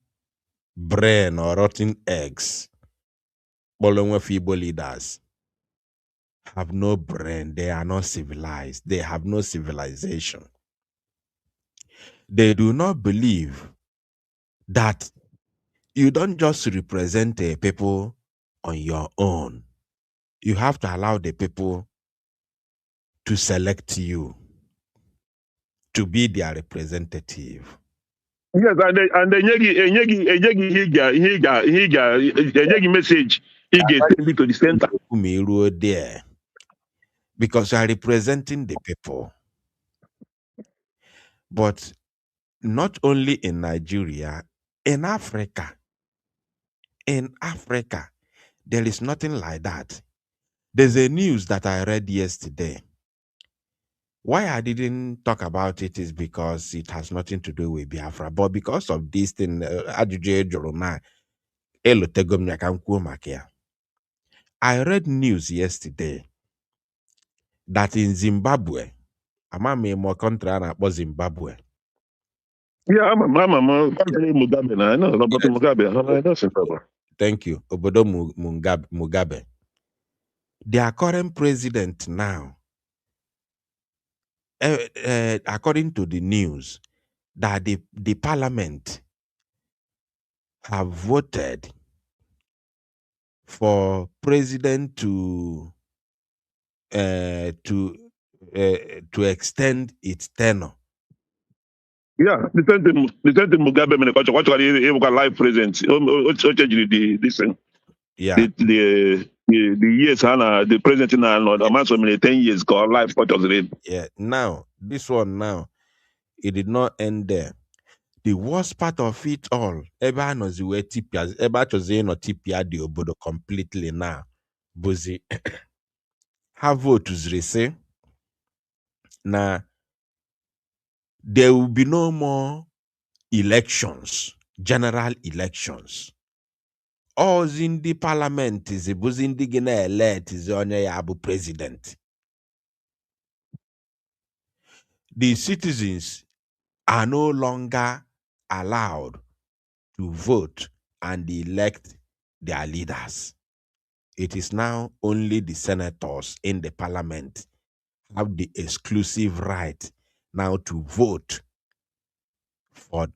brain or rotten eggs, Bolonwe leaders, have no brain. They are not civilized. They have no civilization. They do not believe that you don't just represent a people on your own. You have to allow the people to select you to be their representative.
Yes, and he message he get send to the center.
There, because you are representing the people. But not only in Nigeria, in Africa, there is nothing like that. There's a news that I read yesterday. Why I didn't talk about it is because it has nothing to do with Biafra. But because of this thing, I read news yesterday that in Zimbabwe, more country about Zimbabwe.
Yeah, I'm Mugabe. I know about Mugabe. I know Zimbabwe.
Thank you, Obodo Mugabe. Their current president now, according to the news, that the parliament have voted for president to extend its tenure.
Yeah, the same Mugabe when got live present. This thing.
Yeah.
The years the president in the 10 years got live photos.
Yeah. Now this one it did not end there. The worst part of it all, ever knows the way TPA, ever chose no TPA the obodo completely now. Buzi have votes say now there will be no more elections, general elections. All in the parliament is a buzindi gonna elect is on abu president. the citizens are no longer allowed to vote and elect their leaders. It is now only the senators in the parliament have the exclusive right now to vote for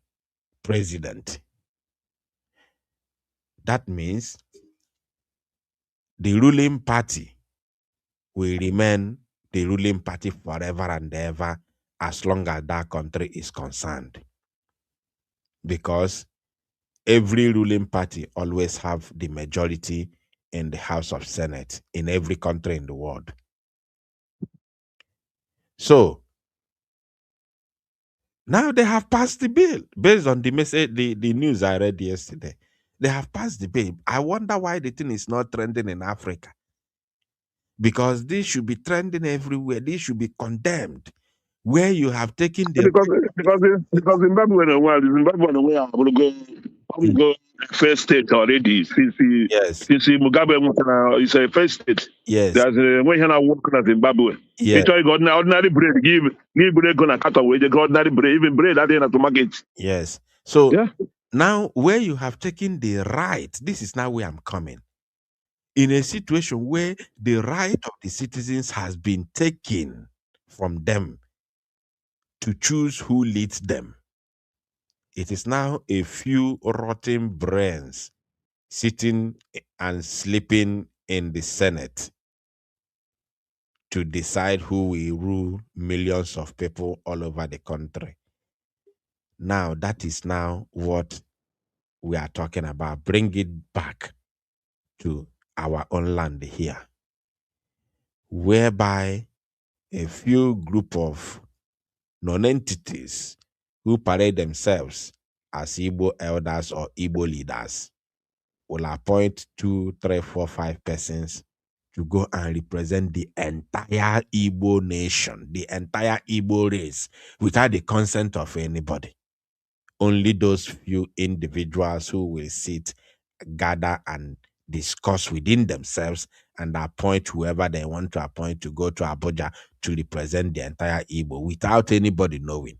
president. That means the ruling party will remain the ruling party forever and ever as long as that country is concerned. Because every ruling party always have the majority in the House of Senate in every country in the world. So now they have passed the bill based on the message, the news I read yesterday. They have passed the bill. I wonder why the thing is not trending in Africa. Because this should be trending everywhere. This should be condemned. Where you have taken the
because Zimbabwe and where I'm gonna go first state already.
Yes.
Since Mugabe is a first state.
Yes.
There's a way here now working at Zimbabwe.
Yes.
It got ordinary bread. Give bread gonna cut away. They got ordinary bread. Even bread that they have to market.
Yes. So
yeah.
Now where you have taken the right, this is now where I'm coming. In a situation where the right of the citizens has been taken from them to choose who leads them, it is now a few rotten brains sitting and sleeping in the Senate to decide who will rule millions of people all over the country. Now, that is now what we are talking about. Bring it back to our own land here, whereby a few group of non-entities who parade themselves as Igbo elders or Igbo leaders will appoint 2, 3, 4, 5 persons to go and represent the entire Igbo nation, the entire Igbo race, without the consent of anybody. Only those few individuals who will sit, gather, and discuss within themselves and appoint whoever they want to appoint to go to Abuja to represent the entire Igbo without anybody knowing.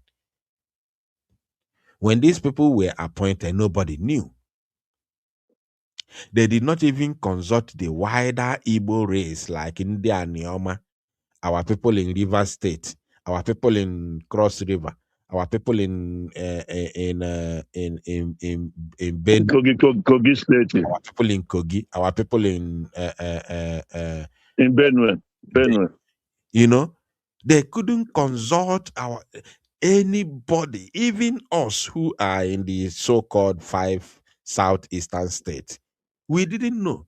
When these people were appointed, nobody knew. They did not even consult the wider Igbo race like India and Nioma, our people in River State, our people in Cross River, our people in Benue,
Kogi State,
our people in Kogi, our people in
Benue.
You know, they couldn't consult anybody, even us who are in the so-called 5 southeastern states. We didn't know.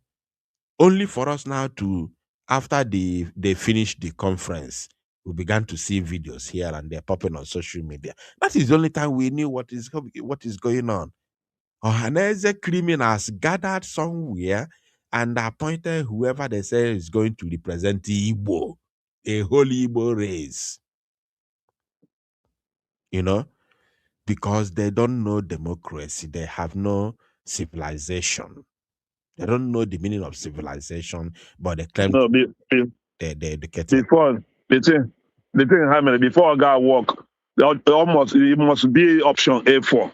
Only for us now to, after they finished the conference, we began to see videos here and there popping on social media. That is the only time we knew what is going on. Ohaneze criminals gathered somewhere and appointed whoever they say is going to represent Igbo, a whole Igbo race. You know, because they don't know democracy, they have no civilization. They don't know the meaning of civilization, but they claim they're educated.
Before the thing happened, before God walk, it must be option A4.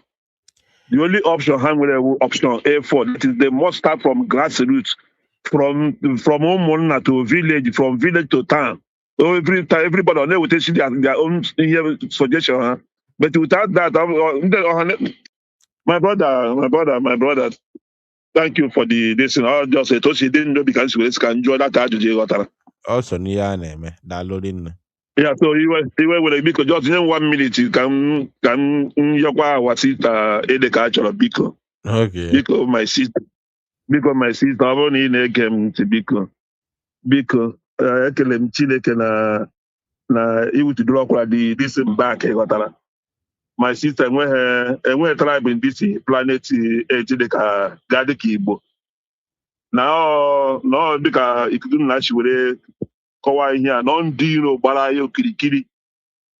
The only option option A4. That is, they must start from grassroots, from home to village, from village to town. So everybody on there will take their own suggestion. Huh? But without that, my brother. Thank you for this. I just say she didn't know because she can enjoy that.
Also, downloading.
Yeah, so you were because just in 1 minute you can yakwa wasita edeka chọrọ biko.
Okay.
Biko my sister. Ọ bụrụ na ị na-ege m ntị biko ekele m Chineke na iwutudoro ọkwara this back ghọtara. My sister enweghị tribe in this planet dịka gadị ka Igbo. Na ọ dịka ikuku na chi were kọwaa ihe a nọ ndị iro gbara ya okirikiri.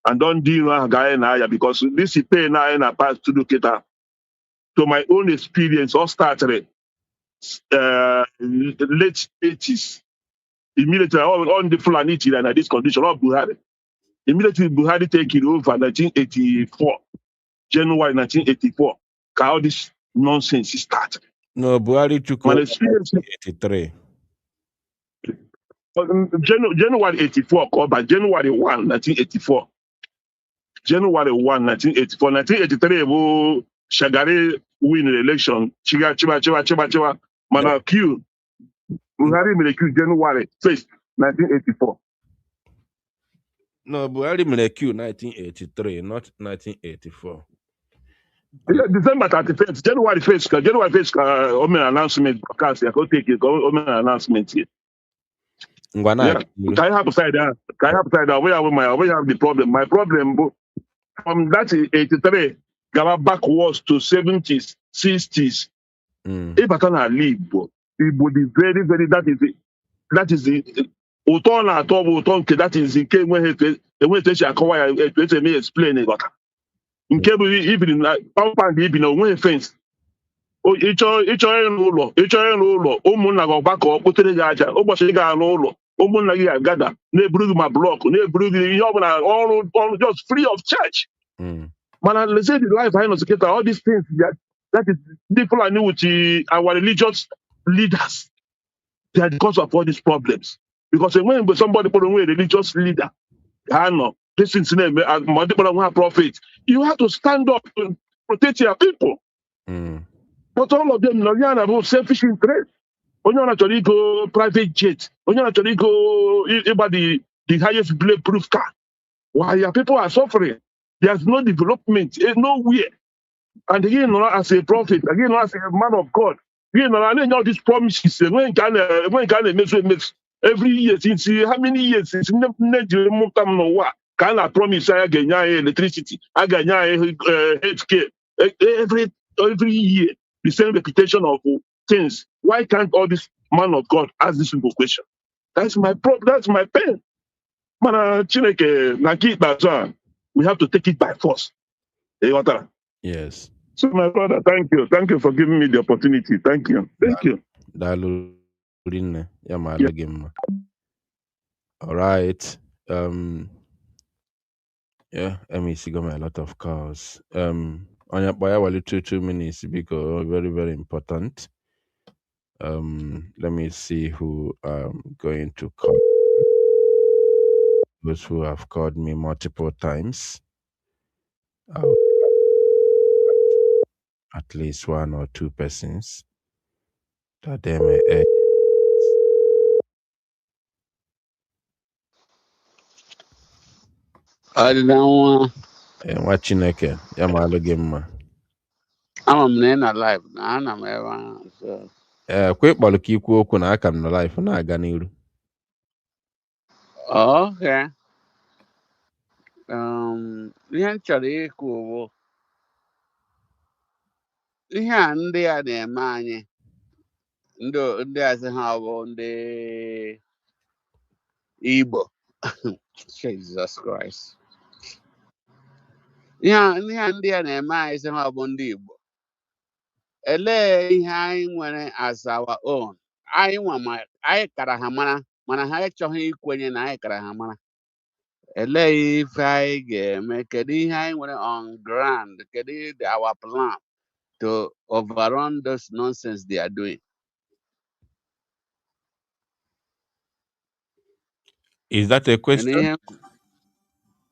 And don't deal with guy na because this is pain na pass to do kita. So my own experience all started late 80s. Immediately on the Fulani and this condition of Buhari. Immediately Buhari take it over 1984, January 1984. All this nonsense started.
No, Buhari took
My
over
experience
83.
January 84, called by January 1, 1984. January 1, 1984. 1983, Shagari win the election. Chiba. Mana Q. Buhari made a Q January 1st, 1984.
No, Buhari made a Q 1983, not 1984.
December 31st, January 1st, Omen announcement, because I could take it, Omen announcement here. Yeah, can I have upside down? Where have the problem? My problem from that 83, got backwards to 70s, 60s. If I can leave, it would be very, very, that is the Uton at all, that is the case when he acquire, let me explain it. In cable, even compound, even when fence. Ịchọọ ịrụ ụlọ ụmụnna gị ọgbakọ kpotere gị aja ụbọchị ị ga-arụ ụlọ ụmụnna gị agada na-eburu gị ma blọkụ na-eburu gị ihe ọbụla ọrụ just free of charge. Mana let's say the life I know secretary, all these things that is the Fulani with our religious leaders, they are the cause of all these problems. Because when somebody put away a religious leader, this name multiple prophet, you have to stand up to protect your people. But all of them, Norian about selfish interest. Only on a go private jet. Only on a go about the highest bulletproof car. Why your people are suffering? There's no development, nowhere. And again, as a prophet, again, as a man of God, again, I know all these promises. When can makes every year since how many years since can I promise I get electricity, I get healthcare every year. The same reputation of things. Why can't all this man of God ask this simple question? That's my that's my pain. Man, we have to take it by force.
Yes.
So my brother, thank you. Thank you for giving me the opportunity. Thank you. Thank you.
All right. Yeah, MEC got me a lot of calls. On your boy, 2 minutes because very, very important. Let me see who I'm going to call. Those who have called me multiple times. At least 1 or 2 persons that they may edge. Nwa Chineke ya maalụ gị mma.
Ama m na ị na live na ana m ebe ahụ.
Kwa ịkpọrọ ka ikwu okwu na aka m nọ live na-aga n'iru.
Okay. Ihe m chọrọ ikwu bụ ihe a ndị a na-eme anyị ndị asị ha bụ ndị Igbo. Jesus Christ. Ihe a ndị a na-eme anyị sị ha bụ ndị Igbo. Elee ihe anyị nwere as our own? Anyị kara ha mara mana ha achọghị ikwenye na anyị kara ha mara. Elee ife anyị ga-eme? Kedu ihe anyị nwere on ground? Kedu our plan to overrun this nonsense they are doing?
Is that a question?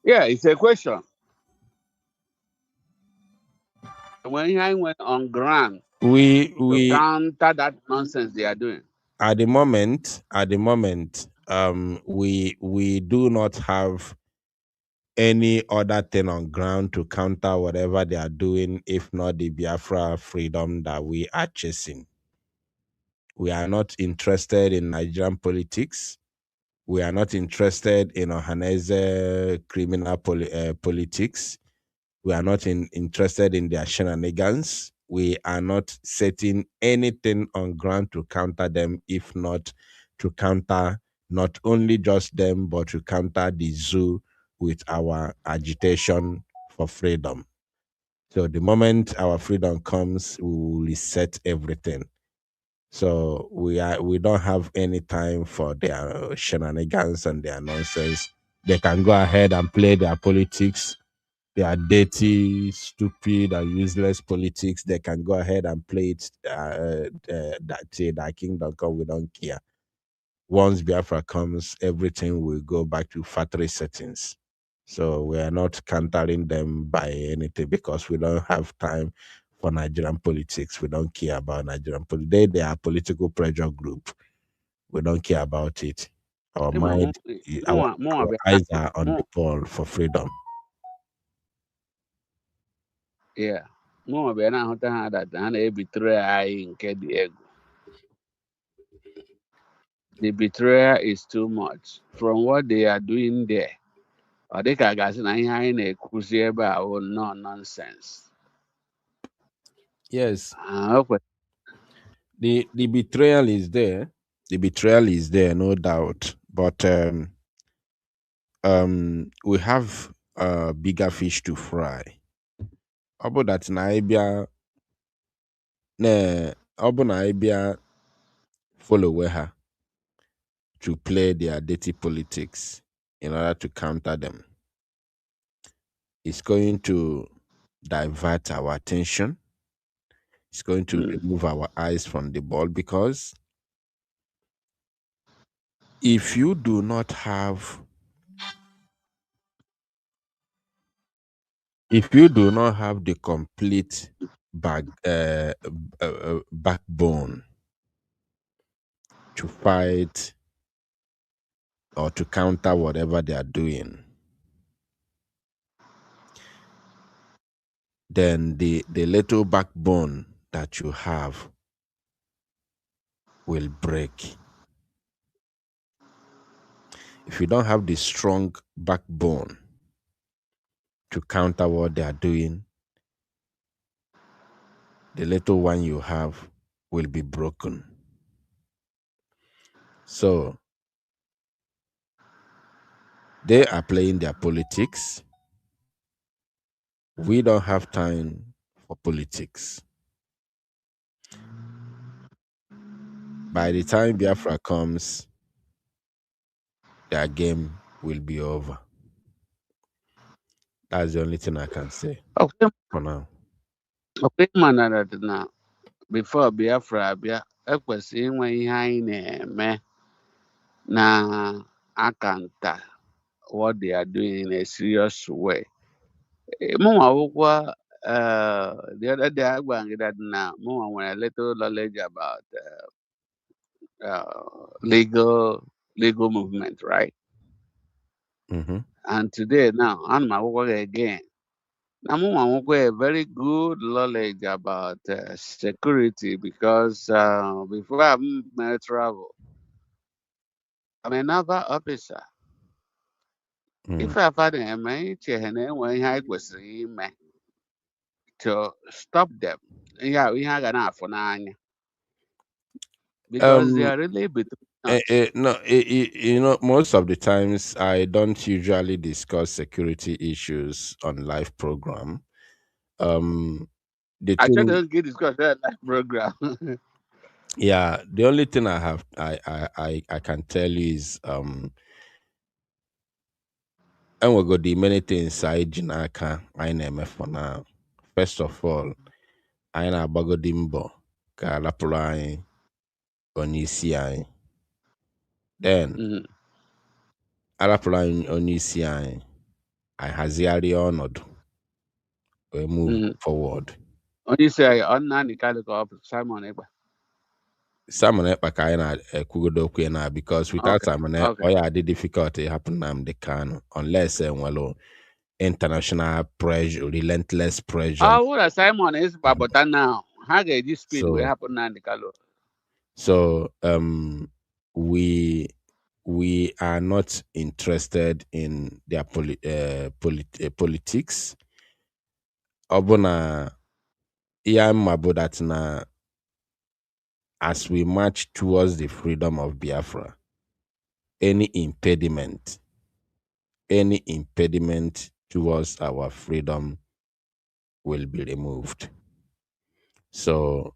Yeah, it's a question. When I went on ground to counter that nonsense they are doing.
At the moment, we do not have any other thing on ground to counter whatever they are doing, if not the Biafra freedom that we are chasing. We are not interested in Nigerian politics. We are not interested in Ohanese criminal politics. We are not interested in their shenanigans. We are not setting anything on ground to counter them, if not to counter not only just them, but to counter the zoo with our agitation for freedom. So the moment our freedom comes, we will reset everything. So we don't have any time for their shenanigans and their nonsense. They can go ahead and play their politics. Their dirty, stupid, and useless politics. They can go ahead and play it. That kingdom come. We don't care. Once Biafra comes, everything will go back to factory settings. So we are not countering them by anything because we don't have time for Nigerian politics. We don't care about Nigerian politics. They are a political pressure group. We don't care about it. Our mind, our eyes are on the ball for freedom.
Yeah. More be na hota ha that na betray I nke the ego. The betrayal is too much from what they are doing there. Ọ dị ka gasị na ihe anyị na-ekwuzi ebe a wụ no nonsense.
Yes. The betrayal is there. The betrayal is there, no doubt. But we have bigger fish to fry. About that na ibia follow her to play their dirty politics in order to counter them. It's going to divert our attention. It's going to remove our eyes from the ball because if you do not have the complete backbone to fight or to counter whatever they are doing, then the little backbone that you have will break. If you don't have the strong backbone to counter what they are doing, the little one you have will be broken. So they are playing their politics. We don't have time for politics. By the time Biafra comes, their game will be over. That's the only thing I can say for now.
Okay, man, that now before Biafra bịa ekwesịrị inwe ihe anyị na-eme na akanta what they are doing in a serious way. Mụnwa akwụkwọ the other day I gwara gị that na mụnwa nwere a little knowledge about legal movement, right?
Mm-hmm.
And today now I'm akwụkwọ again. Now mụnwa nwekwa a very good knowledge about security because before I travel, I'm a naval officer. If I find them, to stop them. Yeah, we have enough for now. Because they are really between us.
Most of the times I don't usually discuss security issues on live program.
I try to get discuss that live program.
Yeah, the only thing I can tell you is and we got the many things I jinaka I name for now. First of all, I na bagodimbo ka lapụrụ anyị onye isi anyị. Then alapụrụ anyị onye isi anyị hazigharị ọnọdụ we move forward.
Onye isi anyị ọ na-anị ka Simon Ekpa.
Simon Ekpa ka anyị na-ekwugodo okwu na because without Simon Ekpa ọ ya dị difficult happen na Kanu unless enwelu international pressure, relentless pressure.
What Simon is about now? How get this speed will happen na Kanu?
So we are not interested in their politics. Obona that na as we march towards the freedom of Biafra, any impediment towards our freedom will be removed. So,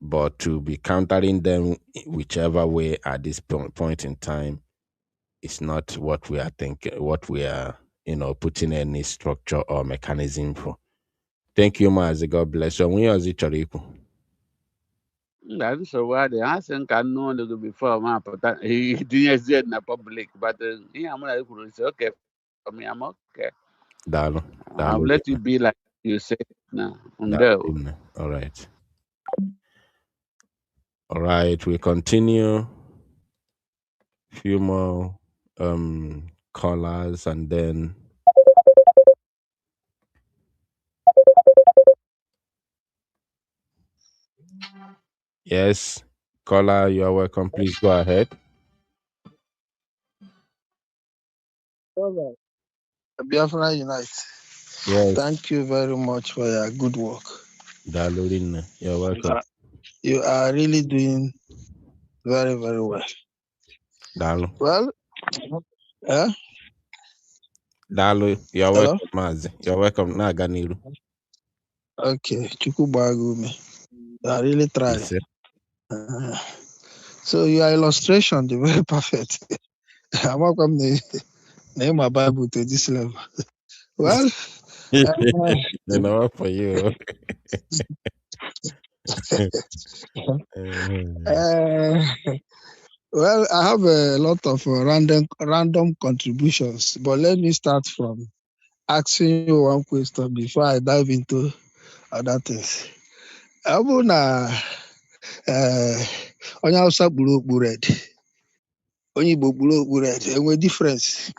but to be countering them whichever way at this point in time it's not what we are thinking, what we are, putting any structure or mechanism for. Thank you, Mazi. God bless you. When was it, Choriku?
That's so what I think I know before my he didn't say in the public, but yeah, I'm like, okay for me, I'm okay.
Dalo.
I'll let you be like you say now.
All right. All right, we continue. Few more callers and then yes, caller, you are welcome. Please go ahead.
Biafra Unite.
Yes.
Thank you very much for your good work.
Dalurine, you're welcome.
You are really doing very, very well.
Dalu.
Well,
Dalu, you're
hello?
welcome, Mazi. You're welcome. Naganiru.
Okay, Chukwubagume. You are really trying. So your illustration, the very perfect. I'm welcome to name my Bible to this level. Well,
you know what for you.
Well, I have a lot of random contributions, but let me start from asking you one question before I dive into other things. Ọ bụrụ na onye Hausa kpuru okpu red, onye Igbo kpuru okpu red, enwe difference?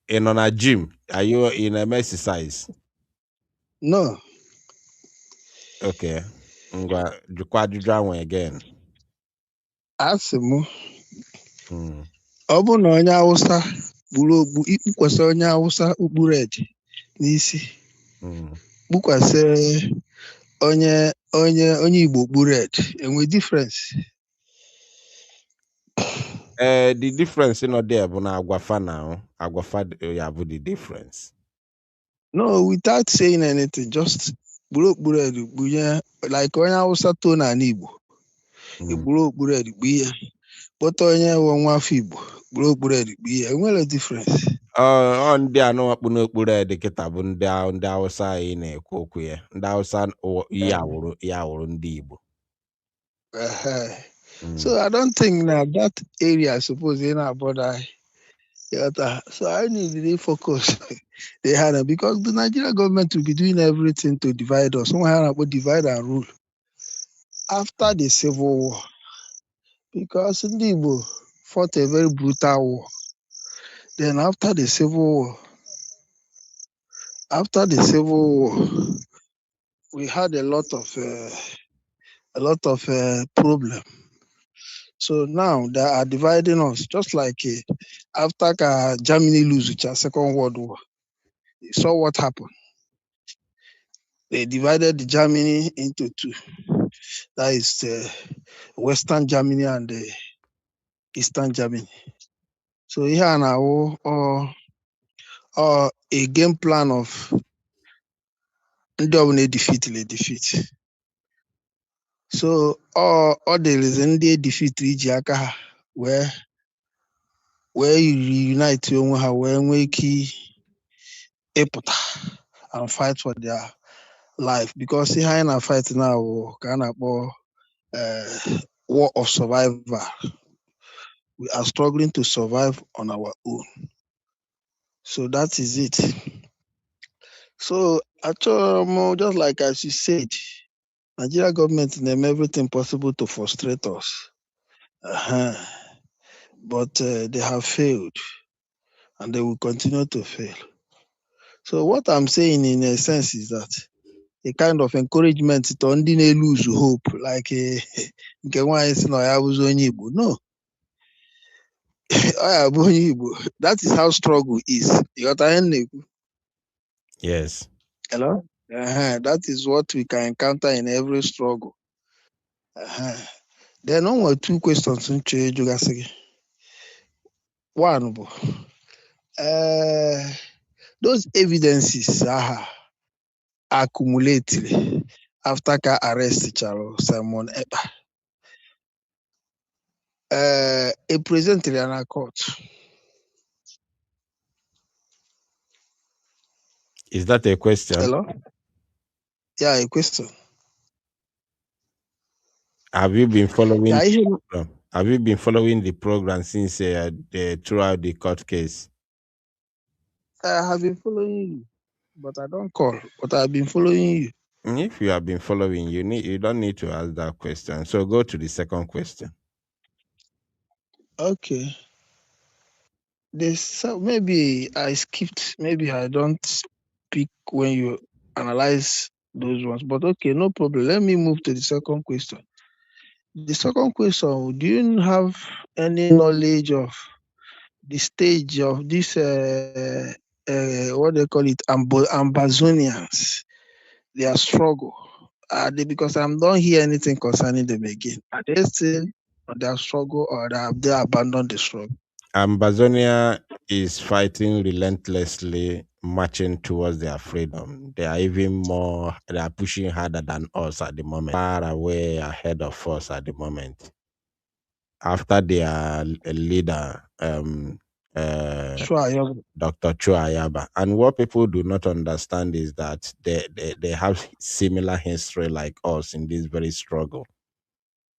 In on a gym, are you in a exercise?
No.
Okay. Ngwa again.
Asị m, ọ bụrụ na onye Hausa kpuru okpu, ikpukwasị onye Hausa okpu red n'isi, kpukwasị onye Igbo okpu red, enwe difference?
The difference in there, but now Agwafa have the difference.
No, without saying anything, just kpuru okpu red kpu ya, like onye Hausa too na Igbo, kpuru okpu red kpu ya, kpọta onye nwe nwa afọ Igbo kpuru okpu red kpu ya, enwere difference?
Ndị anụ akpụ n'okpuru edekịta bụ ndị Hausa anyị na-ekwu okwu ya. Ndị Hausa ya wụrụ ndị Igbo.
So I don't think that area is supposed to be border. So I need to really focus. They had because the Nigerian government will be doing everything to divide us. Someone about divide and rule after the civil war, because the Igbo fought a very brutal war. Then after the civil war, we had a lot of problem. So now they are dividing us, just like after Germany lose the Second World War. You saw what happened. They divided the Germany into two. That is Western Germany and Eastern Germany. So here now, a game plan of defeat. So all the reason they defeat Ijaka where you reunite where we and fight for their life, because see how in fight now kind of war of survival. We are struggling to survive on our own. So that is it. So actually, just like as you said, Nigeria government name everything possible to frustrate us. But they have failed and they will continue to fail. So what I'm saying in a sense is that a kind of encouragement to only lose hope, like no. That is how struggle is.
Yes.
Hello? That is what we can encounter in every struggle. There are no more two questions. One, those evidences accumulated after arrest Simon Ekpa. a present in a court.
Is that a question?
Hello? Yeah, a question.
Have you been following?
Yeah,
have you been following the program since throughout the court case?
I have been following you, but I don't call. But I've been following you.
If you have been following, you don't need to ask that question. So go to the second question.
Okay. Maybe I skipped. Maybe I don't speak when you analyze those ones. But okay, no problem. Let me move to the second question. The second question: do you have any knowledge of the stage of this? What they call it, Ambazonians, their struggle. Because I don't hear anything concerning them again. Are they still on their struggle, or have they abandoned the struggle?
Ambazonia is fighting relentlessly, marching towards their freedom. They are pushing harder than us at the moment, far away ahead of us at the moment. After their leader, Dr. Chuayaba. And what people do not understand is that they have similar history like us in this very struggle.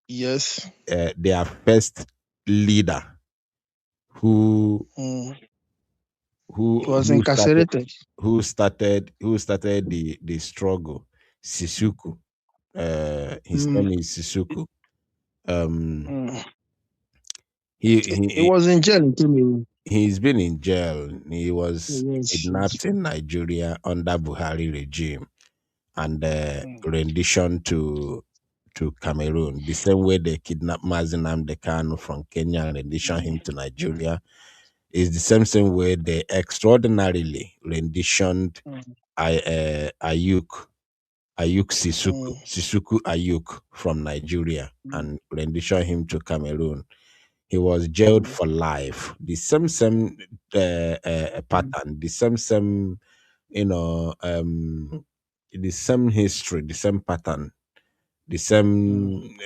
Yes.
Their first leader who
was incarcerated.
Who started the struggle, Sisuku. His name is Sisuku.
He was in jail in Cameroon.
He's been in jail. He was kidnapped in Nigeria under Buhari regime and rendition to Cameroon. The same way they kidnapped Mazi Nnamdi Kanu from Kenya and rendition him to Nigeria is the same way they extraordinarily renditioned Ayuk Sisuku Ayuk from Nigeria and rendition him to Cameroon. He was jailed for life. The same pattern, the same the same history, the same pattern, the same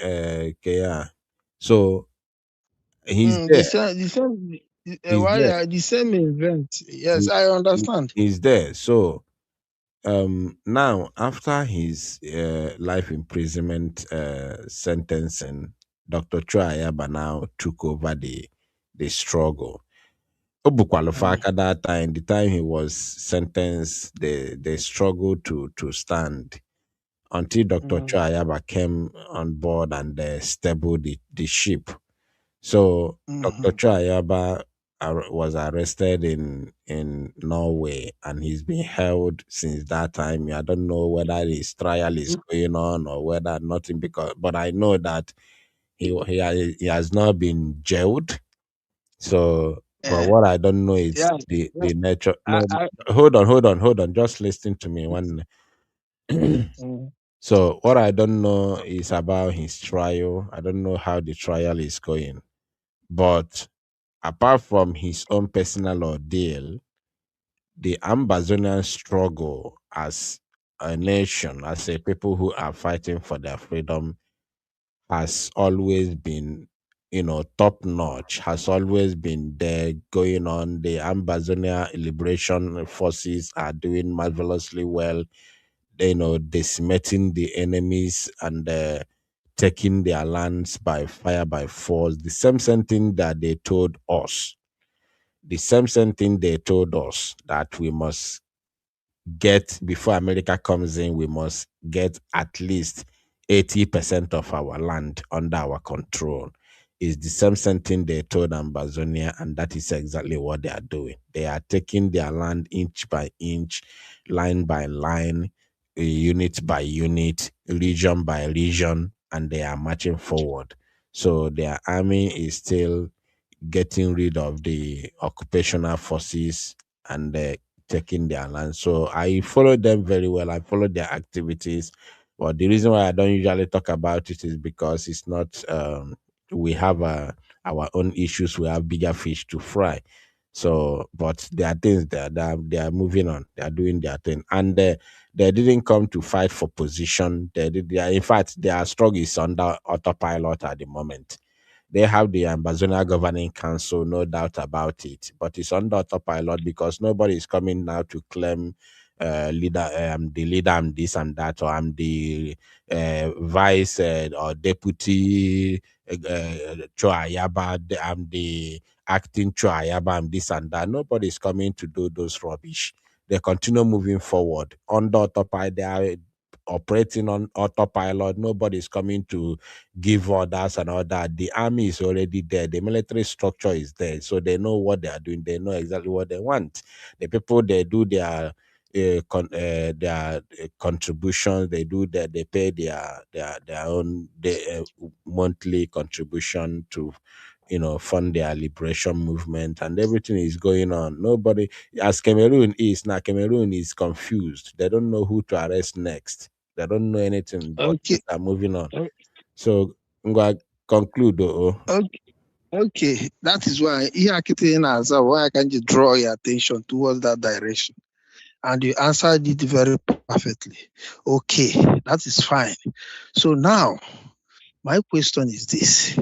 yeah. So he's there.
The same event. Yes, I understand.
He's there. So now after his life imprisonment sentencing, Dr. Chuayaba now took over the struggle. At that time, the time he was sentenced, they struggled to stand until Dr. Chuayaba came on board and stabled the ship. So Dr. Chuayaba was arrested in Norway and he's been held since that time. I don't know whether his trial is going on or whether nothing, but I know that he has not been jailed. So, but what I don't know is the nature. No, hold on. Just listen to me one. So, what I don't know is about his trial. I don't know how the trial is going. But apart from his own personal ordeal, the Ambazonian struggle as a nation, as a people who are fighting for their freedom, has always been, top notch, has always been there going on. The Ambazonia Liberation Forces are doing marvelously well, decimating the enemies and taking their lands by fire, by force. The same thing that they told us. The same thing they told us that we must get, before America comes in, we must get at least 80% of our land under our control. Is the same thing they told Ambazonia, and that is exactly what they are doing. They are taking their land inch by inch, line by line, unit by unit, region by region, and they are marching forward. So their army is still getting rid of the occupational forces and taking their land. So I follow them very well. I follow their activities. But the reason why I don't usually talk about it is because it's not, we have our own issues. We have bigger fish to fry. So, but there are things they are moving on. They are doing their thing. And they didn't come to fight for position. In fact, their struggle is under autopilot at the moment. They have the Ambazonia Governing Council, no doubt about it, but it's under autopilot because nobody is coming now to claim leader. I'm the leader. I'm this and that, or I'm the vice or deputy Choayaba. I'm the acting Choayaba. I'm this and that. Nobody is coming to do those rubbish. They continue moving forward under autopilot. They are operating on autopilot. Nobody's coming to give orders and all that. The army is already there. The military structure is there. So they know what they are doing. They know exactly what they want. The people, they do their contributions. They do that. They pay their own monthly contribution to fund their liberation movement, and everything is going on. Nobody, as Cameroon is now, Cameroon is confused. They don't know who to arrest next. They don't know anything, but
Okay.
things are moving on. So, I'm going to conclude.
Okay. That is why why I can just draw your attention towards that direction. And you answered it very perfectly. Okay, that is fine. So now, my question is this.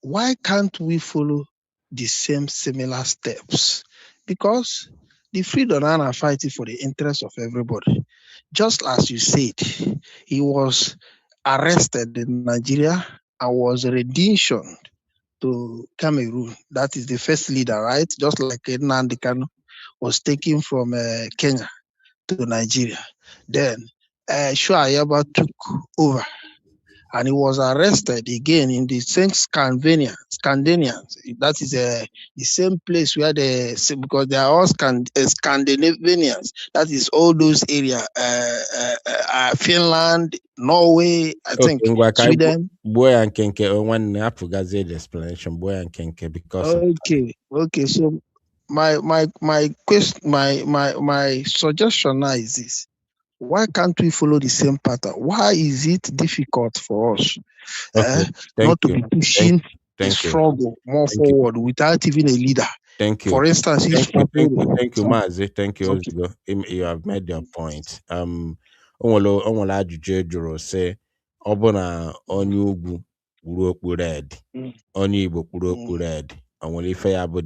Why can't we follow the same similar steps? Because the freedom and are fighting for the interest of everybody. Just as you said, he was arrested in Nigeria and was redemptioned to Cameroon. That is the first leader, right? Just like Nnamdi Kanu was taken from Kenya to Nigeria. Then Shuayaba took over and he was arrested again in the same Scandinavian. That is the same place where because they are all Scandinavians. That is all those areas, Finland, Norway, I think, Sweden.
Boy and Kenke, one Apugaze explanation, boy and Kenke, because
Okay. So my question, my suggestion now is this: why can't we follow the same pattern? Why is it difficult for us not to be pushing the struggle more forward without even a leader?
Thank you.
For instance,
Thank you, Mazi. Thank you, Ozgo. You have made your point. Onwere ajụjụ ejuru sị ọ bụ na onye ugwu kwuru okpu red, onye Igbo kwuru okpu red, o nwere ife ya bụ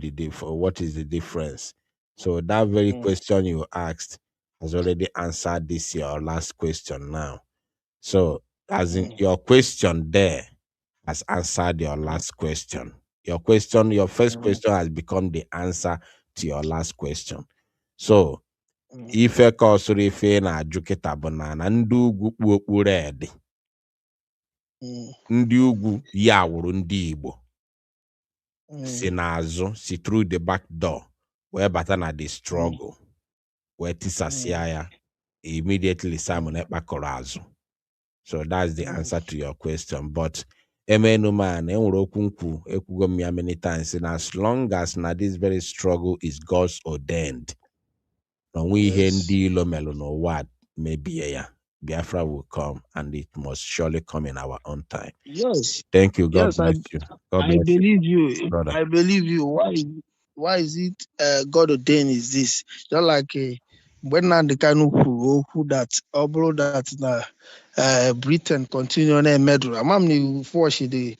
what is the difference? So that very question you asked has already answered this your last question now. So as in your question there has answered your last question. Your first question has become the answer to your last question. So, ife ka ọsụrụ ife na-ajụ kịta bụ na ndị ugwu kpu okpu red, ndị ugwu ya wụrụ ndị Igbo si n'azụ, si through the back door wee bata na the struggle wee tisasịa ya immediately Simon Ekpa kọrọ azụ. So that's the answer to your question. But emenu man enwere okwu nkwu ekwugo m ya many times, and as long as na this very struggle is God's ordained, na onwe ihe ndị ilo melu n'ụwa mebie ya, Biafra will come, and it must surely come in our own time.
Yes.
Thank you. God bless you. God bless
believe you.
brother.
I believe you. Why is it God ordained is this? Just like when Nnamdi Kanu who that although that Britain continue to meddle. I'm before the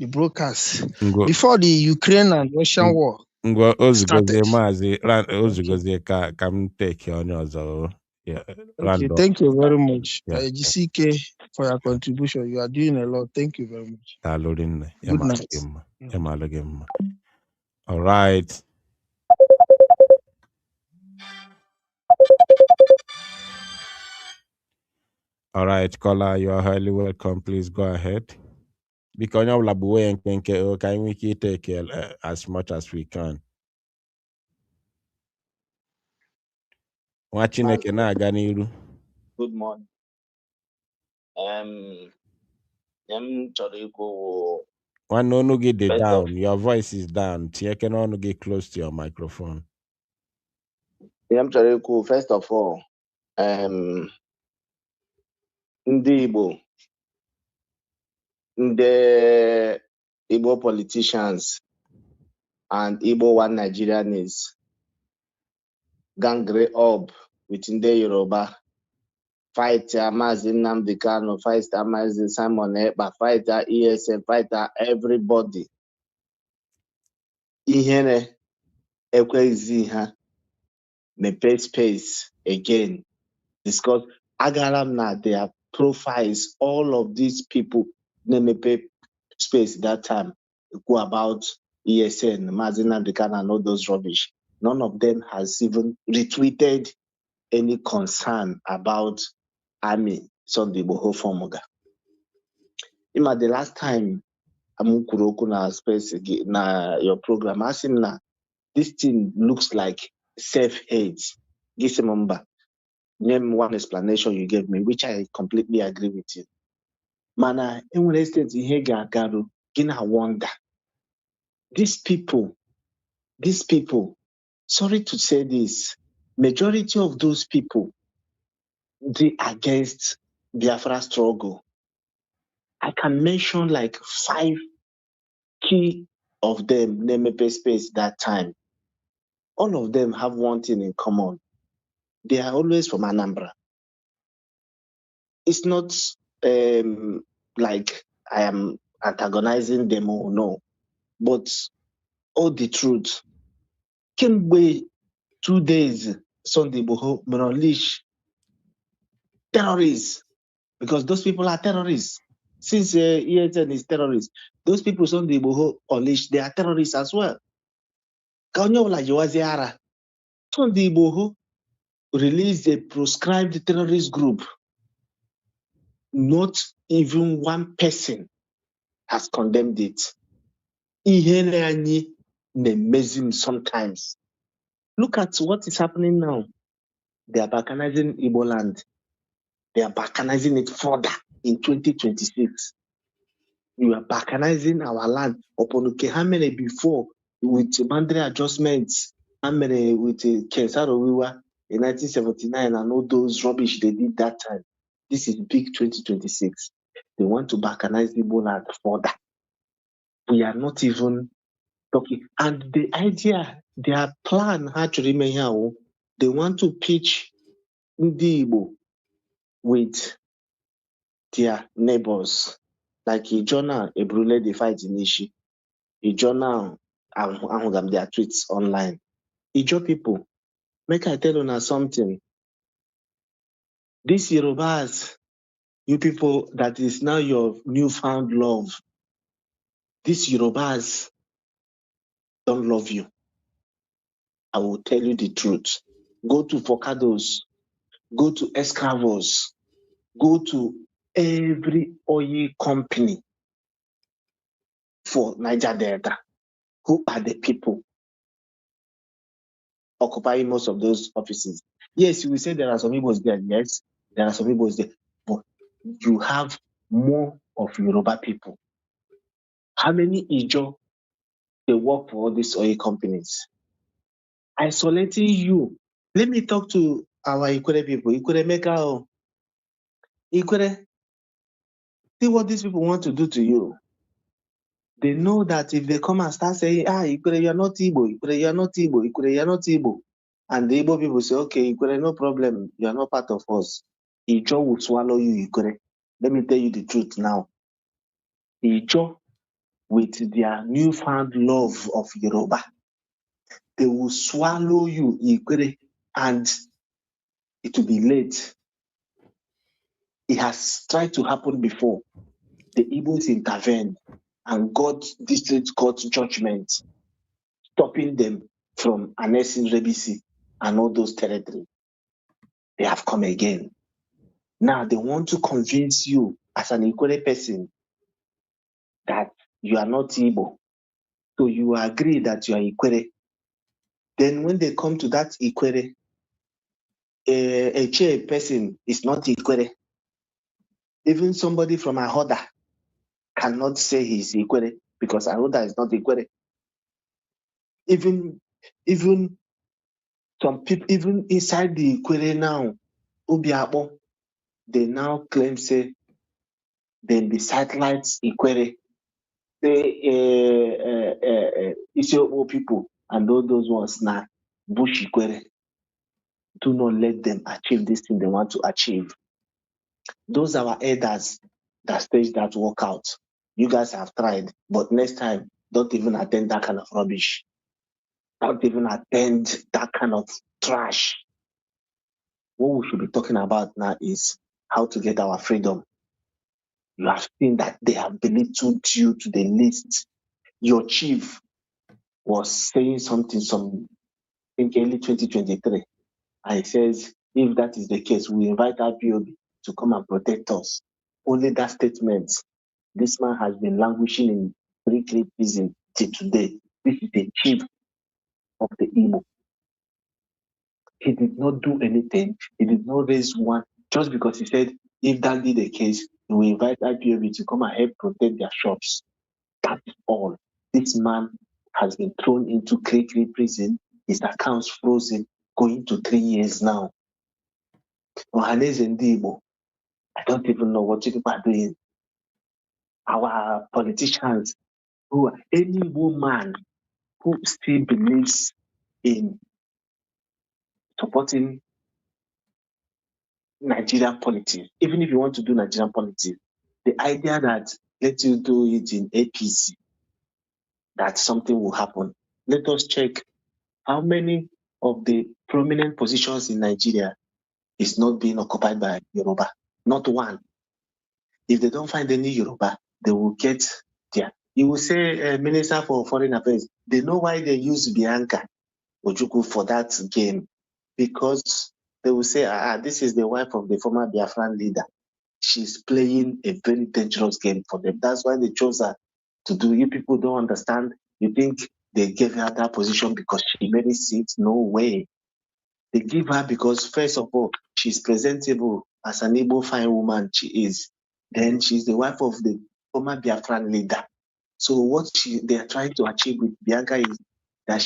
broadcast before the Ukraine and Russian war.
Ozigozie Mazi Ozigozie ka m take onye ọzọ.
Okay, thank you very much. GCK for your contribution. You are doing a lot. Thank you very much. Good night.
All right. All right, caller, you are highly welcome. Please go ahead. Because you have way and can we take as much as we can. Watching a Ganiru.
Good morning.
One no get the down. Your voice is down. You can only get close to your microphone.
First of all, ndị Igbo, ndị Igbo politicians and Igbo One Nigerians gangre up with ndị Yoruba fight Mazi Nnamdi Kanu, fight Mazi Simon Ekpa, fight ESN, fight everybody. Ihere ekwezi ha mepe space again. Discuss agaram na their profiles. All of these people mepe space that time go about ESN, Mazi Nnamdi Kanu, and all those rubbish. None of them has even retweeted any concern about Army Sunday Igboho Formoga. Ima the last time Amukuroku na space na your program, ask him na this thing looks like self-hate. Gisemamba, name one explanation you gave me, which I completely agree with you. Mana, in instance, Ihega Garu, Gina wonder. These people, sorry to say this, majority of those people, they against Biafra struggle. I can mention like 5 key of them, Nemepe space that time. All of them have one thing in common. They are always from Anambra. It's not like I am antagonizing them or no, but all the truth. Came away 2 days, Sunday Igboho unleash terrorists, because those people are terrorists. Since ESN is terrorists, those people Sunday Igboho unleash, they are terrorists as well. Sunday Igboho released a proscribed terrorist group. Not even one person has condemned it. Sometimes. Look at what is happening now. They are balkanizing Igbo land. They are balkanizing it further in 2026. You are balkanizing our land. Oponuke Hamene before with boundary adjustments. Hamene with Kensaro Wiwa in 1979 and all those rubbish they did that time. This is big 2026. They want to balkanize Igbo land further. We are not even talking. And the idea, their plan actually, they want to pitch Ndi Igbo with their neighbors. Like Ijona Ebrule, they fight in Ishi. Ijona, I'm their tweets online. Ijo people, make I tell you something. These Yorubas, you people, that is now your newfound love. These Yorubas don't love you. I will tell you the truth. Go to Focados, go to Escravos, go to every oil company for Niger Delta. Who are the people occupying most of those offices? Yes, you will say there are some Igbos there. Yes, there are some Igbos there. But you have more of Yoruba people. How many Ijo they work for all these oil companies? Isolating you. Let me talk to our Ikwere people. Ikwere Meka. Ikwere, see what these people want to do to you. They know that if they come and start saying, Ikwere, you're not Igbo, Ikwere, you're not Igbo, Ikwere, you're not Igbo. And the Igbo people say, okay, Ikwere, no problem, you're not part of us. Ijo will swallow you, Ikwere. Let me tell you the truth now. Ijo, with their newfound love of Yoruba, they will swallow you, Ikwere, and it will be late. It has tried to happen before. The Igbos intervened and got district court judgment, stopping them from annexing Rebisi and all those territories. They have come again. Now they want to convince you as an Ikwere person that you are not Igbo. So you agree that you are Ikwere. Then when they come to that Ikwere, a chair person is not Ikwere. Even somebody from Ahoda cannot say he's Ikwere because Ahoda is not Ikwere. Even some people, even inside the Ikwere now, Ubiabo, they now claim say then the satellites Ikwere, say Isiokpo people and all those ones now Bush Ikwere. Do not let them achieve this thing they want to achieve. Those are our elders that staged that walkout. You guys have tried, but next time, don't even attend that kind of rubbish. Don't even attend that kind of trash. What we should be talking about now is how to get our freedom. You have seen that they have belittled you to the least. Your chief was saying something in early 2023. And he says, if that is the case, we invite IPOB to come and protect us. Only that statement. This man has been languishing in Kirikiri prison till today. This is the chief of the Igbo. He did not do anything. He did not raise one. Just because he said, if that be the case, we invite IPOB to come and help protect their shops. That is all. This man has been thrown into Kirikiri prison. His accounts frozen, going to 3 years now. Ohaneze ndị Igbo, I don't even know what you people are doing. Our politicians, who are any woman who still believes in supporting Nigerian politics, even if you want to do Nigerian politics, the idea that let you do it in APC, that something will happen. Let us check how many of the prominent positions in Nigeria is not being occupied by Yoruba. Not one. If they don't find any Yoruba, they will get there. You will say, Minister for Foreign Affairs, they know why they use Bianca Ojukwu for that game, because they will say, this is the wife of the former Biafran leader. She's playing a very dangerous game for them. That's why they chose her to do. You people don't understand. You think they gave her that position because she made it sit? No way. They give her because, first of all, she's presentable as an Igbo fine woman she is. Then she's the wife of the former Biafran leader. So what they are trying to achieve with Bianca is that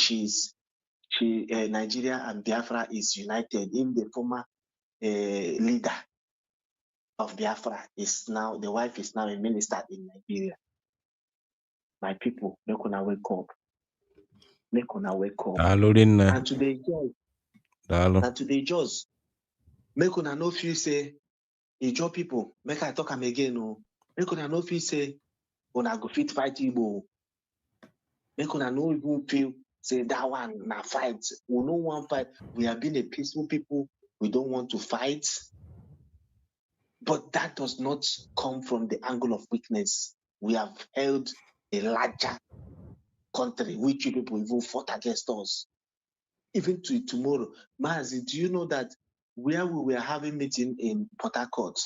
Nigeria and Biafra is united. If the former leader of Biafra is now, the wife is now a minister in Nigeria. My people, make una wake up. Make una wake up. And today, just make una no feel say, Ijo people, make I talk am again. Make una no feel say, una go fit fight Igbo. Make una no even feel say that one na fight. We no want fight. We have been a peaceful people. We don't want to fight. But that does not come from the angle of weakness. We have held a larger country, which you people even fought against us. Even to tomorrow. Mazi, do you know that where we were having meeting in Port Harcourt,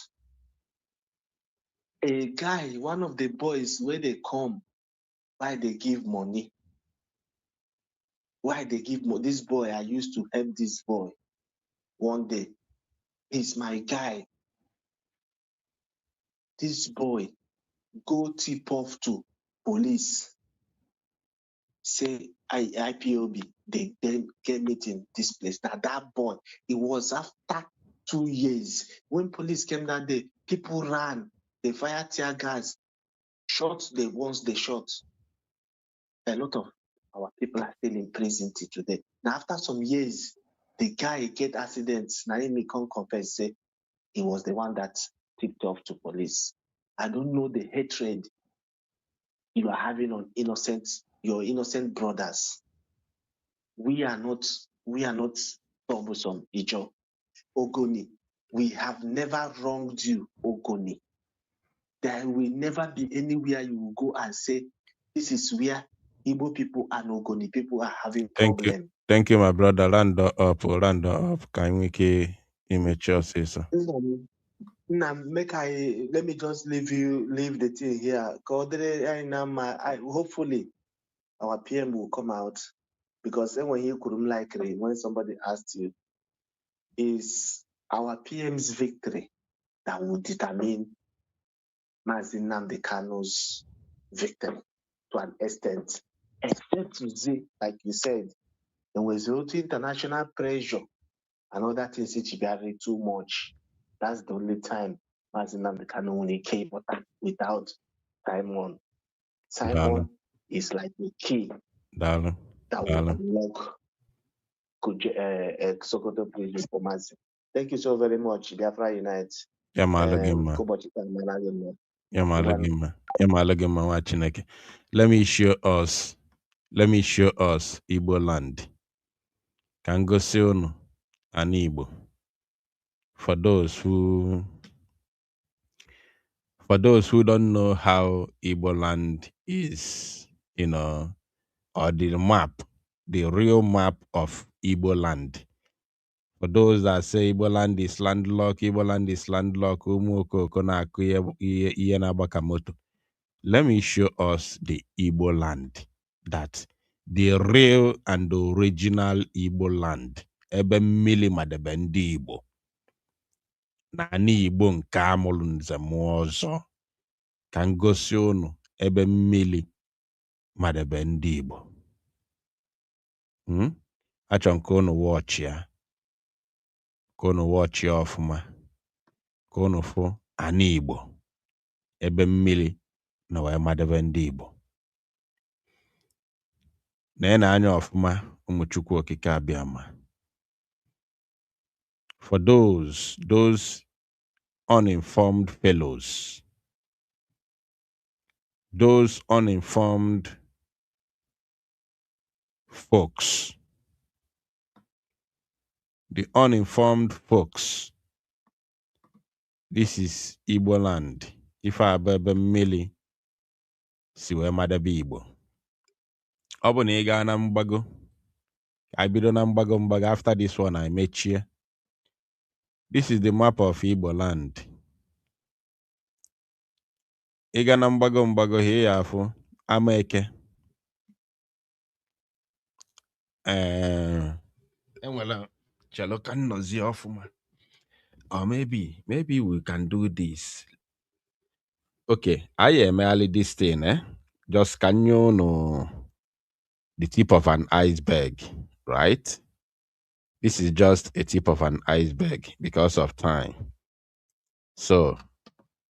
a guy, one of the boys, where they come, why they give money? Why they give money? This boy, I used to help this boy one day. He's my guy. This boy go tip off to police. Say IPOB, they get meeting this place. Now that boy, it was after 2 years. When police came that day, people ran. They fired tear gas, shot the ones they shot. A lot of our people are still in prison till today. Now after some years, the guy get accidents. Now he can't confess, say he was the one that tipped off to police. I don't know the hatred you are having on your innocent brothers. We are not troublesome, Ijo. Ogoni, we have never wronged you, Ogoni. There will never be anywhere you will go and say, this is where Igbo people and Ogoni people are having problem.
Thank you, my brother. Land up. Can we get immature, sister?
Now, let me just leave the thing here. Hopefully, our PM will come out, because then when you couldn't like it, when somebody asked you, is our PM's victory that will determine Mazi Nnamdi Kanu's victory to an extent, except to say, like you said, there was international pressure and other things which be too much. That's the only time Mazi Nnamdi Kanu only came without Simon. Simon is like the key that will unlock Sokoto prison for Mazi. Thank you so very much, Biafra Unite. Kobochi Kamalagima.
Let me show us Igbo land. Kangosiono and Igbo. For those who don't know how Igbo land is, or the real map of Igbo land. For those that say Igbo land is landlocked, let me show us the Igbo land, that the real and original Igbo land. Ebe mmili madebe ndị Igbo. Na ani Igbo nke amụrụ nze mụọ ọzọ. Ka ngosi unu ebe mmili madebe ndị Igbo. Achọ nke unu watch ya. Ka unu watch ya ọfụma. Ka unu fụ ani Igbo. Ebe mmili na wee madebe ndị Igbo. Na anya ọfụma ụmụ Chukwu okike abịama. For those uninformed fellows, those uninformed folks, the uninformed folks, this is Igbo land. If I bebe mmili si wee madebe Igbo. Ọ bụ na ị gaa na mgbago, I bido na mgbago after this one I mechie. This is the map of Igbo land. Ị gaa na mgbago hie ya afụ Amaeke. Enwela chelo ka nnozi ọfụma. Or maybe we can do this. Okay, I emeghalị this thing, Just can you know the tip of an iceberg, right? This is just a tip of an iceberg because of time. So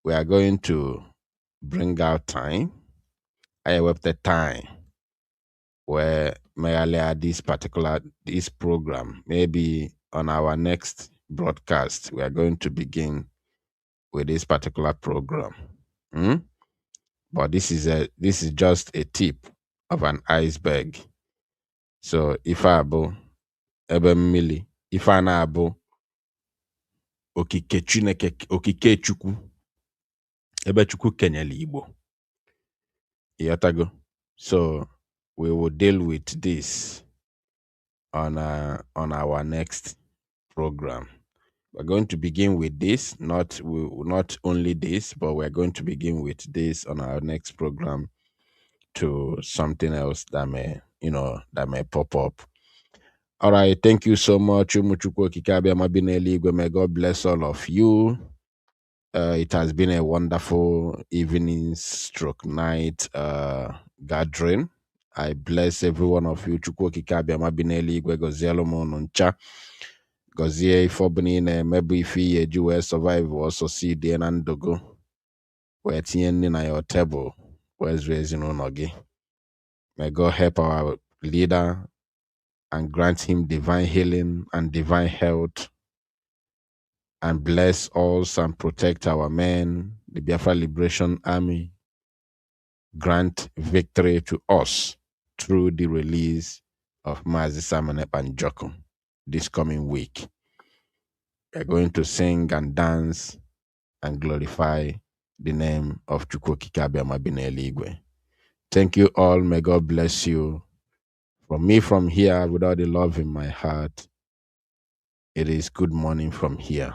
we are going to bring out time. I have the time where merely this program, maybe on our next broadcast, we are going to begin with this particular program. But this is just a tip of an iceberg. So if I abo ebe mmili, if I na abo okike Chukwu, ebe Chukwu kenyele Igbo. Yatago. So we will deal with this on our next program. We're going to begin with this, not only this, but we're going to begin with this on our next program to something else that may pop up. All right, thank you so much. May God bless all of you. It has been a wonderful evening stroke night gathering. I bless every one of you. Chukwu kikabia mabineli igwe gozielo mono ncha. Gozie ifobni na mebu ifi ye juwe survive also see the enandogo. We tienni na your table. Where's raising unogi. May God help our leader and grant him divine healing and divine health, and bless us and protect our men, the Biafra Liberation Army. Grant victory to us through the release of Mazi Simon Epanjoko this coming week. We are going to sing and dance and glorify the name of Chukwu Kikabia Mabineli Igwe. Thank you all. May God bless you. From me from here, without the love in my heart, it is good morning from here.